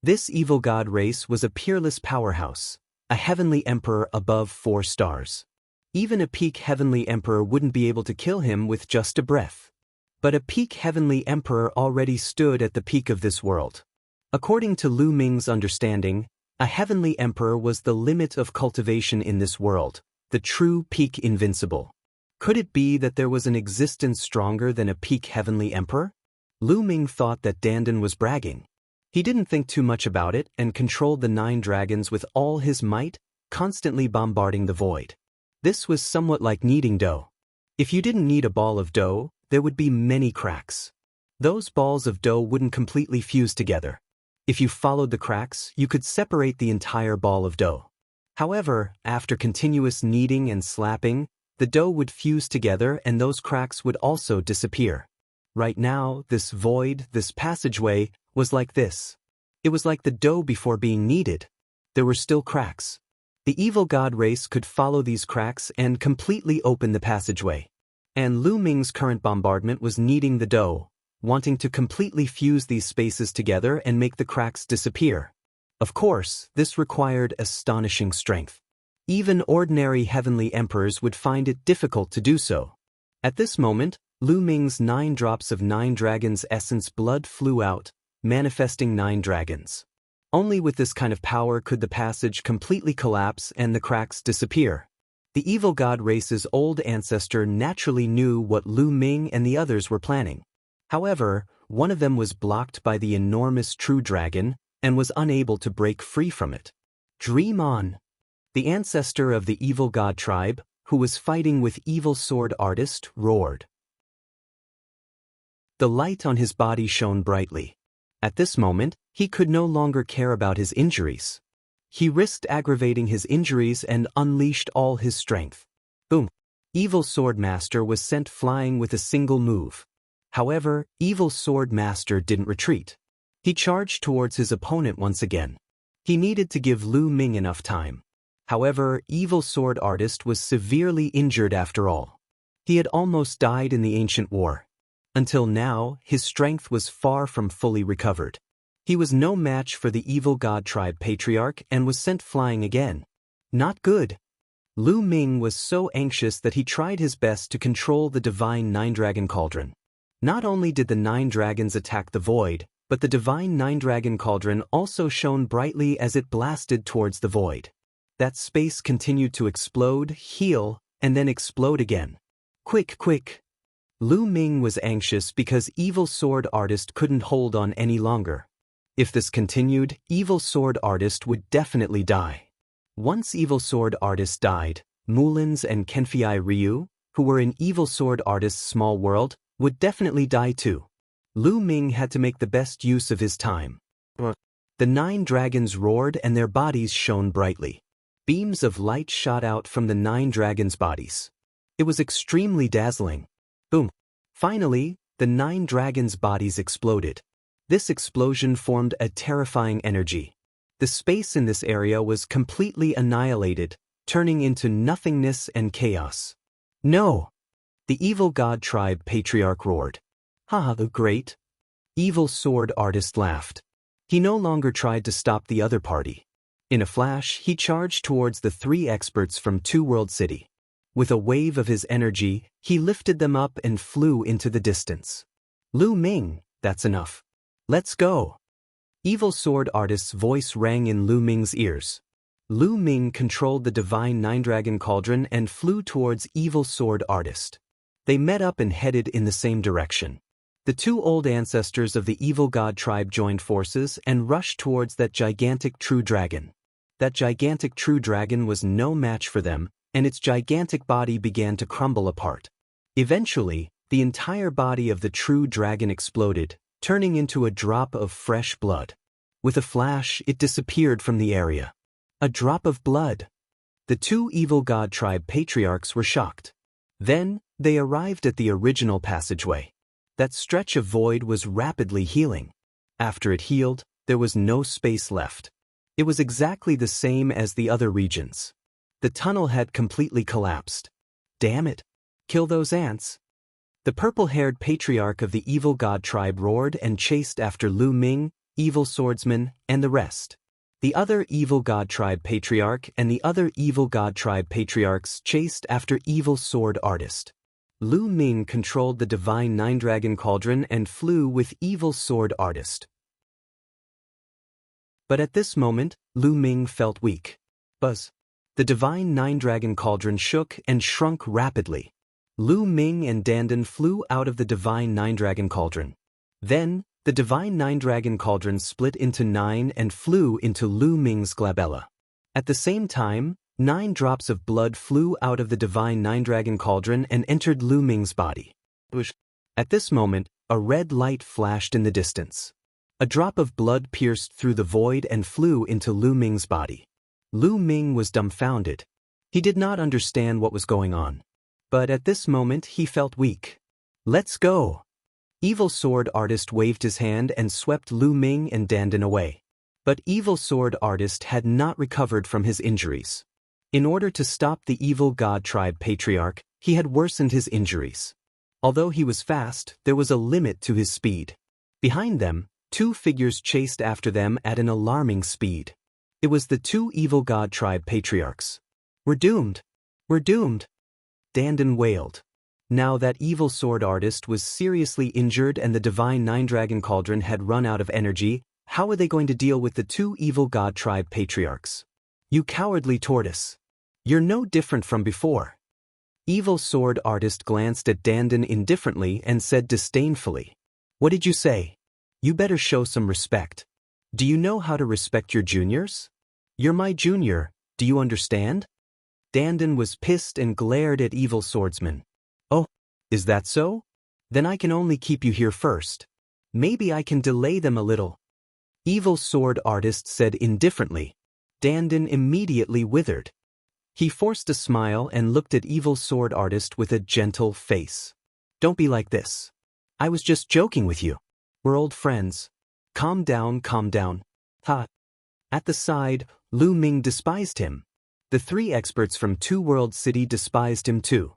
This evil god race was a peerless powerhouse, a heavenly emperor above 4 stars. Even a peak heavenly emperor wouldn't be able to kill him with just a breath. But a peak heavenly emperor already stood at the peak of this world. According to Lu Ming's understanding, a heavenly emperor was the limit of cultivation in this world, the true peak invincible. Could it be that there was an existence stronger than a peak heavenly emperor? Lu Ming thought that Dandan was bragging. He didn't think too much about it and controlled the 9 dragons with all his might, constantly bombarding the void. This was somewhat like kneading dough. If you didn't knead a ball of dough, there would be many cracks. Those balls of dough wouldn't completely fuse together. If you followed the cracks, you could separate the entire ball of dough. However, after continuous kneading and slapping, the dough would fuse together and those cracks would also disappear. Right now, this void, this passageway, was like this. It was like the dough before being kneaded. There were still cracks. The evil god race could follow these cracks and completely open the passageway. And Lu Ming's current bombardment was kneading the dough, wanting to completely fuse these spaces together and make the cracks disappear. Of course, this required astonishing strength. Even ordinary heavenly emperors would find it difficult to do so. At this moment, Lu Ming's 9 drops of 9 dragons' essence blood flew out, manifesting 9 dragons. Only with this kind of power could the passage completely collapse and the cracks disappear. The evil god race's old ancestor naturally knew what Lu Ming and the others were planning. However, one of them was blocked by the enormous true dragon and was unable to break free from it. Dream on! The ancestor of the evil god tribe, who was fighting with evil sword artist, roared. The light on his body shone brightly. At this moment, he could no longer care about his injuries. He risked aggravating his injuries and unleashed all his strength. Boom! Evil Sword Master was sent flying with a single move. However, Evil Sword Master didn't retreat. He charged towards his opponent once again. He needed to give Lu Ming enough time. However, Evil Sword Artist was severely injured after all. He had almost died in the ancient war. Until now, his strength was far from fully recovered. He was no match for the evil god tribe patriarch and was sent flying again. Not good. Lu Ming was so anxious that he tried his best to control the divine 9-dragon cauldron. Not only did the 9 dragons attack the void, but the divine 9-dragon cauldron also shone brightly as it blasted towards the void. That space continued to explode, heal, and then explode again. Quick, quick! Lu Ming was anxious because Evil Sword Artist couldn't hold on any longer. If this continued, Evil Sword Artist would definitely die. Once Evil Sword Artist died, Mulin's and Kenfei Ryu, who were in Evil Sword Artist's small world, would definitely die too. Lu Ming had to make the best use of his time. The 9 dragons roared and their bodies shone brightly. Beams of light shot out from the 9 dragons' bodies. It was extremely dazzling. Boom! Finally, the 9 dragons' bodies exploded. This explosion formed a terrifying energy. The space in this area was completely annihilated, turning into nothingness and chaos. No! The evil god tribe patriarch roared. Ha, the great! Evil Sword Artist laughed. He no longer tried to stop the other party. In a flash, he charged towards the three experts from Two World City. With a wave of his energy, he lifted them up and flew into the distance. Lu Ming, that's enough. Let's go. Evil Sword Artist's voice rang in Lu Ming's ears. Lu Ming controlled the divine Nine-Dragon Cauldron and flew towards Evil Sword Artist. They met up and headed in the same direction. The two old ancestors of the evil god tribe joined forces and rushed towards that gigantic true dragon. That gigantic true dragon was no match for them, and its gigantic body began to crumble apart. Eventually, the entire body of the true dragon exploded, turning into a drop of fresh blood. With a flash, it disappeared from the area. A drop of blood. The two evil god tribe patriarchs were shocked. Then, they arrived at the original passageway. That stretch of void was rapidly healing. After it healed, there was no space left. It was exactly the same as the other regions. The tunnel had completely collapsed. Damn it! Kill those ants! The purple-haired patriarch of the evil god tribe roared and chased after Lu Ming, evil swordsman, and the rest. The other evil god tribe patriarch and the other evil god tribe patriarchs chased after evil sword artist. Lu Ming controlled the divine Nine-Dragon Cauldron and flew with evil sword artist. But at this moment, Lu Ming felt weak. Buzz. The divine Nine-Dragon Cauldron shook and shrunk rapidly. Lu Ming and Dandan flew out of the divine Nine-Dragon Cauldron. Then, the divine Nine-Dragon Cauldron split into 9 and flew into Lu Ming's glabella. At the same time, 9 drops of blood flew out of the divine Nine-Dragon Cauldron and entered Lu Ming's body. At this moment, a red light flashed in the distance. A drop of blood pierced through the void and flew into Lu Ming's body. Lu Ming was dumbfounded. He did not understand what was going on. But at this moment he felt weak. Let's go! Evil Sword Artist waved his hand and swept Lu Ming and Dandan away. But Evil Sword Artist had not recovered from his injuries. In order to stop the evil god tribe patriarch, he had worsened his injuries. Although he was fast, there was a limit to his speed. Behind them, 2 figures chased after them at an alarming speed. It was the 2 evil god tribe patriarchs. We're doomed! We're doomed! Dandan wailed. Now that evil sword artist was seriously injured and the divine Nine-Dragon Cauldron had run out of energy, how were they going to deal with the 2 evil god tribe patriarchs? You cowardly tortoise! You're no different from before. Evil sword artist glanced at Dandan indifferently and said disdainfully, "What did you say? You better show some respect. Do you know how to respect your juniors? You're my junior, do you understand?" Dandan was pissed and glared at evil swordsman. "Oh, is that so? Then I can only keep you here first. Maybe I can delay them a little." Evil sword artist said indifferently. Dandan immediately withered. He forced a smile and looked at evil sword artist with a gentle face. "Don't be like this. I was just joking with you. We're old friends. Calm down, calm down." Ha! At the side, Lu Ming despised him. The 3 experts from Two World City despised him too.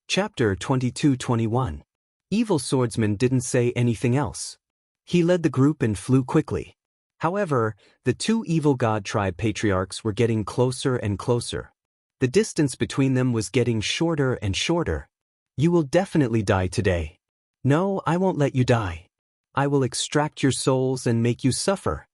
Chapter 22-21. Evil Swordsman didn't say anything else. He led the group and flew quickly. However, the 2 evil god tribe patriarchs were getting closer and closer. The distance between them was getting shorter and shorter. "You will definitely die today. No, I won't let you die. I will extract your souls and make you suffer."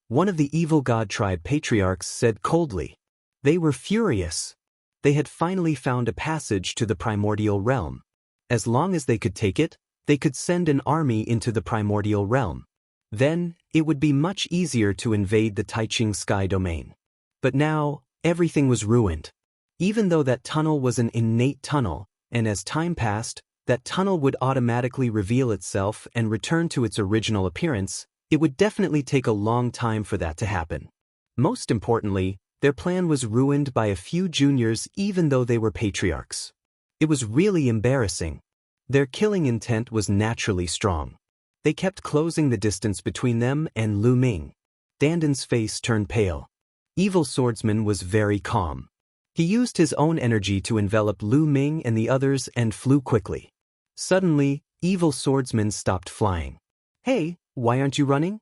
One of the evil god tribe patriarchs said coldly. They were furious. They had finally found a passage to the primordial realm. As long as they could take it, they could send an army into the primordial realm. Then, it would be much easier to invade the Taiching sky domain. But now, everything was ruined. Even though that tunnel was an innate tunnel, and as time passed, that tunnel would automatically reveal itself and return to its original appearance, it would definitely take a long time for that to happen. Most importantly, their plan was ruined by a few juniors even though they were patriarchs. It was really embarrassing. Their killing intent was naturally strong. They kept closing the distance between them and Lu Ming. Dandan's face turned pale. Evil Swordsman was very calm. He used his own energy to envelop Lu Ming and the others and flew quickly. Suddenly, Evil Swordsman stopped flying. "Hey, Why aren't you running?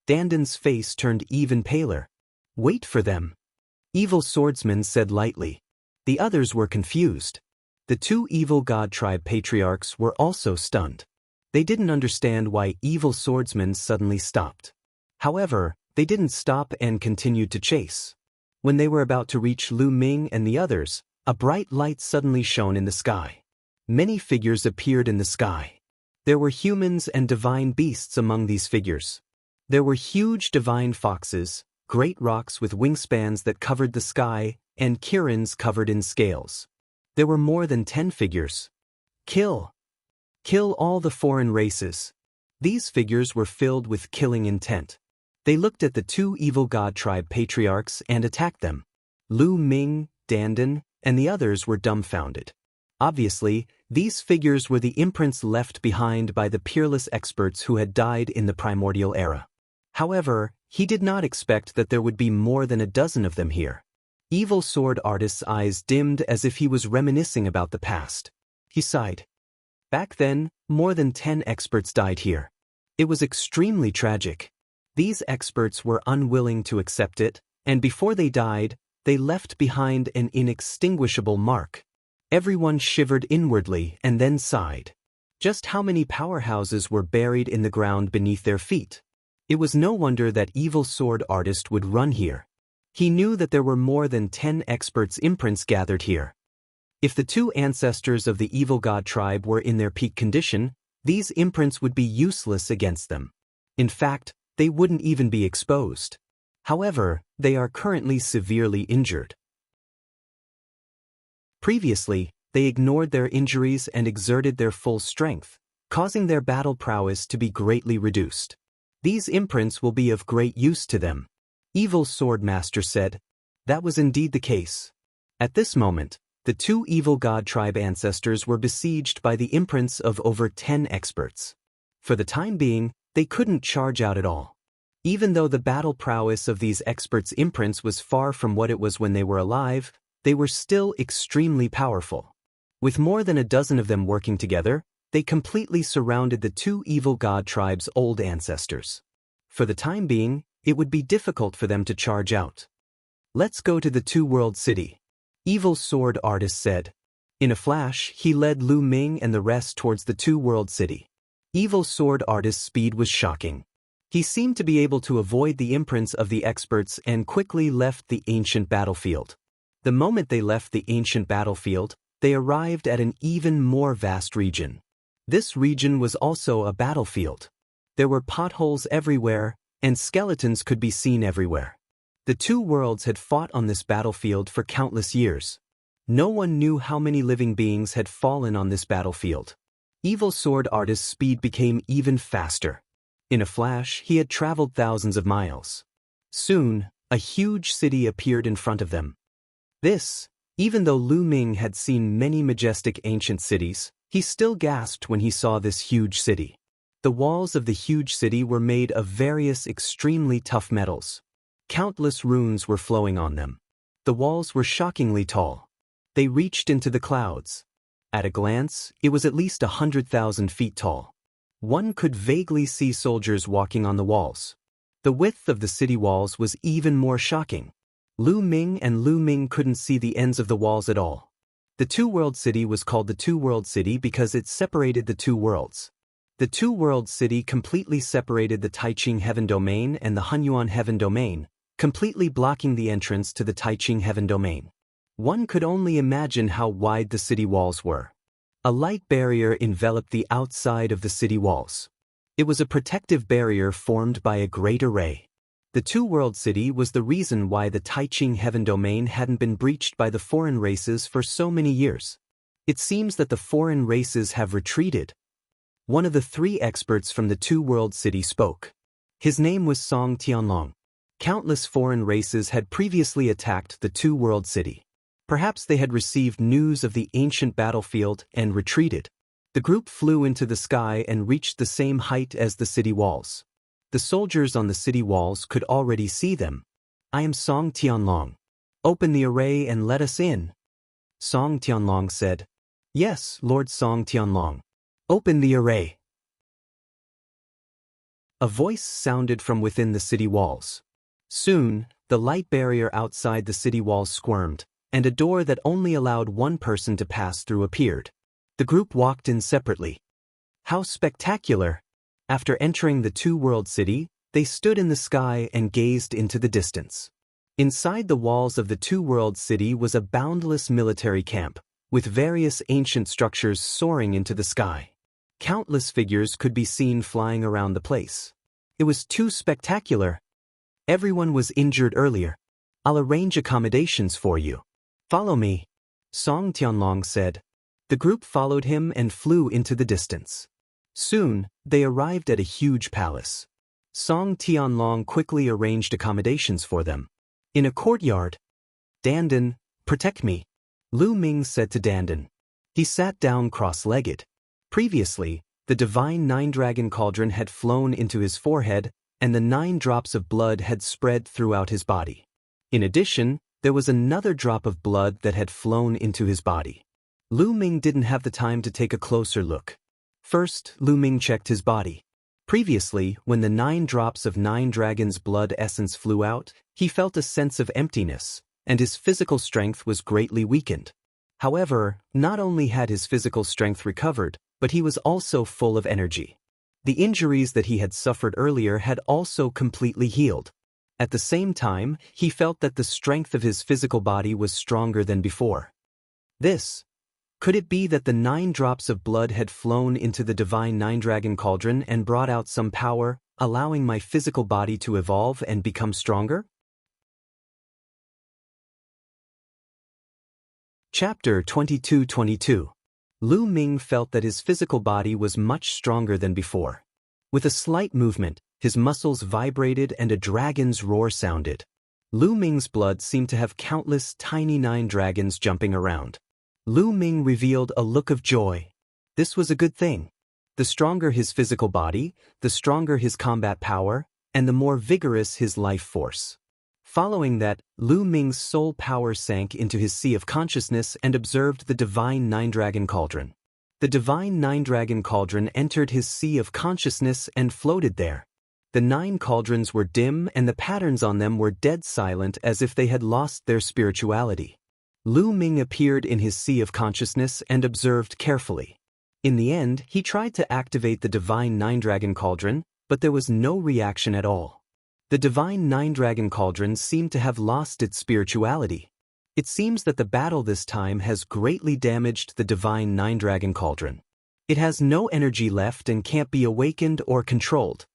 Danden's face turned even paler. Wait for them. Evil swordsman said lightly. The others were confused. The two evil god tribe patriarchs were also stunned. They didn't understand why evil swordsmen suddenly stopped. However, they didn't stop and continued to chase. When they were about to reach Lu Ming and the others, a bright light suddenly shone in the sky. Many figures appeared in the sky. There were humans and divine beasts among these figures. There were huge divine foxes, great rocks with wingspans that covered the sky, and kirins covered in scales. There were more than 10 figures. Kill! Kill all the foreign races. These figures were filled with killing intent. They looked at the two evil god tribe patriarchs and attacked them. Lu Ming, Danden, and the others were dumbfounded. Obviously, these figures were the imprints left behind by the peerless experts who had died in the primordial era. However, he did not expect that there would be more than a dozen of them here. Evil sword artist's eyes dimmed as if he was reminiscing about the past. He sighed. Back then, more than 10 experts died here. It was extremely tragic. These experts were unwilling to accept it, and before they died, they left behind an inextinguishable mark. Everyone shivered inwardly and then sighed. Just how many powerhouses were buried in the ground beneath their feet? It was no wonder that evil sword artist would run here. He knew that there were more than 10 experts' imprints gathered here. If the two ancestors of the evil god tribe were in their peak condition, these imprints would be useless against them. In fact, they wouldn't even be exposed. However, they are currently severely injured. Previously, they ignored their injuries and exerted their full strength, causing their battle prowess to be greatly reduced. These imprints will be of great use to them. Evil Sword Master said. That was indeed the case. At this moment, the two evil god tribe ancestors were besieged by the imprints of over 10 experts. For the time being, they couldn't charge out at all. Even though the battle prowess of these experts' imprints was far from what it was when they were alive, they were still extremely powerful. With more than a dozen of them working together, they completely surrounded the two evil god tribes' old ancestors. For the time being, it would be difficult for them to charge out. Let's go to the two-world city, Evil Sword Artist said. In a flash, he led Lu Ming and the rest towards the two-world city. Evil Sword Artist's speed was shocking. He seemed to be able to avoid the imprints of the experts and quickly left the ancient battlefield. The moment they left the ancient battlefield, they arrived at an even more vast region. This region was also a battlefield. There were potholes everywhere, and skeletons could be seen everywhere. The two worlds had fought on this battlefield for countless years. No one knew how many living beings had fallen on this battlefield. Evil Sword Artist's speed became even faster. In a flash, he had traveled thousands of miles. Soon, a huge city appeared in front of them. Even though Lu Ming had seen many majestic ancient cities, he still gasped when he saw this huge city. The walls of the huge city were made of various extremely tough metals. Countless runes were flowing on them. The walls were shockingly tall. They reached into the clouds. At a glance, it was at least 100,000 feet tall. One could vaguely see soldiers walking on the walls. The width of the city walls was even more shocking. Lu Ming couldn't see the ends of the walls at all. The two-world city was called the two-world city because it separated the two worlds. The two-world city completely separated the Taiching Heaven Domain and the Hunyuan Heaven Domain, completely blocking the entrance to the Taiching Heaven Domain. One could only imagine how wide the city walls were. A light barrier enveloped the outside of the city walls. It was a protective barrier formed by a great array. The two-world city was the reason why the Taiching Heaven Domain hadn't been breached by the foreign races for so many years. It seems that the foreign races have retreated. One of the three experts from the two-world city spoke. His name was Song Tianlong. Countless foreign races had previously attacked the two-world city. Perhaps they had received news of the ancient battlefield and retreated. The group flew into the sky and reached the same height as the city walls. The soldiers on the city walls could already see them. I am Song Tianlong. Open the array and let us in. Song Tianlong said. Yes, Lord Song Tianlong. Open the array. A voice sounded from within the city walls. Soon, the light barrier outside the city walls squirmed, and a door that only allowed one person to pass through appeared. The group walked in separately. How spectacular! After entering the two-world city, they stood in the sky and gazed into the distance. Inside the walls of the two-world city was a boundless military camp, with various ancient structures soaring into the sky. Countless figures could be seen flying around the place. It was too spectacular. Everyone was injured earlier. I'll arrange accommodations for you. Follow me, Song Tianlong said. The group followed him and flew into the distance. Soon, they arrived at a huge palace. Song Tianlong quickly arranged accommodations for them. In a courtyard, Dandan, protect me, Lu Ming said to Dandan. He sat down cross-legged. Previously, the divine nine-dragon cauldron had flown into his forehead, and the 9 drops of blood had spread throughout his body. In addition, there was another drop of blood that had flown into his body. Lu Ming didn't have the time to take a closer look. First, Lu Ming checked his body. Previously, when the 9 drops of 9 dragons' blood essence flew out, he felt a sense of emptiness, and his physical strength was greatly weakened. However, not only had his physical strength recovered, but he was also full of energy. The injuries that he had suffered earlier had also completely healed. At the same time, he felt that the strength of his physical body was stronger than before. Could it be that the 9 drops of blood had flown into the divine 9-dragon cauldron and brought out some power, allowing my physical body to evolve and become stronger? Chapter 22-22. Lu Ming felt that his physical body was much stronger than before. With a slight movement, his muscles vibrated and a dragon's roar sounded. Lu Ming's blood seemed to have countless tiny 9 dragons jumping around. Lu Ming revealed a look of joy. This was a good thing. The stronger his physical body, the stronger his combat power, and the more vigorous his life force. Following that, Lu Ming's soul power sank into his sea of consciousness and observed the divine 9-dragon cauldron. The divine 9-dragon cauldron entered his sea of consciousness and floated there. The 9 cauldrons were dim and the patterns on them were dead silent as if they had lost their spirituality. Lu Ming appeared in his sea of consciousness and observed carefully. In the end, he tried to activate the divine 9-dragon cauldron, but there was no reaction at all. The divine 9-dragon cauldron seemed to have lost its spirituality. It seems that the battle this time has greatly damaged the divine 9-dragon cauldron. It has no energy left and can't be awakened or controlled.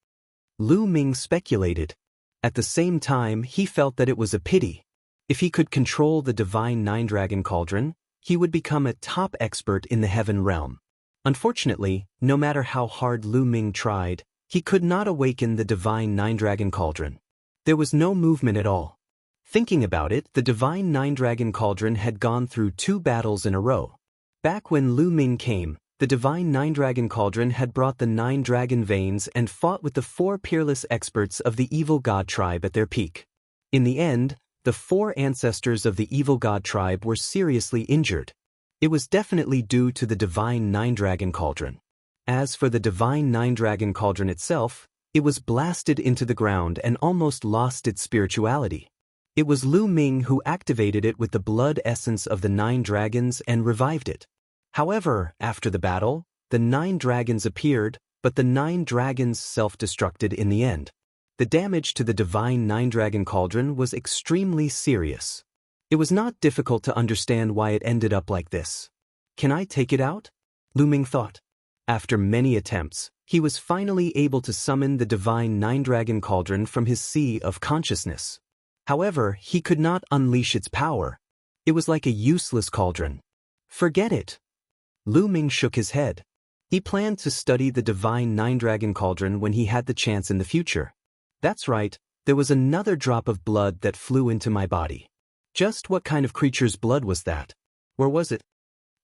Lu Ming speculated. At the same time, he felt that it was a pity. If he could control the divine 9-dragon cauldron, he would become a top expert in the heaven realm. Unfortunately, no matter how hard Lu Ming tried, he could not awaken the divine 9-dragon cauldron. There was no movement at all. Thinking about it, the divine 9-dragon cauldron had gone through 2 battles in a row. Back when Lu Ming came, the divine 9-dragon cauldron had brought the 9 dragon veins and fought with the 4 peerless experts of the evil god tribe at their peak. In the end, the 4 ancestors of the evil god tribe were seriously injured. It was definitely due to the divine 9-dragon cauldron. As for the divine 9-dragon cauldron itself, it was blasted into the ground and almost lost its spirituality. It was Lu Ming who activated it with the blood essence of the 9 dragons and revived it. However, after the battle, the 9 dragons appeared, but the 9 dragons self-destructed in the end. The damage to the divine 9-dragon cauldron was extremely serious. It was not difficult to understand why it ended up like this. Can I take it out? Lu Ming thought. After many attempts, he was finally able to summon the divine 9-dragon cauldron from his sea of consciousness. However, he could not unleash its power. It was like a useless cauldron. Forget it. Lu Ming shook his head. He planned to study the divine 9-dragon cauldron when he had the chance in the future. That's right, there was another drop of blood that flew into my body. Just what kind of creature's blood was that? Where was it?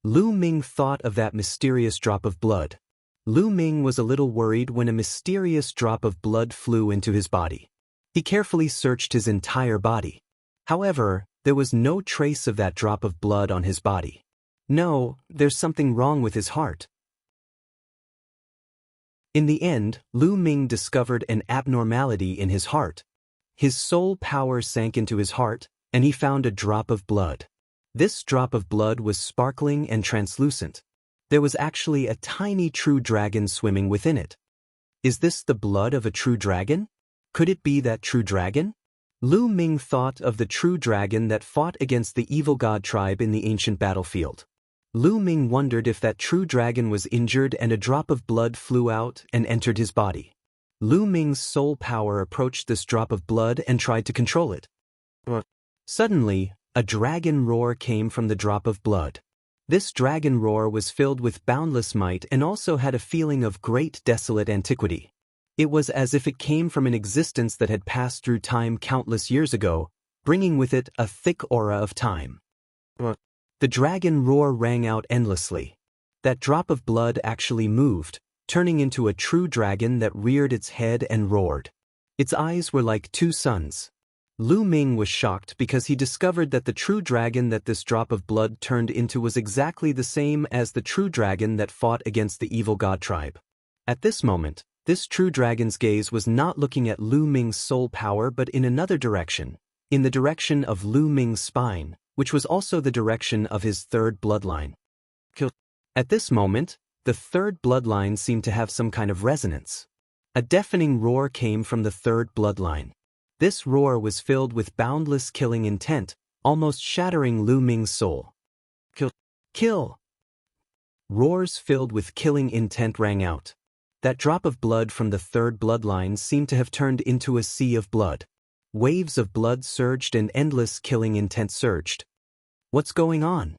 Lu Ming thought of that mysterious drop of blood. Lu Ming was a little worried when a mysterious drop of blood flew into his body. He carefully searched his entire body. However, there was no trace of that drop of blood on his body. No, there's something wrong with his heart. In the end, Lu Ming discovered an abnormality in his heart. His soul power sank into his heart, and he found a drop of blood. This drop of blood was sparkling and translucent. There was actually a tiny true dragon swimming within it. Is this the blood of a true dragon? Could it be that true dragon? Lu Ming thought of the true dragon that fought against the evil god tribe in the ancient battlefield. Lu Ming wondered if that true dragon was injured and a drop of blood flew out and entered his body. Lu Ming's soul power approached this drop of blood and tried to control it. Suddenly, a dragon roar came from the drop of blood. This dragon roar was filled with boundless might and also had a feeling of great desolate antiquity. It was as if it came from an existence that had passed through time countless years ago, bringing with it a thick aura of time. The dragon roar rang out endlessly. That drop of blood actually moved, turning into a true dragon that reared its head and roared. Its eyes were like two suns. Lu Ming was shocked because he discovered that the true dragon that this drop of blood turned into was exactly the same as the true dragon that fought against the evil god tribe. At this moment, this true dragon's gaze was not looking at Lu Ming's soul power but in another direction, in the direction of Lu Ming's spine, which was also the direction of his third bloodline. At this moment, the third bloodline seemed to have some kind of resonance. A deafening roar came from the third bloodline. This roar was filled with boundless killing intent, almost shattering Lu Ming's soul. Kill! Roars filled with killing intent rang out. That drop of blood from the third bloodline seemed to have turned into a sea of blood. Waves of blood surged and endless killing intent surged. What's going on?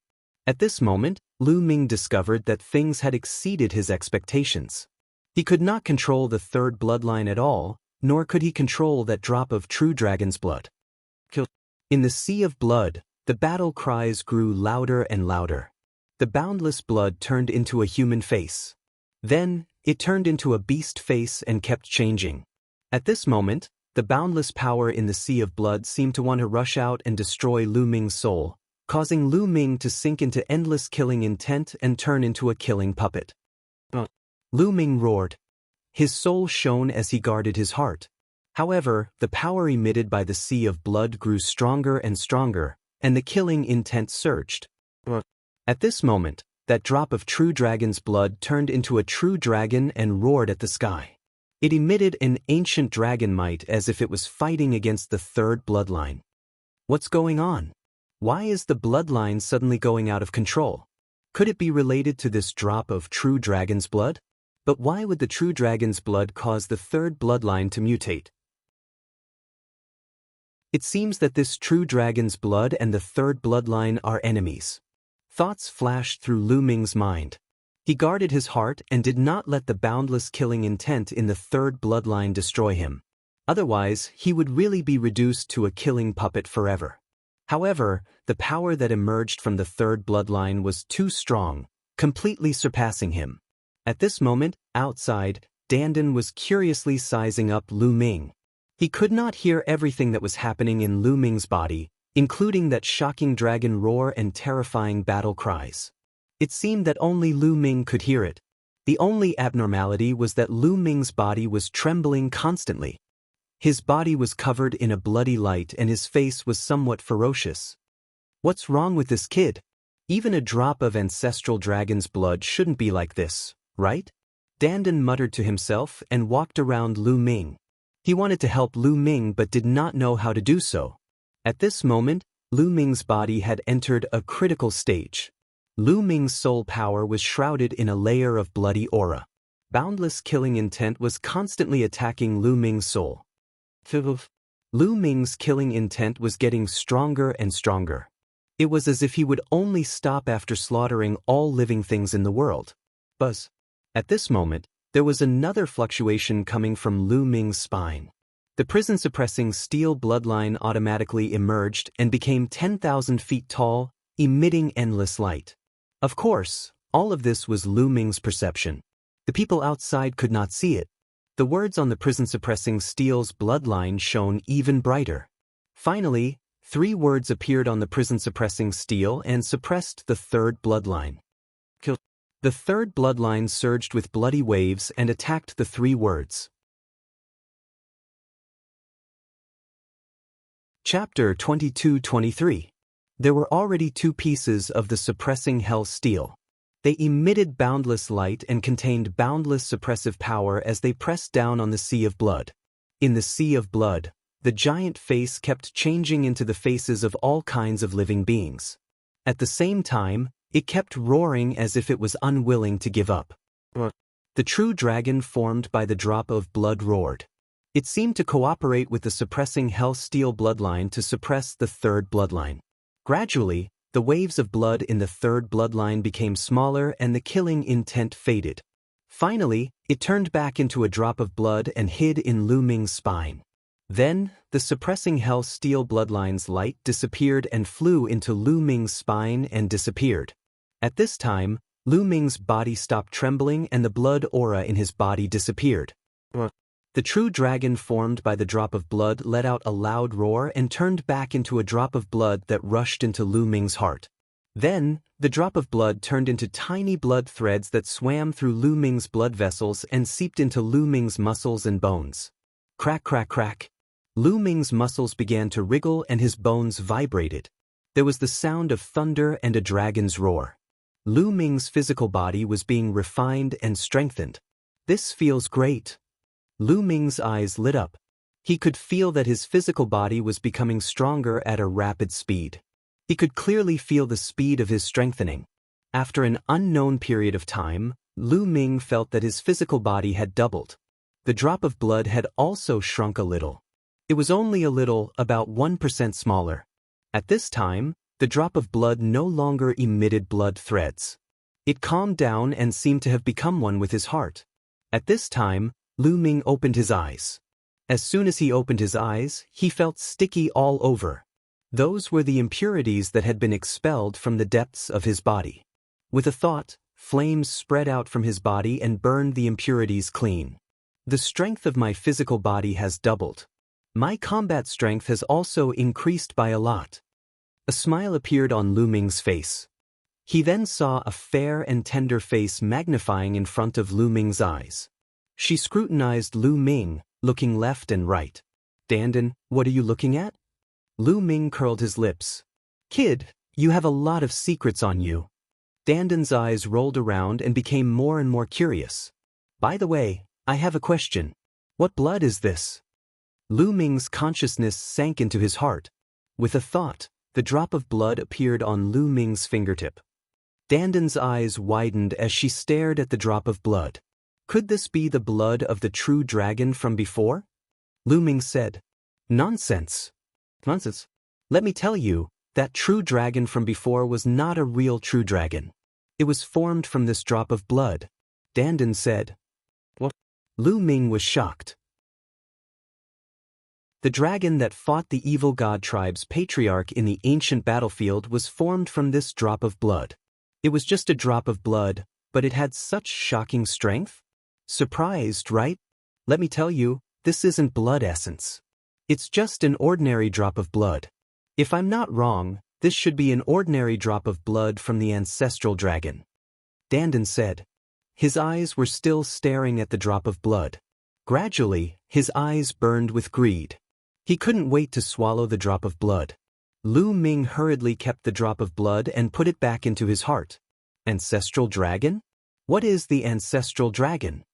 At this moment, Lu Ming discovered that things had exceeded his expectations. He could not control the third bloodline at all, nor could he control that drop of true dragon's blood. In the sea of blood, the battle cries grew louder and louder. The boundless blood turned into a human face. Then, it turned into a beast face and kept changing. At this moment, the boundless power in the sea of blood seemed to want to rush out and destroy Lu Ming's soul, causing Lu Ming to sink into endless killing intent and turn into a killing puppet. Lu Ming roared. His soul shone as he guarded his heart. However, the power emitted by the sea of blood grew stronger and stronger, and the killing intent surged. At this moment, that drop of true dragon's blood turned into a true dragon and roared at the sky. It emitted an ancient dragon might as if it was fighting against the third bloodline. What's going on? Why is the bloodline suddenly going out of control? Could it be related to this drop of true dragon's blood? But why would the true dragon's blood cause the third bloodline to mutate? It seems that this true dragon's blood and the third bloodline are enemies. Thoughts flashed through Lu Ming's mind. He guarded his heart and did not let the boundless killing intent in the third bloodline destroy him. Otherwise, he would really be reduced to a killing puppet forever. However, the power that emerged from the third bloodline was too strong, completely surpassing him. At this moment, outside, Dandan was curiously sizing up Lu Ming. He could not hear everything that was happening in Lu Ming's body, including that shocking dragon roar and terrifying battle cries. It seemed that only Lu Ming could hear it. The only abnormality was that Lu Ming's body was trembling constantly. His body was covered in a bloody light and his face was somewhat ferocious. What's wrong with this kid? Even a drop of ancestral dragon's blood shouldn't be like this, right? Dandan muttered to himself and walked around Lu Ming. He wanted to help Lu Ming but did not know how to do so. At this moment, Lu Ming's body had entered a critical stage. Lu Ming's soul power was shrouded in a layer of bloody aura. Boundless killing intent was constantly attacking Lu Ming's soul. Lu Ming's killing intent was getting stronger and stronger. It was as if he would only stop after slaughtering all living things in the world. Buzz. At this moment, there was another fluctuation coming from Lu Ming's spine. The prison-suppressing steel bloodline automatically emerged and became 10,000 feet tall, emitting endless light. Of course, all of this was Lu Ming's perception. The people outside could not see it. The words on the prison-suppressing steel's bloodline shone even brighter. Finally, 3 words appeared on the prison-suppressing steel and suppressed the third bloodline. The third bloodline surged with bloody waves and attacked the three words. Chapter 22-23. There were already 2 pieces of the suppressing hell steel. They emitted boundless light and contained boundless suppressive power as they pressed down on the sea of blood. In the sea of blood, the giant face kept changing into the faces of all kinds of living beings. At the same time, it kept roaring as if it was unwilling to give up. The true dragon formed by the drop of blood roared. It seemed to cooperate with the suppressing hell steel bloodline to suppress the third bloodline. Gradually, the waves of blood in the third bloodline became smaller and the killing intent faded. Finally, it turned back into a drop of blood and hid in Lu Ming's spine. Then, the suppressing hell steel bloodline's light disappeared and flew into Lu Ming's spine and disappeared. At this time, Lu Ming's body stopped trembling and the blood aura in his body disappeared. The true dragon formed by the drop of blood let out a loud roar and turned back into a drop of blood that rushed into Lu Ming's heart. Then, the drop of blood turned into tiny blood threads that swam through Lu Ming's blood vessels and seeped into Lu Ming's muscles and bones. Crack, crack, crack. Lu Ming's muscles began to wriggle and his bones vibrated. There was the sound of thunder and a dragon's roar. Lu Ming's physical body was being refined and strengthened. This feels great. Lu Ming's eyes lit up. He could feel that his physical body was becoming stronger at a rapid speed. He could clearly feel the speed of his strengthening. After an unknown period of time, Lu Ming felt that his physical body had doubled. The drop of blood had also shrunk a little. It was only a little, about 1% smaller. At this time, the drop of blood no longer emitted blood threads. It calmed down and seemed to have become one with his heart. At this time, Lu Ming opened his eyes. As soon as he opened his eyes, he felt sticky all over. Those were the impurities that had been expelled from the depths of his body. With a thought, flames spread out from his body and burned the impurities clean. The strength of my physical body has doubled. My combat strength has also increased by a lot. A smile appeared on Lu Ming's face. He then saw a fair and tender face magnifying in front of Lu Ming's eyes. She scrutinized Lu Ming, looking left and right. "Dandan, what are you looking at?" Lu Ming curled his lips. "Kid, you have a lot of secrets on you." Dandan's eyes rolled around and became more and more curious. "By the way, I have a question. What blood is this?" Lu Ming's consciousness sank into his heart. With a thought, the drop of blood appeared on Lu Ming's fingertip. Dandan's eyes widened as she stared at the drop of blood. Could this be the blood of the true dragon from before? Lu Ming said, "Nonsense." "Nonsense? Let me tell you, that true dragon from before was not a real true dragon. It was formed from this drop of blood." Dandan said. "What?" Lu Ming was shocked. The dragon that fought the evil god tribe's patriarch in the ancient battlefield was formed from this drop of blood. It was just a drop of blood, but it had such shocking strength? Surprised, right? Let me tell you, this isn't blood essence. It's just an ordinary drop of blood. If I'm not wrong, this should be an ordinary drop of blood from the ancestral dragon. Dandan said. His eyes were still staring at the drop of blood. Gradually, his eyes burned with greed. He couldn't wait to swallow the drop of blood. Lu Ming hurriedly kept the drop of blood and put it back into his heart. Ancestral dragon? What is the ancestral dragon?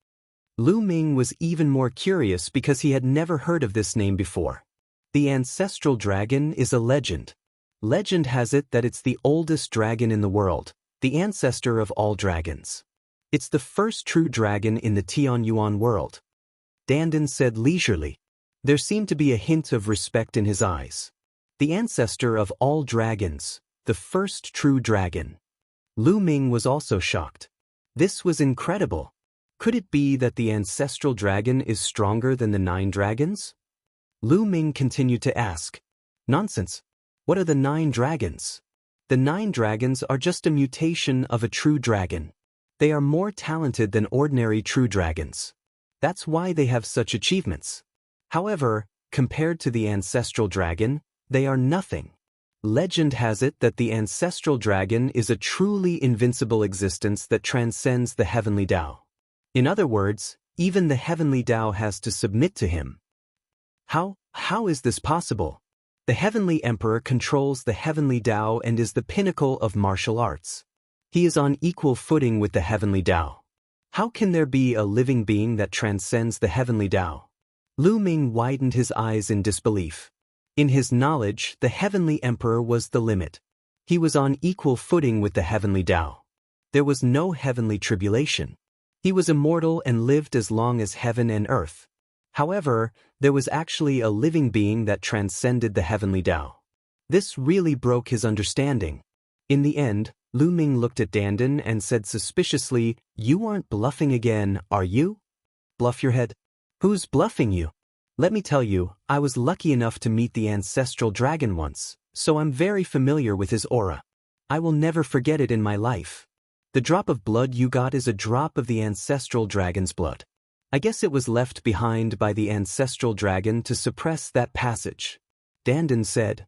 Lu Ming was even more curious because he had never heard of this name before. The ancestral dragon is a legend. Legend has it that it's the oldest dragon in the world, the ancestor of all dragons. It's the first true dragon in the Tianyuan world. Dandan said leisurely. There seemed to be a hint of respect in his eyes. The ancestor of all dragons, the first true dragon. Lu Ming was also shocked. This was incredible. Could it be that the ancestral dragon is stronger than the 9 dragons? Lu Ming continued to ask. Nonsense. What are the 9 dragons? The 9 dragons are just a mutation of a true dragon. They are more talented than ordinary true dragons. That's why they have such achievements. However, compared to the ancestral dragon, they are nothing. Legend has it that the ancestral dragon is a truly invincible existence that transcends the heavenly Tao. In other words, even the heavenly Tao has to submit to him. How is this possible? The heavenly emperor controls the heavenly Tao and is the pinnacle of martial arts. He is on equal footing with the heavenly Tao. How can there be a living being that transcends the heavenly Tao? Lu Ming widened his eyes in disbelief. In his knowledge, the heavenly emperor was the limit. He was on equal footing with the heavenly Tao. There was no heavenly tribulation. He was immortal and lived as long as heaven and earth. However, there was actually a living being that transcended the heavenly Tao. This really broke his understanding. In the end, Lu Ming looked at Dandan and said suspiciously, "You aren't bluffing again, are you?" "Bluff your head? Who's bluffing you?" "Let me tell you, I was lucky enough to meet the ancestral dragon once, so I'm very familiar with his aura. I will never forget it in my life. The drop of blood you got is a drop of the ancestral dragon's blood. I guess it was left behind by the ancestral dragon to suppress that passage." Dandan said,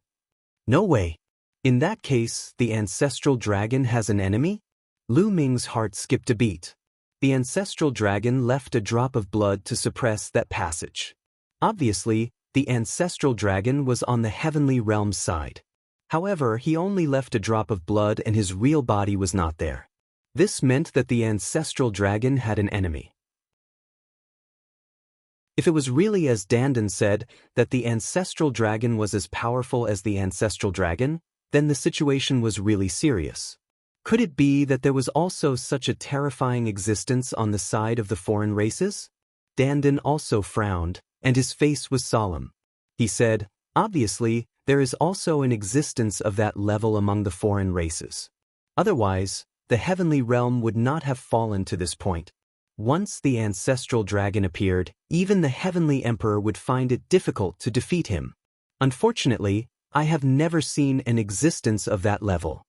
"No way. In that case, the ancestral dragon has an enemy?" Lu Ming's heart skipped a beat. The ancestral dragon left a drop of blood to suppress that passage. Obviously, the ancestral dragon was on the heavenly realm's side. However, he only left a drop of blood and his real body was not there. This meant that the ancestral dragon had an enemy. If it was really as Dandan said, that the ancestral dragon was as powerful as the ancestral dragon, then the situation was really serious. Could it be that there was also such a terrifying existence on the side of the foreign races? Dandan also frowned, and his face was solemn. He said, "Obviously, there is also an existence of that level among the foreign races. Otherwise, the heavenly realm would not have fallen to this point. Once the ancestral dragon appeared, even the heavenly emperor would find it difficult to defeat him. Unfortunately, I have never seen an existence of that level."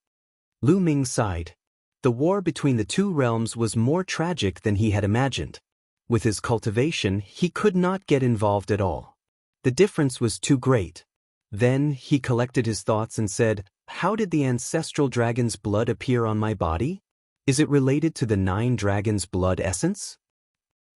Lu Ming sighed. The war between the two realms was more tragic than he had imagined. With his cultivation, he could not get involved at all. The difference was too great. Then he collected his thoughts and said, "How did the ancestral dragon's blood appear on my body? Is it related to the 9 dragons' blood essence?"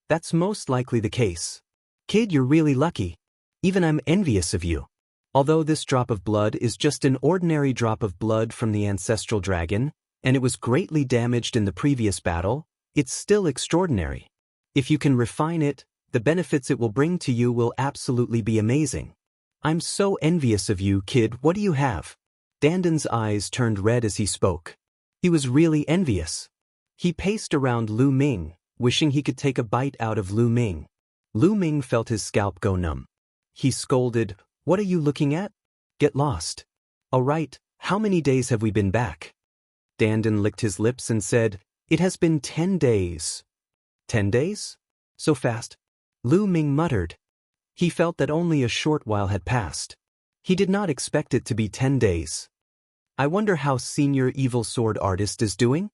"That's most likely the case. Kid, you're really lucky. Even I'm envious of you. Although this drop of blood is just an ordinary drop of blood from the ancestral dragon, and it was greatly damaged in the previous battle, it's still extraordinary. If you can refine it, the benefits it will bring to you will absolutely be amazing. I'm so envious of you, kid. What do you have?" Dandan's eyes turned red as he spoke. He was really envious. He paced around Lu Ming, wishing he could take a bite out of Lu Ming. Lu Ming felt his scalp go numb. He scolded, "What are you looking at? Get lost." "All right, how many days have we been back?" Dandan licked his lips and said, "It has been 10 days. 10 days? So fast?" Lu Ming muttered. He felt that only a short while had passed. He did not expect it to be 10 days. "I wonder how Senior Evil Sword Artist is doing?"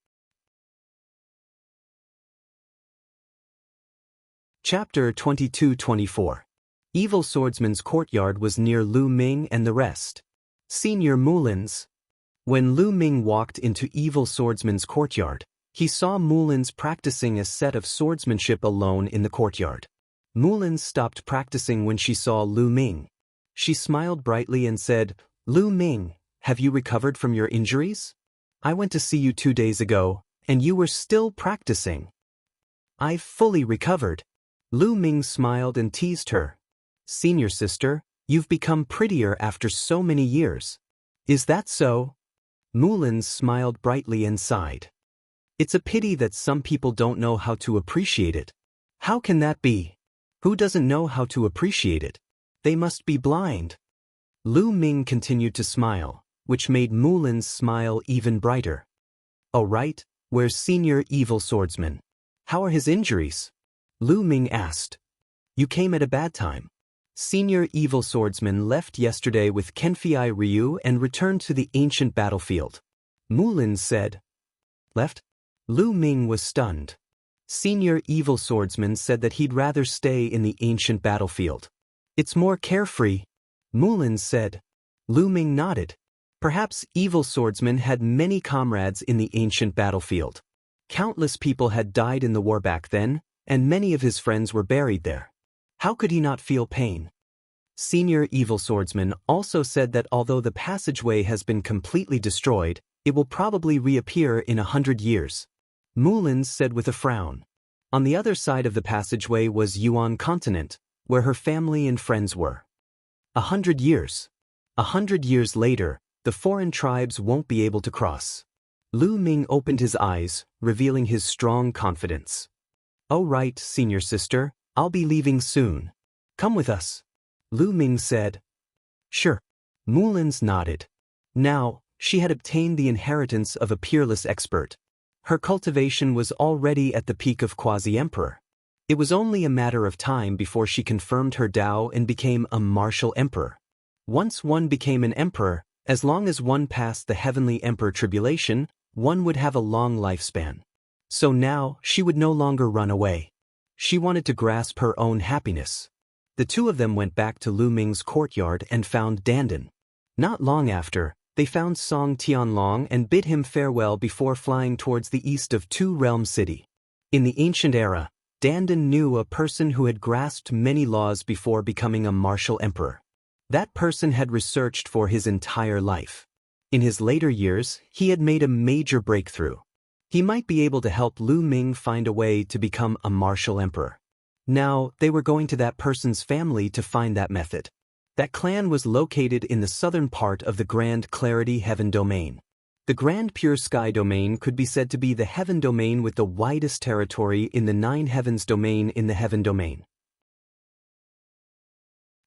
Chapter 22-24. Evil Swordsman's courtyard was near Lu Ming and the rest. Senior Mulin's. When Lu Ming walked into Evil Swordsman's courtyard, he saw Mulin's practicing a set of swordsmanship alone in the courtyard. Mulin stopped practicing when she saw Lu Ming. She smiled brightly and said, "Lu Ming, have you recovered from your injuries? I went to see you 2 days ago, and you were still practicing." "I've fully recovered." Lu Ming smiled and teased her. "Senior sister, you've become prettier after so many years. Is that so?" Mulin smiled brightly and sighed. "It's a pity that some people don't know how to appreciate it." "How can that be? Who doesn't know how to appreciate it? They must be blind." Lu Ming continued to smile, which made Mulin's smile even brighter. "All right, where's Senior Evil Swordsman? How are his injuries?" Lu Ming asked. "You came at a bad time. Senior Evil Swordsman left yesterday with Kenfei Ryu and returned to the ancient battlefield." Mulin said. "Left?" Lu Ming was stunned. Senior Evil Swordsman said that he'd rather stay in the ancient battlefield. "It's more carefree," Mulin said. Lu Ming nodded. Perhaps evil swordsmen had many comrades in the ancient battlefield. Countless people had died in the war back then, and many of his friends were buried there. How could he not feel pain? Senior evil swordsman also said that although the passageway has been completely destroyed, it will probably reappear in 100 years. Mullins said with a frown. On the other side of the passageway was Yuan continent, where her family and friends were. 100 years. 100 years later, the foreign tribes won't be able to cross. Lu Ming opened his eyes, revealing his strong confidence. "Oh right, senior sister, I'll be leaving soon. Come with us." Lu Ming said. "Sure." Mullins nodded. Now, she had obtained the inheritance of a peerless expert. Her cultivation was already at the peak of quasi-emperor. It was only a matter of time before she confirmed her Dao and became a martial emperor. Once one became an emperor, as long as one passed the heavenly emperor tribulation, one would have a long lifespan. So now, she would no longer run away. She wanted to grasp her own happiness. The two of them went back to Lu Ming's courtyard and found Dandan. Not long after, they found Song Tianlong and bid him farewell before flying towards the east of Two Realm City. In the ancient era, Dandan knew a person who had grasped many laws before becoming a martial emperor. That person had researched for his entire life. In his later years, he had made a major breakthrough. He might be able to help Lu Ming find a way to become a martial emperor. Now, they were going to that person's family to find that method. That clan was located in the southern part of the Grand Clarity Heaven Domain. The Grand Pure Sky Domain could be said to be the heaven domain with the widest territory in the 9 heavens domain in the heaven domain.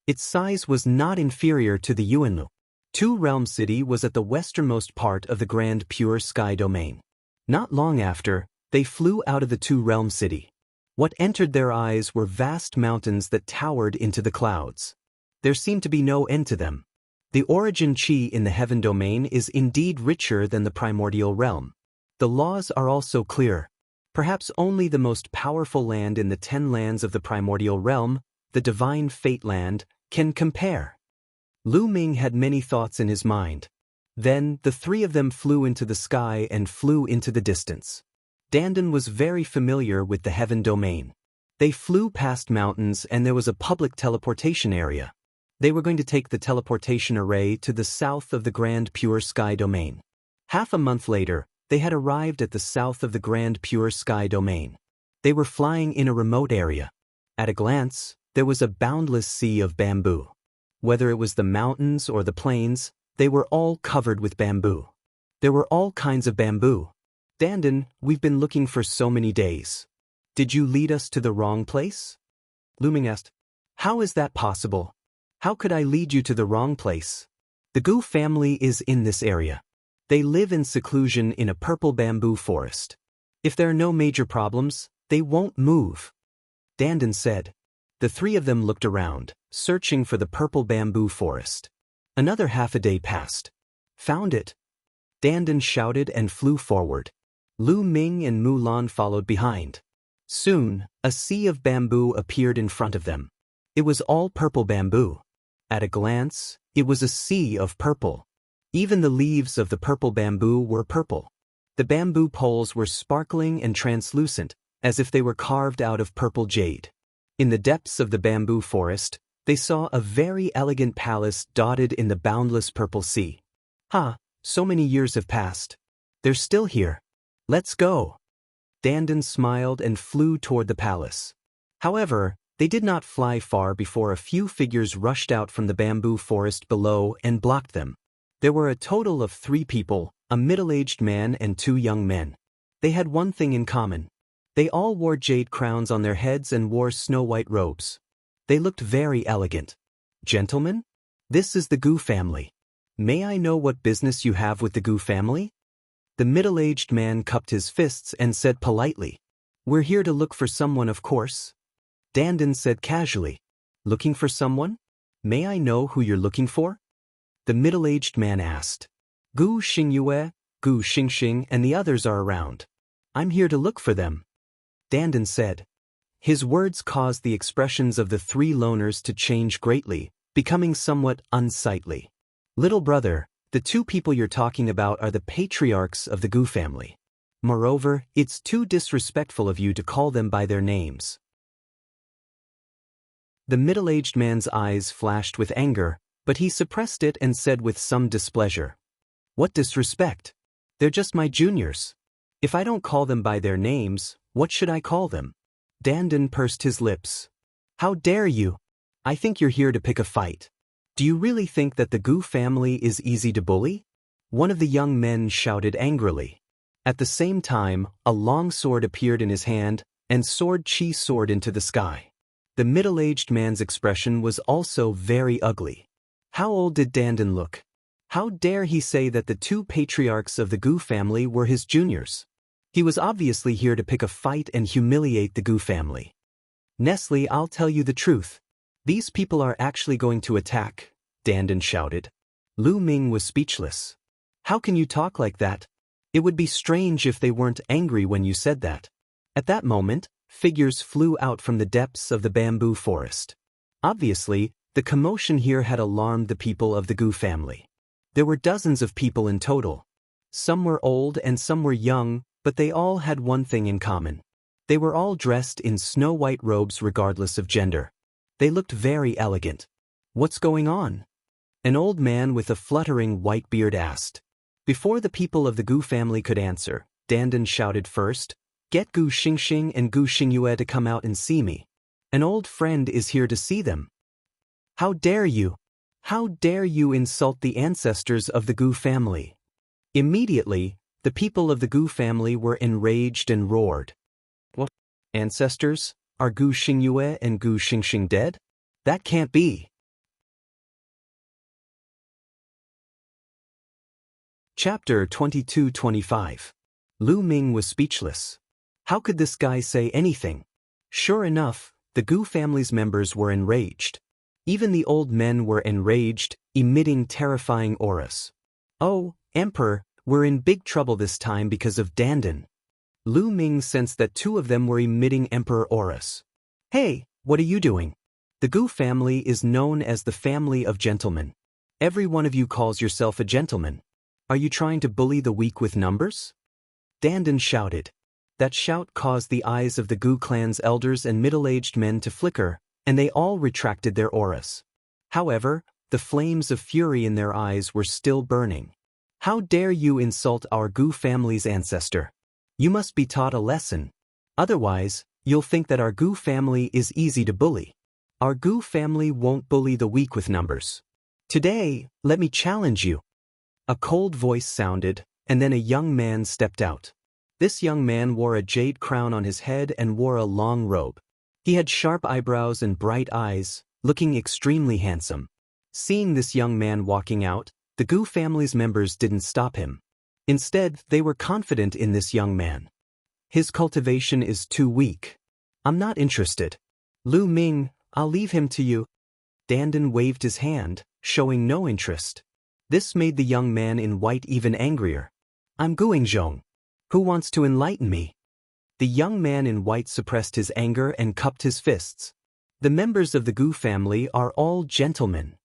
Its size was not inferior to the Yuanlu. Two Realm City was at the westernmost part of the Grand Pure Sky Domain. Not long after, they flew out of the Two Realm City. What entered their eyes were vast mountains that towered into the clouds. There seemed to be no end to them. The origin chi in the heaven domain is indeed richer than the primordial realm. The laws are also clear. Perhaps only the most powerful land in the 10 lands of the primordial realm, the divine fate land, can compare. Lu Ming had many thoughts in his mind. Then, the three of them flew into the sky and flew into the distance. Dandan was very familiar with the heaven domain. They flew past mountains and there was a public teleportation area. They were going to take the teleportation array to the south of the Grand Pure Sky Domain. Half a month later, they had arrived at the south of the Grand Pure Sky Domain. They were flying in a remote area. At a glance, there was a boundless sea of bamboo. Whether it was the mountains or the plains, they were all covered with bamboo. There were all kinds of bamboo. "Dandan, we've been looking for so many days. Did you lead us to the wrong place?" Lu Ming asked. "How is that possible? How could I lead you to the wrong place? The Gu family is in this area. They live in seclusion in a purple bamboo forest. If there are no major problems, they won't move." Dandan said. The three of them looked around, searching for the purple bamboo forest. Another half a day passed. "Found it!" Dandan shouted and flew forward. Lu Ming and Mulan followed behind. Soon, a sea of bamboo appeared in front of them. It was all purple bamboo. At a glance, it was a sea of purple. Even the leaves of the purple bamboo were purple. The bamboo poles were sparkling and translucent, as if they were carved out of purple jade. In the depths of the bamboo forest, they saw a very elegant palace dotted in the boundless purple sea. So many years have passed. They're still here. Let's go." Dandan smiled and flew toward the palace. However, they did not fly far before a few figures rushed out from the bamboo forest below and blocked them. There were a total of 3 people, a middle-aged man and 2 young men. They had one thing in common. They all wore jade crowns on their heads and wore snow-white robes. They looked very elegant. "Gentlemen, this is the Gu family. May I know what business you have with the Gu family?" The middle-aged man cupped his fists and said politely, "We're here to look for someone, of course." Dandan said casually, "Looking for someone? May I know who you're looking for?" The middle-aged man asked. "Gu Xingyue, Gu Xingxing, and the others are around. I'm here to look for them," Dandan said. His words caused the expressions of the 3 loners to change greatly, becoming somewhat unsightly. "Little brother, The two people you're talking about are the patriarchs of the Gu family. Moreover, it's too disrespectful of you to call them by their names. The middle-aged man's eyes flashed with anger, but he suppressed it and said with some displeasure, "What disrespect? They're just my juniors. If I don't call them by their names, what should I call them?" Dandan pursed his lips. "How dare you? I think you're here to pick a fight. Do you really think that the Gu family is easy to bully?" One of the young men shouted angrily. At the same time, a long sword appeared in his hand, and Sword Chi soared into the sky. The middle-aged man's expression was also very ugly. How old did Dandan look? How dare he say that the two patriarchs of the Gu family were his juniors? He was obviously here to pick a fight and humiliate the Gu family. "Nestle, I'll tell you the truth. These people are actually going to attack," Dandan shouted. Lu Ming was speechless. "How can you talk like that? It would be strange if they weren't angry when you said that." At that moment, figures flew out from the depths of the bamboo forest. Obviously, the commotion here had alarmed the people of the Gu family. There were dozens of people in total. Some were old and some were young, but they all had one thing in common. They were all dressed in snow-white robes regardless of gender. They looked very elegant. "What's going on?" An old man with a fluttering white beard asked. Before the people of the Gu family could answer, Dandan shouted first, "Get Gu Xingxing and Gu Xingyue to come out and see me. An old friend is here to see them." "How dare you? How dare you insult the ancestors of the Gu family?" Immediately, the people of the Gu family were enraged and roared. "What? Ancestors? Are Gu Xingyue and Gu Xingxing dead? That can't be." Chapter 22-25. Lu Ming was speechless. How could this guy say anything? Sure enough, the Gu family's members were enraged. Even the old men were enraged, emitting terrifying auras. "Oh, Emperor, we're in big trouble this time because of Dandan." Lu Ming sensed that two of them were emitting Emperor auras. "Hey, what are you doing? The Gu family is known as the family of gentlemen. Every one of you calls yourself a gentleman. Are you trying to bully the weak with numbers?" Dandan shouted. That shout caused the eyes of the Gu clan's elders and middle-aged men to flicker, and they all retracted their auras. However, the flames of fury in their eyes were still burning. "How dare you insult our Gu family's ancestor? You must be taught a lesson. Otherwise, you'll think that our Gu family is easy to bully. Our Gu family won't bully the weak with numbers. Today, let me challenge you." A cold voice sounded, and then a young man stepped out. This young man wore a jade crown on his head and wore a long robe. He had sharp eyebrows and bright eyes, looking extremely handsome. Seeing this young man walking out, the Gu family's members didn't stop him. Instead, they were confident in this young man. "His cultivation is too weak. I'm not interested. Lu Ming, I'll leave him to you." Dandan waved his hand, showing no interest. This made the young man in white even angrier. "I'm Guingzhong. Who wants to enlighten me?" The young man in white suppressed his anger and cupped his fists. "The members of the Gu family are all gentlemen,"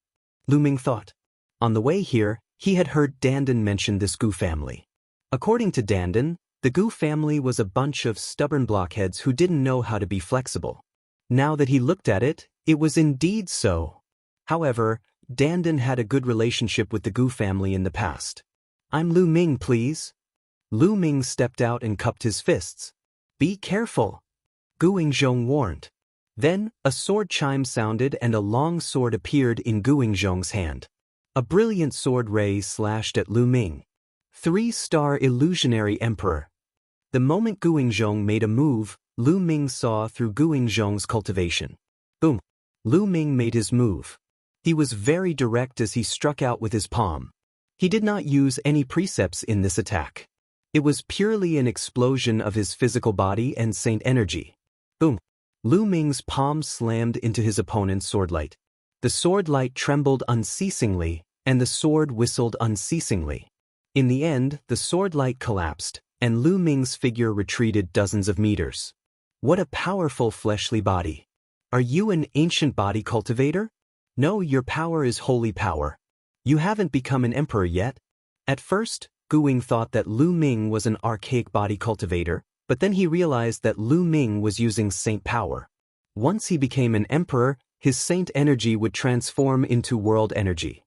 Lu Ming thought. On the way here, he had heard Dandan mention this Gu family. According to Dandan, the Gu family was a bunch of stubborn blockheads who didn't know how to be flexible. Now that he looked at it, it was indeed so. However, Dandan had a good relationship with the Gu family in the past. "I'm Lu Ming, please." Lu Ming stepped out and cupped his fists. "Be careful," Guingzhong warned. Then, a sword chime sounded and a long sword appeared in Guingzhong's hand. A brilliant sword ray slashed at Lu Ming. 3-star illusionary emperor. The moment Guingzhong made a move, Lu Ming saw through Guingzhong's cultivation. Boom! Lu Ming made his move. He was very direct as he struck out with his palm. He did not use any precepts in this attack. It was purely an explosion of his physical body and saint energy. Boom! Lu Ming's palm slammed into his opponent's sword light. The sword light trembled unceasingly, and the sword whistled unceasingly. In the end, the sword light collapsed, and Lu Ming's figure retreated dozens of meters. What a powerful fleshly body. Are you an ancient body cultivator? No, your power is holy power. You haven't become an emperor yet? At first, Gu Ying thought that Lu Ming was an archaic body cultivator, but then he realized that Lu Ming was using saint power. Once he became an emperor, his saint energy would transform into world energy.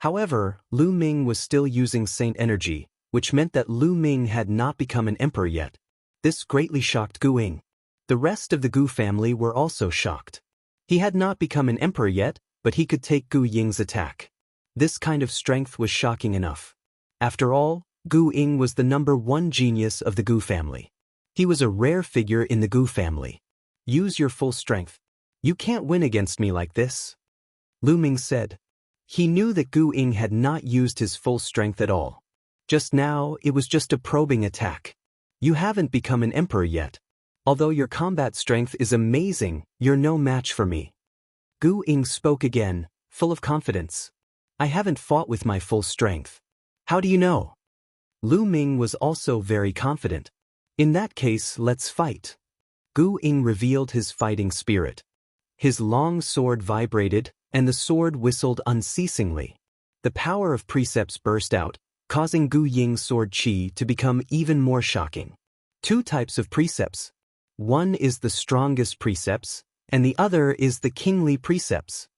However, Lu Ming was still using saint energy, which meant that Lu Ming had not become an emperor yet. This greatly shocked Gu Ying. The rest of the Gu family were also shocked. He had not become an emperor yet, but he could take Gu Ying's attack. This kind of strength was shocking enough. After all, Gu Ying was the #1 genius of the Gu family. He was a rare figure in the Gu family. Use your full strength. You can't win against me like this, Lu Ming said. He knew that Gu Ying had not used his full strength at all. Just now, it was just a probing attack. You haven't become an emperor yet. Although your combat strength is amazing, you're no match for me. Gu Ying spoke again, full of confidence. I haven't fought with my full strength. How do you know? Lu Ming was also very confident. In that case, let's fight. Gu Ying revealed his fighting spirit. His long sword vibrated, and the sword whistled unceasingly. The power of precepts burst out, causing Gu Ying's sword chi to become even more shocking. 2 types of precepts. One is the strongest precepts, and the other is the kingly precepts.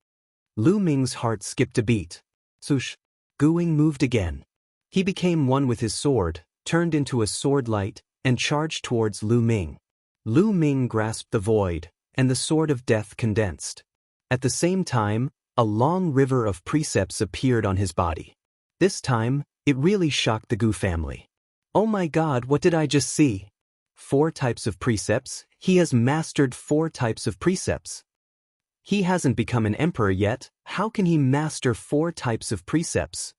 Lu Ming's heart skipped a beat. Swoosh! Gu Ying moved again. He became one with his sword, turned into a sword light, and charged towards Lu Ming. Lu Ming grasped the void, and the sword of death condensed. At the same time, a long river of precepts appeared on his body. This time, it really shocked the Gu family. Oh my God, what did I just see? 4 types of precepts. He has mastered 4 types of precepts. He hasn't become an emperor yet. How can he master 4 types of precepts?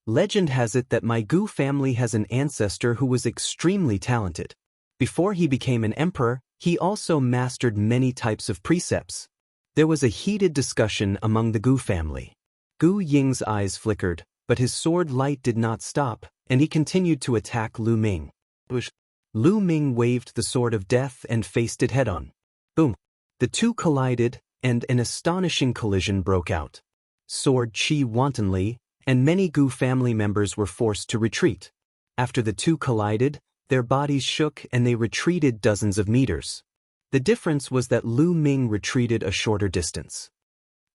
Legend has it that my Gu family has an ancestor who was extremely talented. Before he became an emperor, he also mastered many types of precepts. There was a heated discussion among the Gu family. Gu Ying's eyes flickered, but his sword light did not stop, and he continued to attack Lu Ming. Lu Ming waved the sword of death and faced it head-on. Boom! The two collided, and an astonishing collision broke out. Sword chi wantonly, and many Gu family members were forced to retreat. After the two collided, their bodies shook and they retreated dozens of meters. The difference was that Lu Ming retreated a shorter distance.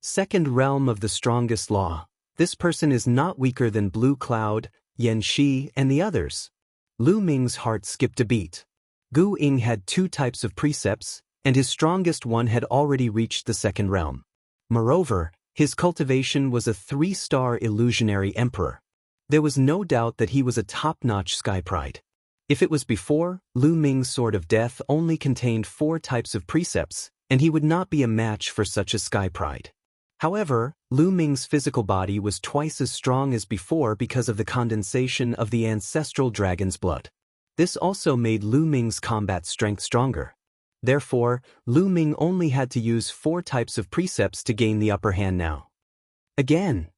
Second realm of the strongest law. This person is not weaker than Blue Cloud, Yan Shi, and the others. Lu Ming's heart skipped a beat. Gu Ying had 2 types of precepts, and his strongest one had already reached the second realm. Moreover, his cultivation was a 3-star illusionary emperor. There was no doubt that he was a top-notch sky pride. If it was before, Lu Ming's sword of death only contained 4 types of precepts, and he would not be a match for such a sky pride. However, Lu Ming's physical body was twice as strong as before because of the condensation of the ancestral dragon's blood. This also made Lu Ming's combat strength stronger. Therefore, Lu Ming only had to use 4 types of precepts to gain the upper hand now. Again.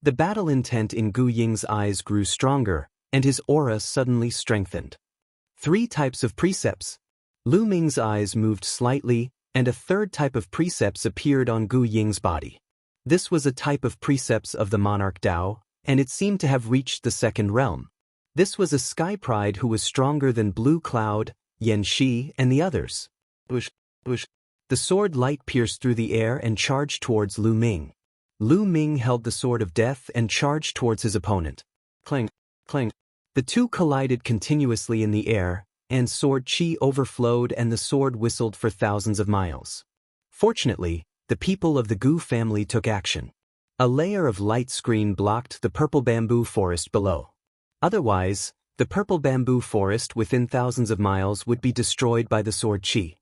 The battle intent in Gu Ying's eyes grew stronger, and his aura suddenly strengthened. 3 types of precepts. Lu Ming's eyes moved slightly, and a 3rd type of precepts appeared on Gu Ying's body. This was a type of precepts of the monarch Dao, and it seemed to have reached the 2nd realm. This was a sky pride who was stronger than Blue Cloud, Yan Shi, and the others. The sword light pierced through the air and charged towards Lu Ming. Lu Ming held the sword of death and charged towards his opponent. Clang, clang. The two collided continuously in the air, and sword chi overflowed and the sword whistled for thousands of miles. Fortunately, the people of the Gu family took action. A layer of light screen blocked the purple bamboo forest below. Otherwise, the purple bamboo forest within thousands of miles would be destroyed by the sword chi.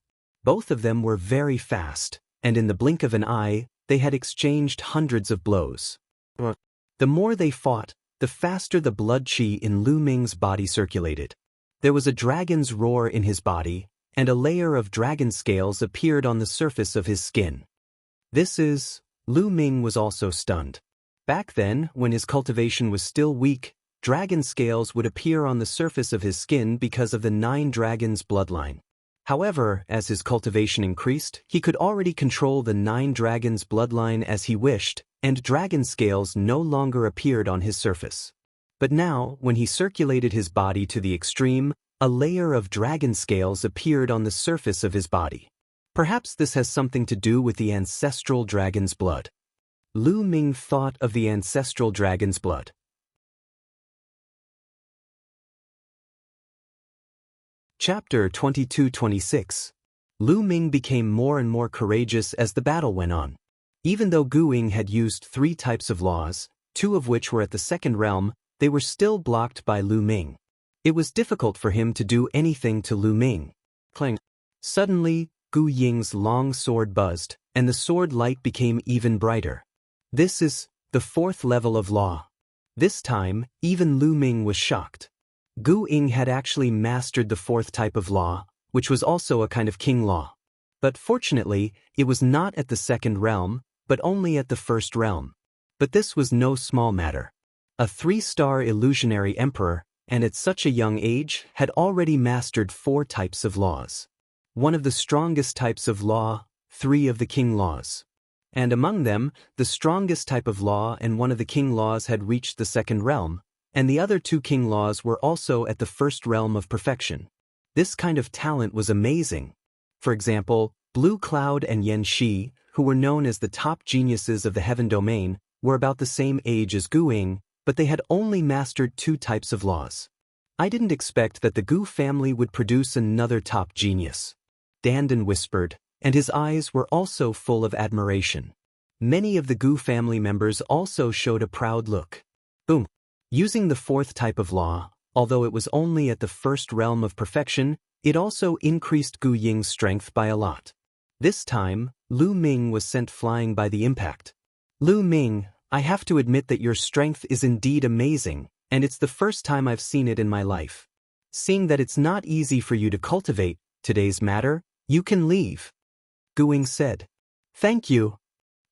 Both of them were very fast, and in the blink of an eye, they had exchanged hundreds of blows. The more they fought, the faster the blood chi in Lu Ming's body circulated. There was a dragon's roar in his body, and a layer of dragon scales appeared on the surface of his skin. Lu Ming was also stunned. Back then, when his cultivation was still weak, dragon scales would appear on the surface of his skin because of the 9 dragons bloodline. However, as his cultivation increased, he could already control the 9 dragons' bloodline as he wished, and dragon scales no longer appeared on his surface. But now, when he circulated his body to the extreme, a layer of dragon scales appeared on the surface of his body. Perhaps this has something to do with the ancestral dragon's blood. Lu Ming thought of the ancestral dragon's blood. Chapter 22-26. Lu Ming became more and more courageous as the battle went on. Even though Gu Ying had used 3 types of laws, 2 of which were at the second realm, they were still blocked by Lu Ming. It was difficult for him to do anything to Lu Ming. Clang. Suddenly, Gu Ying's long sword buzzed, and the sword light became even brighter. This is the 4th level of law. This time, even Lu Ming was shocked. Gu Ying had actually mastered the 4th type of law, which was also a kind of king law. But fortunately, it was not at the second realm, but only at the 1st realm. But this was no small matter. A 3-star illusionary emperor, and at such a young age, had already mastered 4 types of laws. One of the strongest types of law, 3 of the king laws. And among them, the strongest type of law and one of the king laws had reached the second realm, and the other 2 king laws were also at the 1st realm of perfection. This kind of talent was amazing. For example, Blue Cloud and Yan Shi, who were known as the top geniuses of the heaven domain, were about the same age as Gu Ying, but they had only mastered 2 types of laws. I didn't expect that the Gu family would produce another top genius. Dandan whispered, and his eyes were also full of admiration. Many of the Gu family members also showed a proud look. Boom. Using the 4th type of law, although it was only at the 1st realm of perfection, it also increased Gu Ying's strength by a lot. This time, Lu Ming was sent flying by the impact. Lu Ming, I have to admit that your strength is indeed amazing, and it's the first time I've seen it in my life. Seeing that it's not easy for you to cultivate today's matter, you can leave. Gu Ying said. Thank you.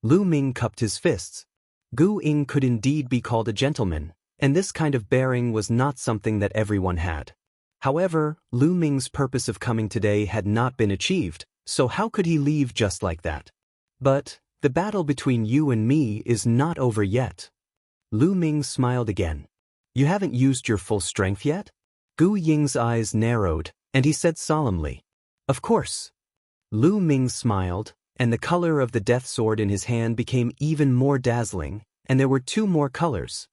Lu Ming cupped his fists. Gu Ying could indeed be called a gentleman, and this kind of bearing was not something that everyone had. However, Lu Ming's purpose of coming today had not been achieved, so how could he leave just like that? But the battle between you and me is not over yet. Lu Ming smiled again. You haven't used your full strength yet? Gu Ying's eyes narrowed, and he said solemnly. Of course. Lu Ming smiled, and the color of the death sword in his hand became even more dazzling, and there were 2 more colors.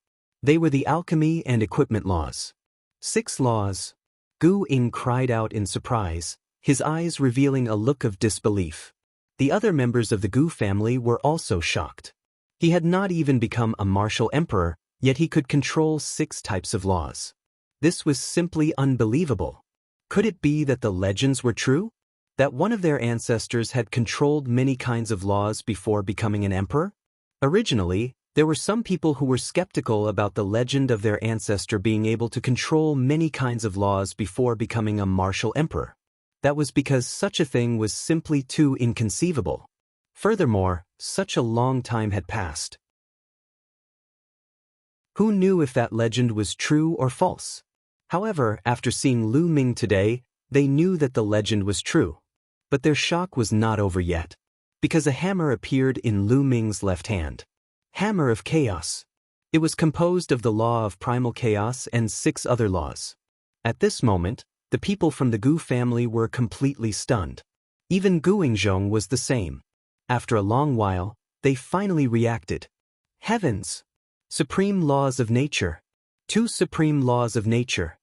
They were the alchemy and equipment laws. 6 laws. Gu Ying cried out in surprise, his eyes revealing a look of disbelief. The other members of the Gu family were also shocked. He had not even become a martial emperor, yet he could control 6 types of laws. This was simply unbelievable. Could it be that the legends were true? That one of their ancestors had controlled many kinds of laws before becoming an emperor? Originally, there were some people who were skeptical about the legend of their ancestor being able to control many kinds of laws before becoming a martial emperor. That was because such a thing was simply too inconceivable. Furthermore, such a long time had passed. Who knew if that legend was true or false? However, after seeing Lu Ming today, they knew that the legend was true. But their shock was not over yet, because a hammer appeared in Lu Ming's left hand. Hammer of Chaos. It was composed of the law of primal chaos and 6 other laws. At this moment, the people from the Gu family were completely stunned. Even Gu Yingzhong was the same. After a long while, they finally reacted. Heavens! Supreme laws of nature. 2 supreme laws of nature.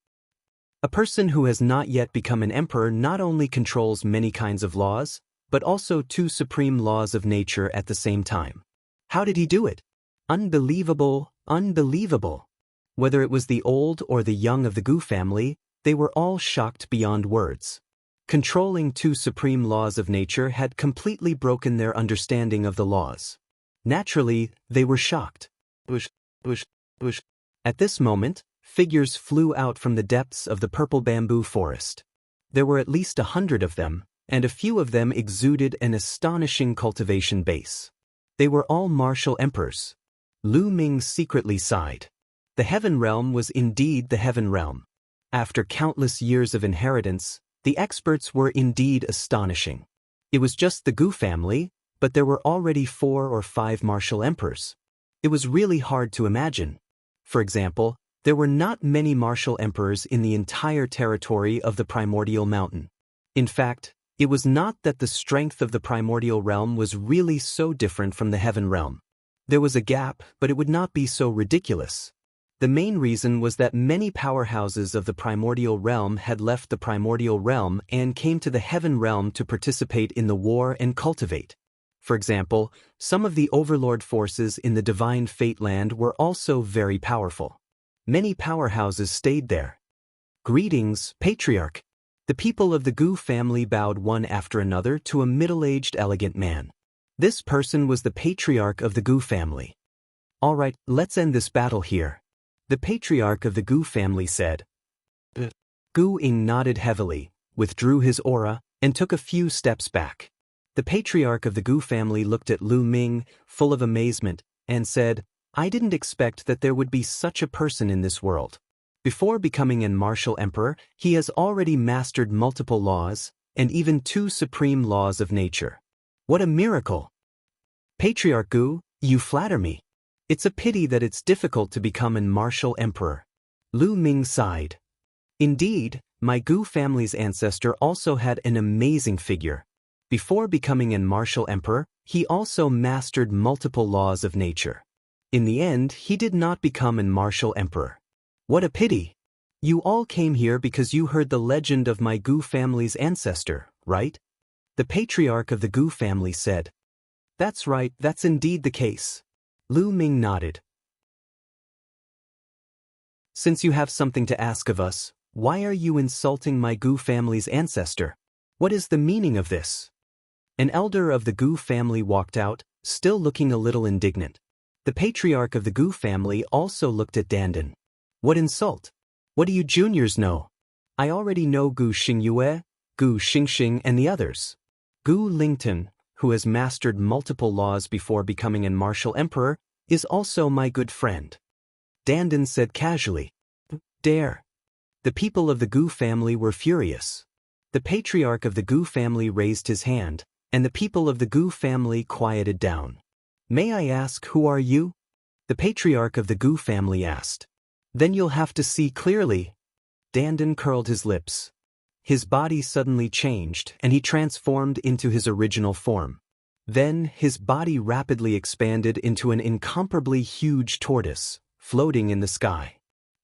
A person who has not yet become an emperor not only controls many kinds of laws, but also 2 supreme laws of nature at the same time. How did he do it? Unbelievable, unbelievable. Whether it was the old or the young of the Gu family, they were all shocked beyond words. Controlling 2 supreme laws of nature had completely broken their understanding of the laws. Naturally, they were shocked. Bush, bush, bush. At this moment, figures flew out from the depths of the purple bamboo forest. There were at least 100 of them, and a few of them exuded an astonishing cultivation base. They were all martial emperors. Lu Ming secretly sighed. The heaven realm was indeed the heaven realm. After countless years of inheritance, The experts were indeed astonishing. It was just the Gu family, but there were already 4 or 5 martial emperors. It was really hard to imagine. For example, there were not many martial emperors in the entire territory of the primordial mountain. In fact, it was not that the strength of the primordial realm was really so different from the heaven realm. There was a gap, but it would not be so ridiculous. The main reason was that many powerhouses of the primordial realm had left the primordial realm and came to the heaven realm to participate in the war and cultivate. For example, some of the overlord forces in the divine fate land were also very powerful. Many powerhouses stayed there. Greetings, Patriarch. The people of the Gu family bowed one after another to a middle-aged elegant man. This person was the Patriarch of the Gu family. All right, let's end this battle here. The Patriarch of the Gu family said. Gu Ying nodded heavily, withdrew his aura, and took a few steps back. The Patriarch of the Gu family looked at Lu Ming, full of amazement, and said, I didn't expect that there would be such a person in this world. Before becoming an martial emperor, he has already mastered multiple laws, and even 2 supreme laws of nature. What a miracle! Patriarch Gu, you flatter me. It's a pity that it's difficult to become an martial emperor. Lu Ming sighed. Indeed, my Gu family's ancestor also had an amazing figure. Before becoming an martial emperor, he also mastered multiple laws of nature. In the end, he did not become an martial emperor. What a pity! You all came here because you heard the legend of my Gu family's ancestor, right? The Patriarch of the Gu family said. That's right, that's indeed the case. Lu Ming nodded. Since you have something to ask of us, why are you insulting my Gu family's ancestor? What is the meaning of this? An elder of the Gu family walked out, still looking a little indignant. The Patriarch of the Gu family also looked at Dandan. What insult? What do you juniors know? I already know Gu Xingyue, Gu Xingxing and the others. Gu Lington, who has mastered multiple laws before becoming a martial emperor, is also my good friend. Dandan said casually. Dare. The people of the Gu family were furious. The Patriarch of the Gu family raised his hand, and the people of the Gu family quieted down. May I ask, who are you? The Patriarch of the Gu family asked. Then you'll have to see clearly. Dandan curled his lips. His body suddenly changed, and he transformed into his original form. Then, his body rapidly expanded into an incomparably huge tortoise, floating in the sky.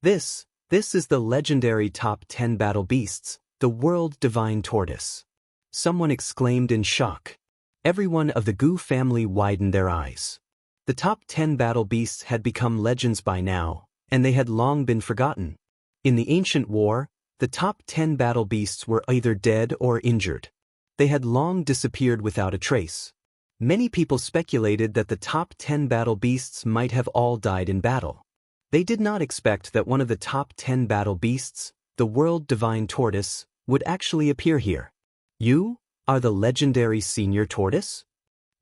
This is the legendary top 10 battle beasts, the world divine tortoise. Someone exclaimed in shock. Everyone of the Gu family widened their eyes. The top 10 battle beasts had become legends by now, and they had long been forgotten. In the ancient war, the top 10 battle beasts were either dead or injured. They had long disappeared without a trace. Many people speculated that the top 10 battle beasts might have all died in battle. They did not expect that one of the top 10 battle beasts, the world divine tortoise, would actually appear here. You are the legendary senior tortoise?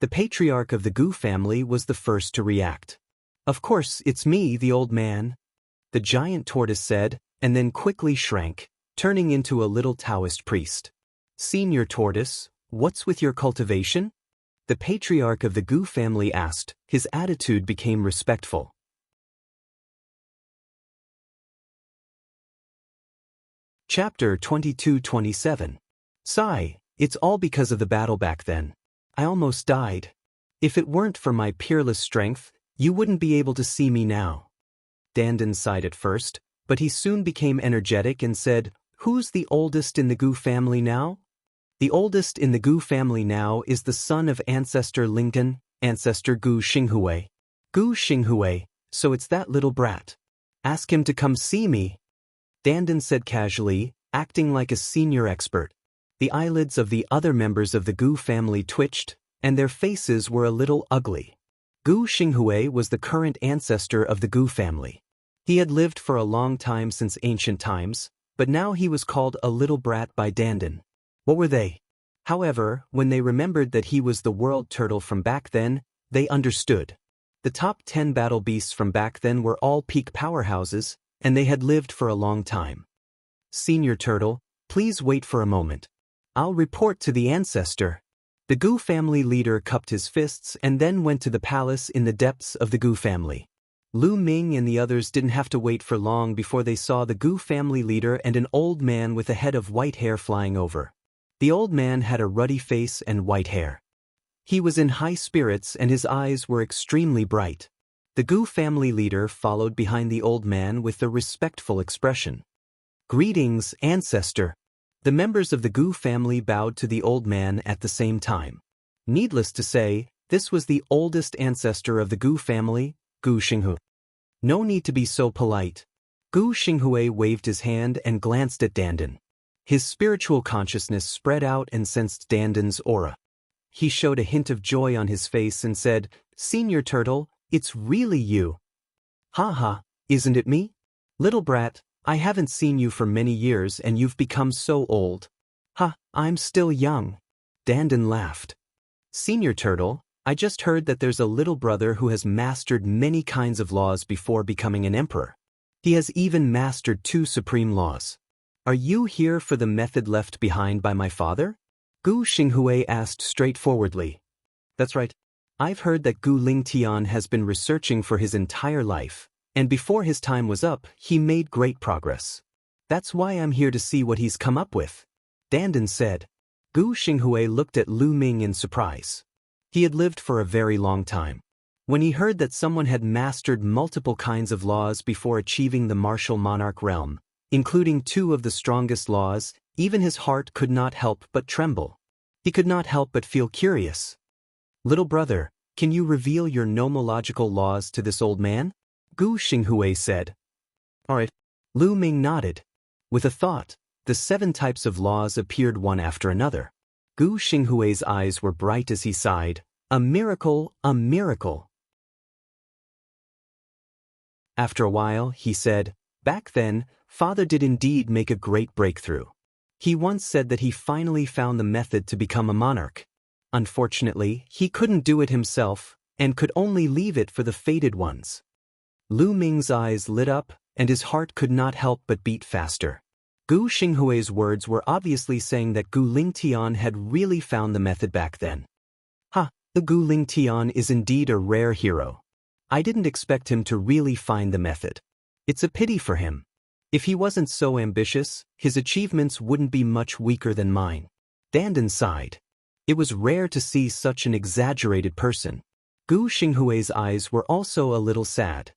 The Patriarch of the Gu family was the first to react. Of course, it's me, the old man, the giant tortoise said, and then quickly shrank, turning into a little Taoist priest. Senior tortoise, what's with your cultivation? The Patriarch of the Gu family asked. His attitude became respectful. Chapter 22-27. Sigh, it's all because of the battle back then. I almost died. If it weren't for my peerless strength, you wouldn't be able to see me now. Dandan sighed at first, but he soon became energetic and said, Who's the oldest in the Gu family now? The oldest in the Gu family now is the son of Ancestor Lington, Ancestor Gu Xinghue. Gu Xinghue, so it's that little brat. Ask him to come see me. Dandan said casually, acting like a senior expert. The eyelids of the other members of the Gu family twitched, and their faces were a little ugly. Gu Xinghue was the current ancestor of the Gu family. He had lived for a long time since ancient times, but now he was called a little brat by Dandan. What were they? However, when they remembered that he was the world turtle from back then, they understood. The top 10 battle beasts from back then were all peak powerhouses, and they had lived for a long time. Senior turtle, Please wait for a moment. I'll report to the ancestor. The Gu family leader cupped his fists and then went to the palace in the depths of the Gu family. Lu Ming and the others didn't have to wait for long before they saw the Gu family leader and an old man with a head of white hair flying over. The old man had a ruddy face and white hair. He was in high spirits and his eyes were extremely bright. The Gu family leader followed behind the old man with a respectful expression. Greetings, ancestor. The members of the Gu family bowed to the old man at the same time. Needless to say, this was the oldest ancestor of the Gu family, Gu Xinghu. No need to be so polite. Gu Xinghui waved his hand and glanced at Dandan. His spiritual consciousness spread out and sensed Dandan's aura. He showed a hint of joy on his face and said, "Senior Turtle, it's really you." "Ha, isn't it me? Little brat, I haven't seen you for many years and you've become so old." "Ha, I'm still young." Dandan laughed. "Senior Turtle, I just heard that there's a little brother who has mastered many kinds of laws before becoming an emperor. He has even mastered 2 supreme laws. Are you here for the method left behind by my father?" Gu Xinghui asked straightforwardly. "That's right. I've heard that Gu Lingtian has been researching for his entire life, and before his time was up, he made great progress. That's why I'm here to see what he's come up with," Dandan said. Gu Xinghui looked at Lu Ming in surprise. He had lived for a very long time. When he heard that someone had mastered multiple kinds of laws before achieving the martial monarch realm, including 2 of the strongest laws, even his heart could not help but tremble. He could not help but feel curious. "Little brother, can you reveal your nomological laws to this old man?" Gu Xinghui said. "All right." Lu Ming nodded. With a thought, the 7 types of laws appeared one after another. Gu Xinghui's eyes were bright as he sighed, "A miracle, a miracle." After a while, he said, "Back then, Father did indeed make a great breakthrough. He once said that he finally found the method to become a monarch. Unfortunately, he couldn't do it himself, and could only leave it for the fated ones." Lu Ming's eyes lit up, and his heart could not help but beat faster. Gu Xinghui's words were obviously saying that Gu Lingtian had really found the method back then. "Ha, the Gu Lingtian is indeed a rare hero. I didn't expect him to really find the method. It's a pity for him. If he wasn't so ambitious, his achievements wouldn't be much weaker than mine." Dandan sighed. It was rare to see such an exaggerated person. Gu Xinghui's eyes were also a little sad.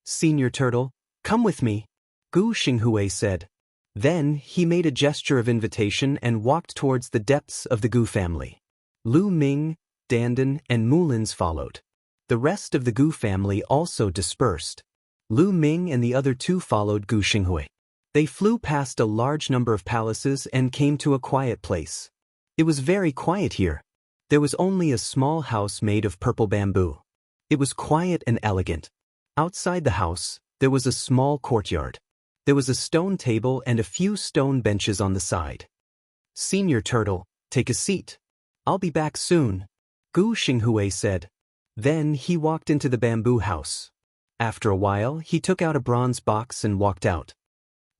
"Senior Turtle, come with me," Gu Xinghui said. Then, he made a gesture of invitation and walked towards the depths of the Gu family. Lu Ming, Dandan, and Mulins followed. The rest of the Gu family also dispersed. Lu Ming and the other 2 followed Gu Xinghui. They flew past a large number of palaces and came to a quiet place. It was very quiet here. There was only a small house made of purple bamboo. It was quiet and elegant. Outside the house, there was a small courtyard. There was a stone table and a few stone benches on the side. "Senior Turtle, take a seat. I'll be back soon," Gu Xinghui said. Then he walked into the bamboo house. After a while, he took out a bronze box and walked out.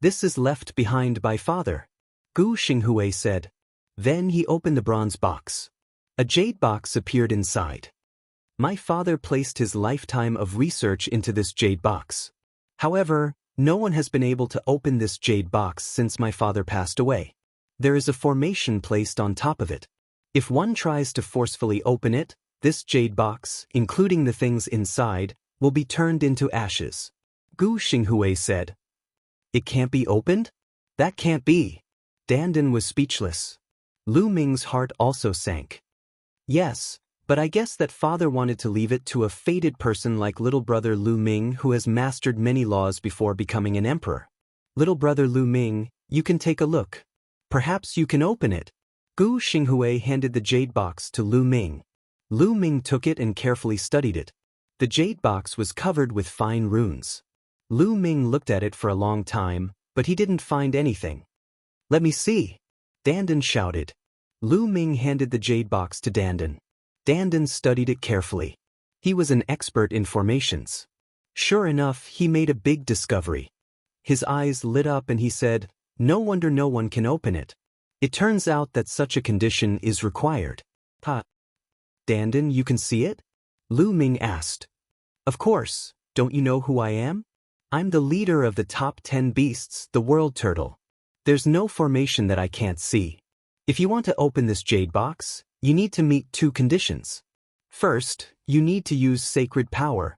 "This is left behind by Father," Gu Xinghui said. Then he opened the bronze box. A jade box appeared inside. "My father placed his lifetime of research into this jade box. However, no one has been able to open this jade box since my father passed away. There is a formation placed on top of it. If one tries to forcefully open it, this jade box, including the things inside, will be turned into ashes," Gu Xinghui said. "It can't be opened? That can't be." Dandan was speechless. Lu Ming's heart also sank. "Yes, but I guess that Father wanted to leave it to a fated person like little brother Lu Ming who has mastered many laws before becoming an emperor. Little brother Lu Ming, you can take a look. Perhaps you can open it." Gu Xinghui handed the jade box to Lu Ming. Lu Ming took it and carefully studied it. The jade box was covered with fine runes. Lu Ming looked at it for a long time, but he didn't find anything. "Let me see," Dandan shouted. Lu Ming handed the jade box to Dandan. Dandan studied it carefully. He was an expert in formations. Sure enough, he made a big discovery. His eyes lit up and he said, No wonder no one can open it. It turns out that such a condition is required. Ha. Dandan, you can see it? Lu Ming asked. Of course, don't you know who I am? I'm the leader of the top 10 beasts, the world turtle. There's no formation that I can't see. If you want to open this jade box, you need to meet 2 conditions. First, you need to use sacred power.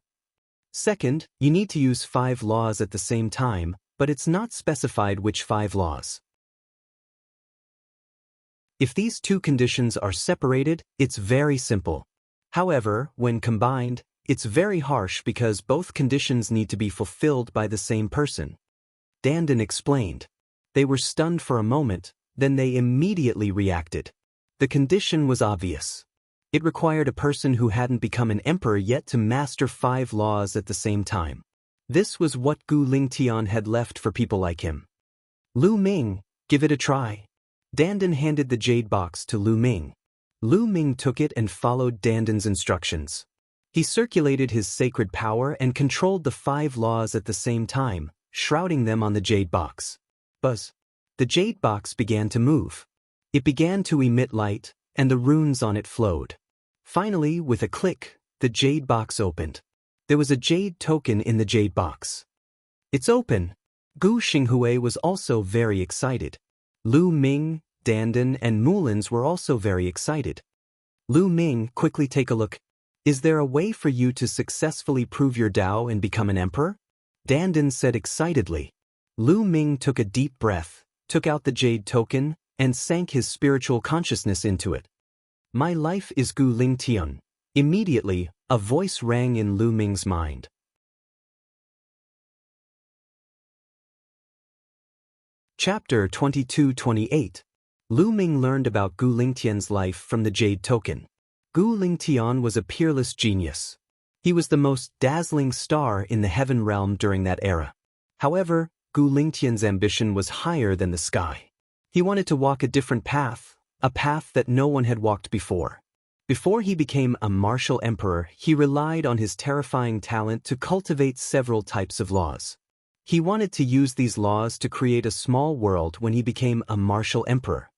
Second, you need to use 5 laws at the same time, but it's not specified which 5 laws. If these 2 conditions are separated, it's very simple. However, when combined, it's very harsh because both conditions need to be fulfilled by the same person. Dandan explained. They were stunned for a moment, then they immediately reacted. The condition was obvious. It required a person who hadn't become an emperor yet to master 5 laws at the same time. This was what Gu Lingtian had left for people like him. Lu Ming, give it a try. Dandan handed the jade box to Lu Ming. Lu Ming took it and followed Dandan's instructions. He circulated his sacred power and controlled the 5 laws at the same time, shrouding them on the jade box. Buzz. The jade box began to move. It began to emit light, and the runes on it flowed. Finally, with a click, the jade box opened. There was a jade token in the jade box. It's open. Gu Xinghui was also very excited. Lu Ming, Dandan, and Mulins were also very excited. Lu Ming, quickly take a look. Is there a way for you to successfully prove your Dao and become an emperor? Dandan said excitedly. Lu Ming took a deep breath, took out the jade token, and sank his spiritual consciousness into it. My life is Gu Lingtian. Immediately, a voice rang in Lu Ming's mind. Chapter 22-28. Lu Ming learned about Gu Lingtian's life from the jade token. Gu Lingtian was a peerless genius. He was the most dazzling star in the heaven realm during that era. However, Gu Lingtian's ambition was higher than the sky. He wanted to walk a different path, a path that no one had walked before. Before he became a martial emperor, he relied on his terrifying talent to cultivate several types of laws. He wanted to use these laws to create a small world when he became a martial emperor.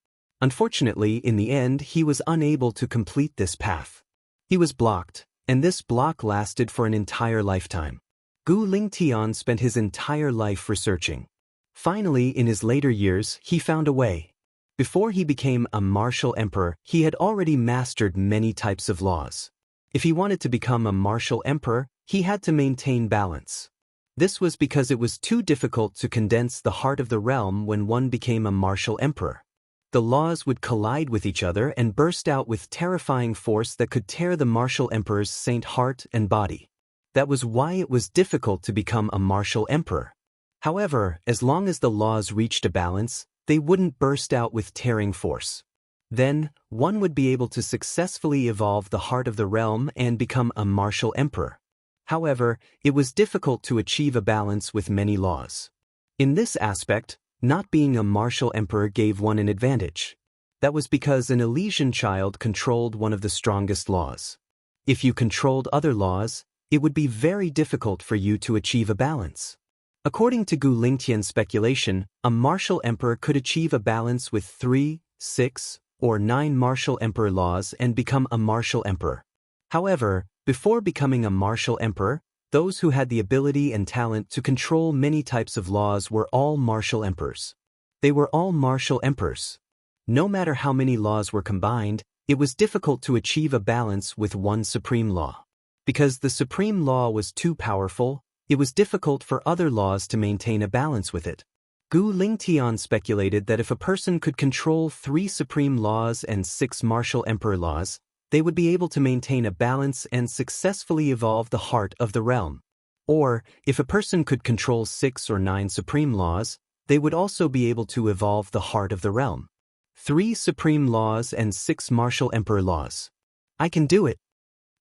Unfortunately, in the end, he was unable to complete this path. He was blocked, and this block lasted for an entire lifetime. Gu Lingtian spent his entire life researching. Finally, in his later years, he found a way. Before he became a martial emperor, he had already mastered many types of laws. If he wanted to become a martial emperor, he had to maintain balance. This was because it was too difficult to condense the heart of the realm when one became a martial emperor. The laws would collide with each other and burst out with terrifying force that could tear the martial emperor's saint heart and body. That was why it was difficult to become a martial emperor. However, as long as the laws reached a balance, they wouldn't burst out with tearing force. Then, one would be able to successfully evolve the heart of the realm and become a martial emperor. However, it was difficult to achieve a balance with many laws. In this aspect, not being a martial emperor gave one an advantage. That was because an Elysian child controlled one of the strongest laws. If you controlled other laws, it would be very difficult for you to achieve a balance. According to Gu Lingtian's speculation, a martial emperor could achieve a balance with 3, 6, or 9 martial emperor laws and become a martial emperor. However, before becoming a martial emperor, those who had the ability and talent to control many types of laws were all martial emperors. They were all martial emperors. No matter how many laws were combined, it was difficult to achieve a balance with one supreme law. Because the supreme law was too powerful, it was difficult for other laws to maintain a balance with it. Gu Lingtian speculated that if a person could control 3 supreme laws and 6 martial emperor laws, they would be able to maintain a balance and successfully evolve the heart of the realm. Or, if a person could control 6 or 9 supreme laws, they would also be able to evolve the heart of the realm. 3 supreme laws and 6 martial emperor laws. I can do it.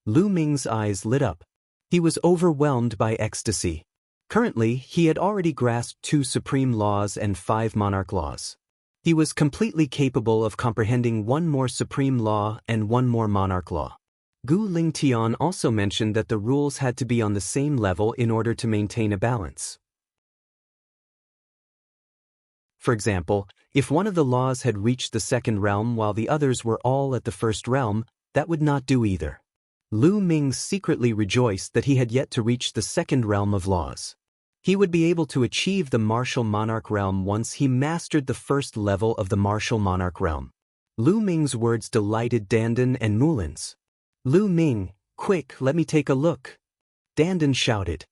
Lu Ming's eyes lit up. He was overwhelmed by ecstasy. Currently, he had already grasped 2 supreme laws and 5 monarch laws. He was completely capable of comprehending 1 more supreme law and 1 more monarch law. Gu Lingtian also mentioned that the rules had to be on the same level in order to maintain a balance. For example, if one of the laws had reached the second realm while the others were all at the first realm, that would not do either. Lu Ming secretly rejoiced that he had yet to reach the second realm of laws. He would be able to achieve the martial monarch realm once he mastered the first level of the martial monarch realm. Lu Ming's words delighted Dandan and Mulins. Lu Ming, quick, let me take a look. Dandan shouted.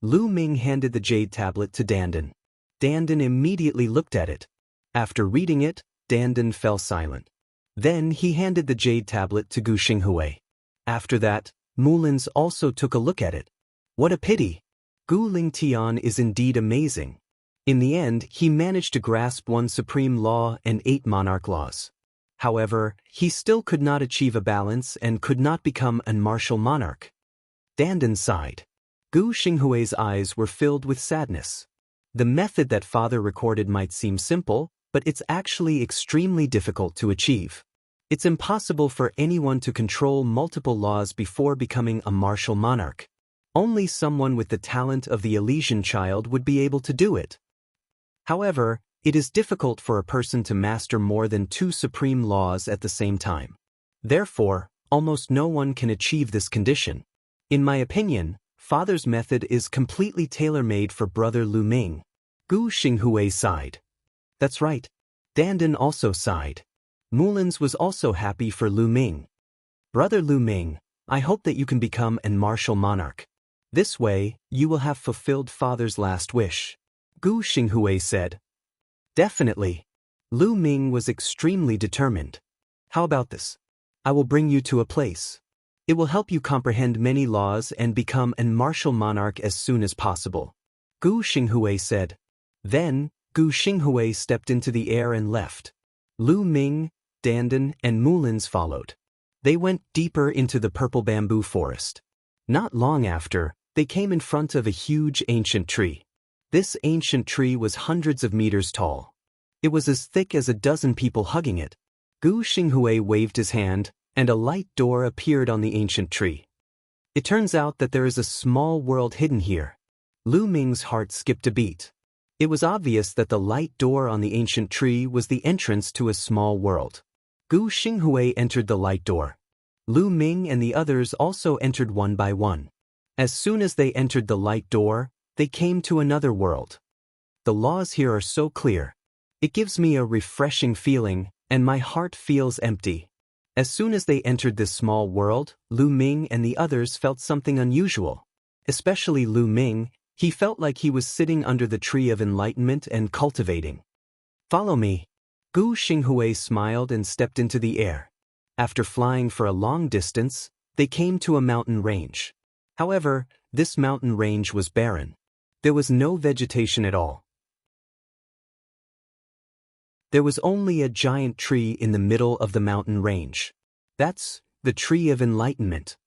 Lu Ming handed the jade tablet to Dandan. Dandan immediately looked at it. After reading it, Dandan fell silent. Then he handed the jade tablet to Gu Xinghui. After that, Mulins also took a look at it. What a pity! Gu Lingtian is indeed amazing. In the end, he managed to grasp one supreme law and 8 monarch laws. However, he still could not achieve a balance and could not become a martial monarch. Dandan sighed. Gu Xinghui's eyes were filled with sadness. The method that father recorded might seem simple, but it's actually extremely difficult to achieve. It's impossible for anyone to control multiple laws before becoming a martial monarch. Only someone with the talent of the Elysian child would be able to do it. However, it is difficult for a person to master more than 2 supreme laws at the same time. Therefore, almost no one can achieve this condition. In my opinion, father's method is completely tailor-made for brother Lu Ming. Gu Xinghui sighed. That's right. Dandan also sighed. Mulins was also happy for Lu Ming. Brother Lu Ming, I hope that you can become a martial monarch. This way, you will have fulfilled father's last wish. Gu Xinghui said. Definitely. Lu Ming was extremely determined. How about this? I will bring you to a place. It will help you comprehend many laws and become a martial monarch as soon as possible. Gu Xinghui said. Then, Gu Xinghui stepped into the air and left. Lu Ming, Dandan, and Mulins followed. They went deeper into the purple bamboo forest. Not long after, they came in front of a huge ancient tree. This ancient tree was hundreds of meters tall. It was as thick as a dozen people hugging it. Gu Xinghui waved his hand, and a light door appeared on the ancient tree. It turns out that there is a small world hidden here. Lu Ming's heart skipped a beat. It was obvious that the light door on the ancient tree was the entrance to a small world. Gu Xinghui entered the light door. Lu Ming and the others also entered one by one. As soon as they entered the light door, they came to another world. The laws here are so clear. It gives me a refreshing feeling, and my heart feels empty. As soon as they entered this small world, Lu Ming and the others felt something unusual. Especially Lu Ming, he felt like he was sitting under the tree of enlightenment and cultivating. Follow me. Gu Xinghui smiled and stepped into the air. After flying for a long distance, they came to a mountain range. However, this mountain range was barren. There was no vegetation at all. There was only a giant tree in the middle of the mountain range. That's the tree of enlightenment.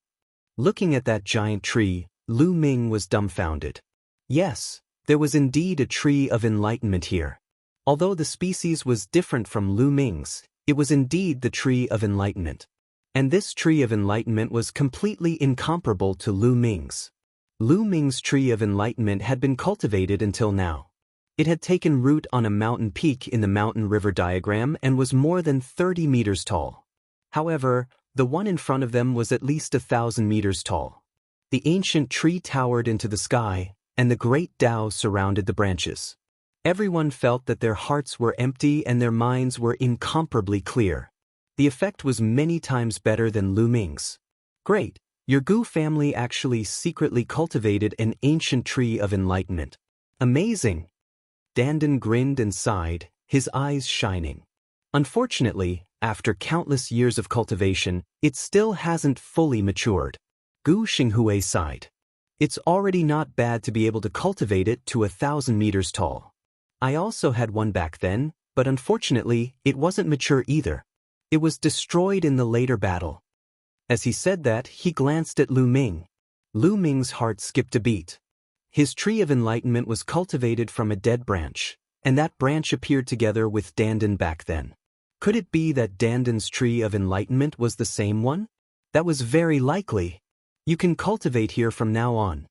Looking at that giant tree, Lu Ming was dumbfounded. Yes, there was indeed a tree of enlightenment here. Although the species was different from Lu Ming's, it was indeed the tree of enlightenment. And this tree of enlightenment was completely incomparable to Lu Ming's. Lu Ming's tree of enlightenment had been cultivated until now. It had taken root on a mountain peak in the mountain river diagram and was more than 30 meters tall. However, the one in front of them was at least 1,000 meters tall. The ancient tree towered into the sky, and the great Tao surrounded the branches. Everyone felt that their hearts were empty and their minds were incomparably clear. The effect was many times better than Lu Ming's. Great, your Gu family actually secretly cultivated an ancient tree of enlightenment. Amazing! Dandan grinned and sighed, his eyes shining. Unfortunately, after countless years of cultivation, it still hasn't fully matured. Gu Xinghui sighed. It's already not bad to be able to cultivate it to 1,000 meters tall. I also had one back then, but unfortunately, it wasn't mature either. It was destroyed in the later battle. As he said that, he glanced at Lu Ming. Lu Ming's heart skipped a beat. His tree of enlightenment was cultivated from a dead branch, and that branch appeared together with Dandan back then. Could it be that Dandan's tree of enlightenment was the same one? That was very likely. You can cultivate here from now on.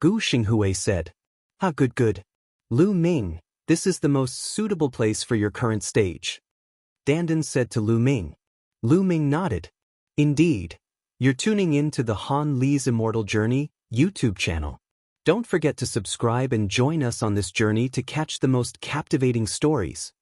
Gu Xinghui said. Ah, good. Lu Ming, This is the most suitable place for your current stage. Dandan said to Lu Ming. Lu Ming nodded. Indeed. You're tuning in to the Han Li's Immortal Journey YouTube channel. Don't forget to subscribe and join us on this journey to catch the most captivating stories.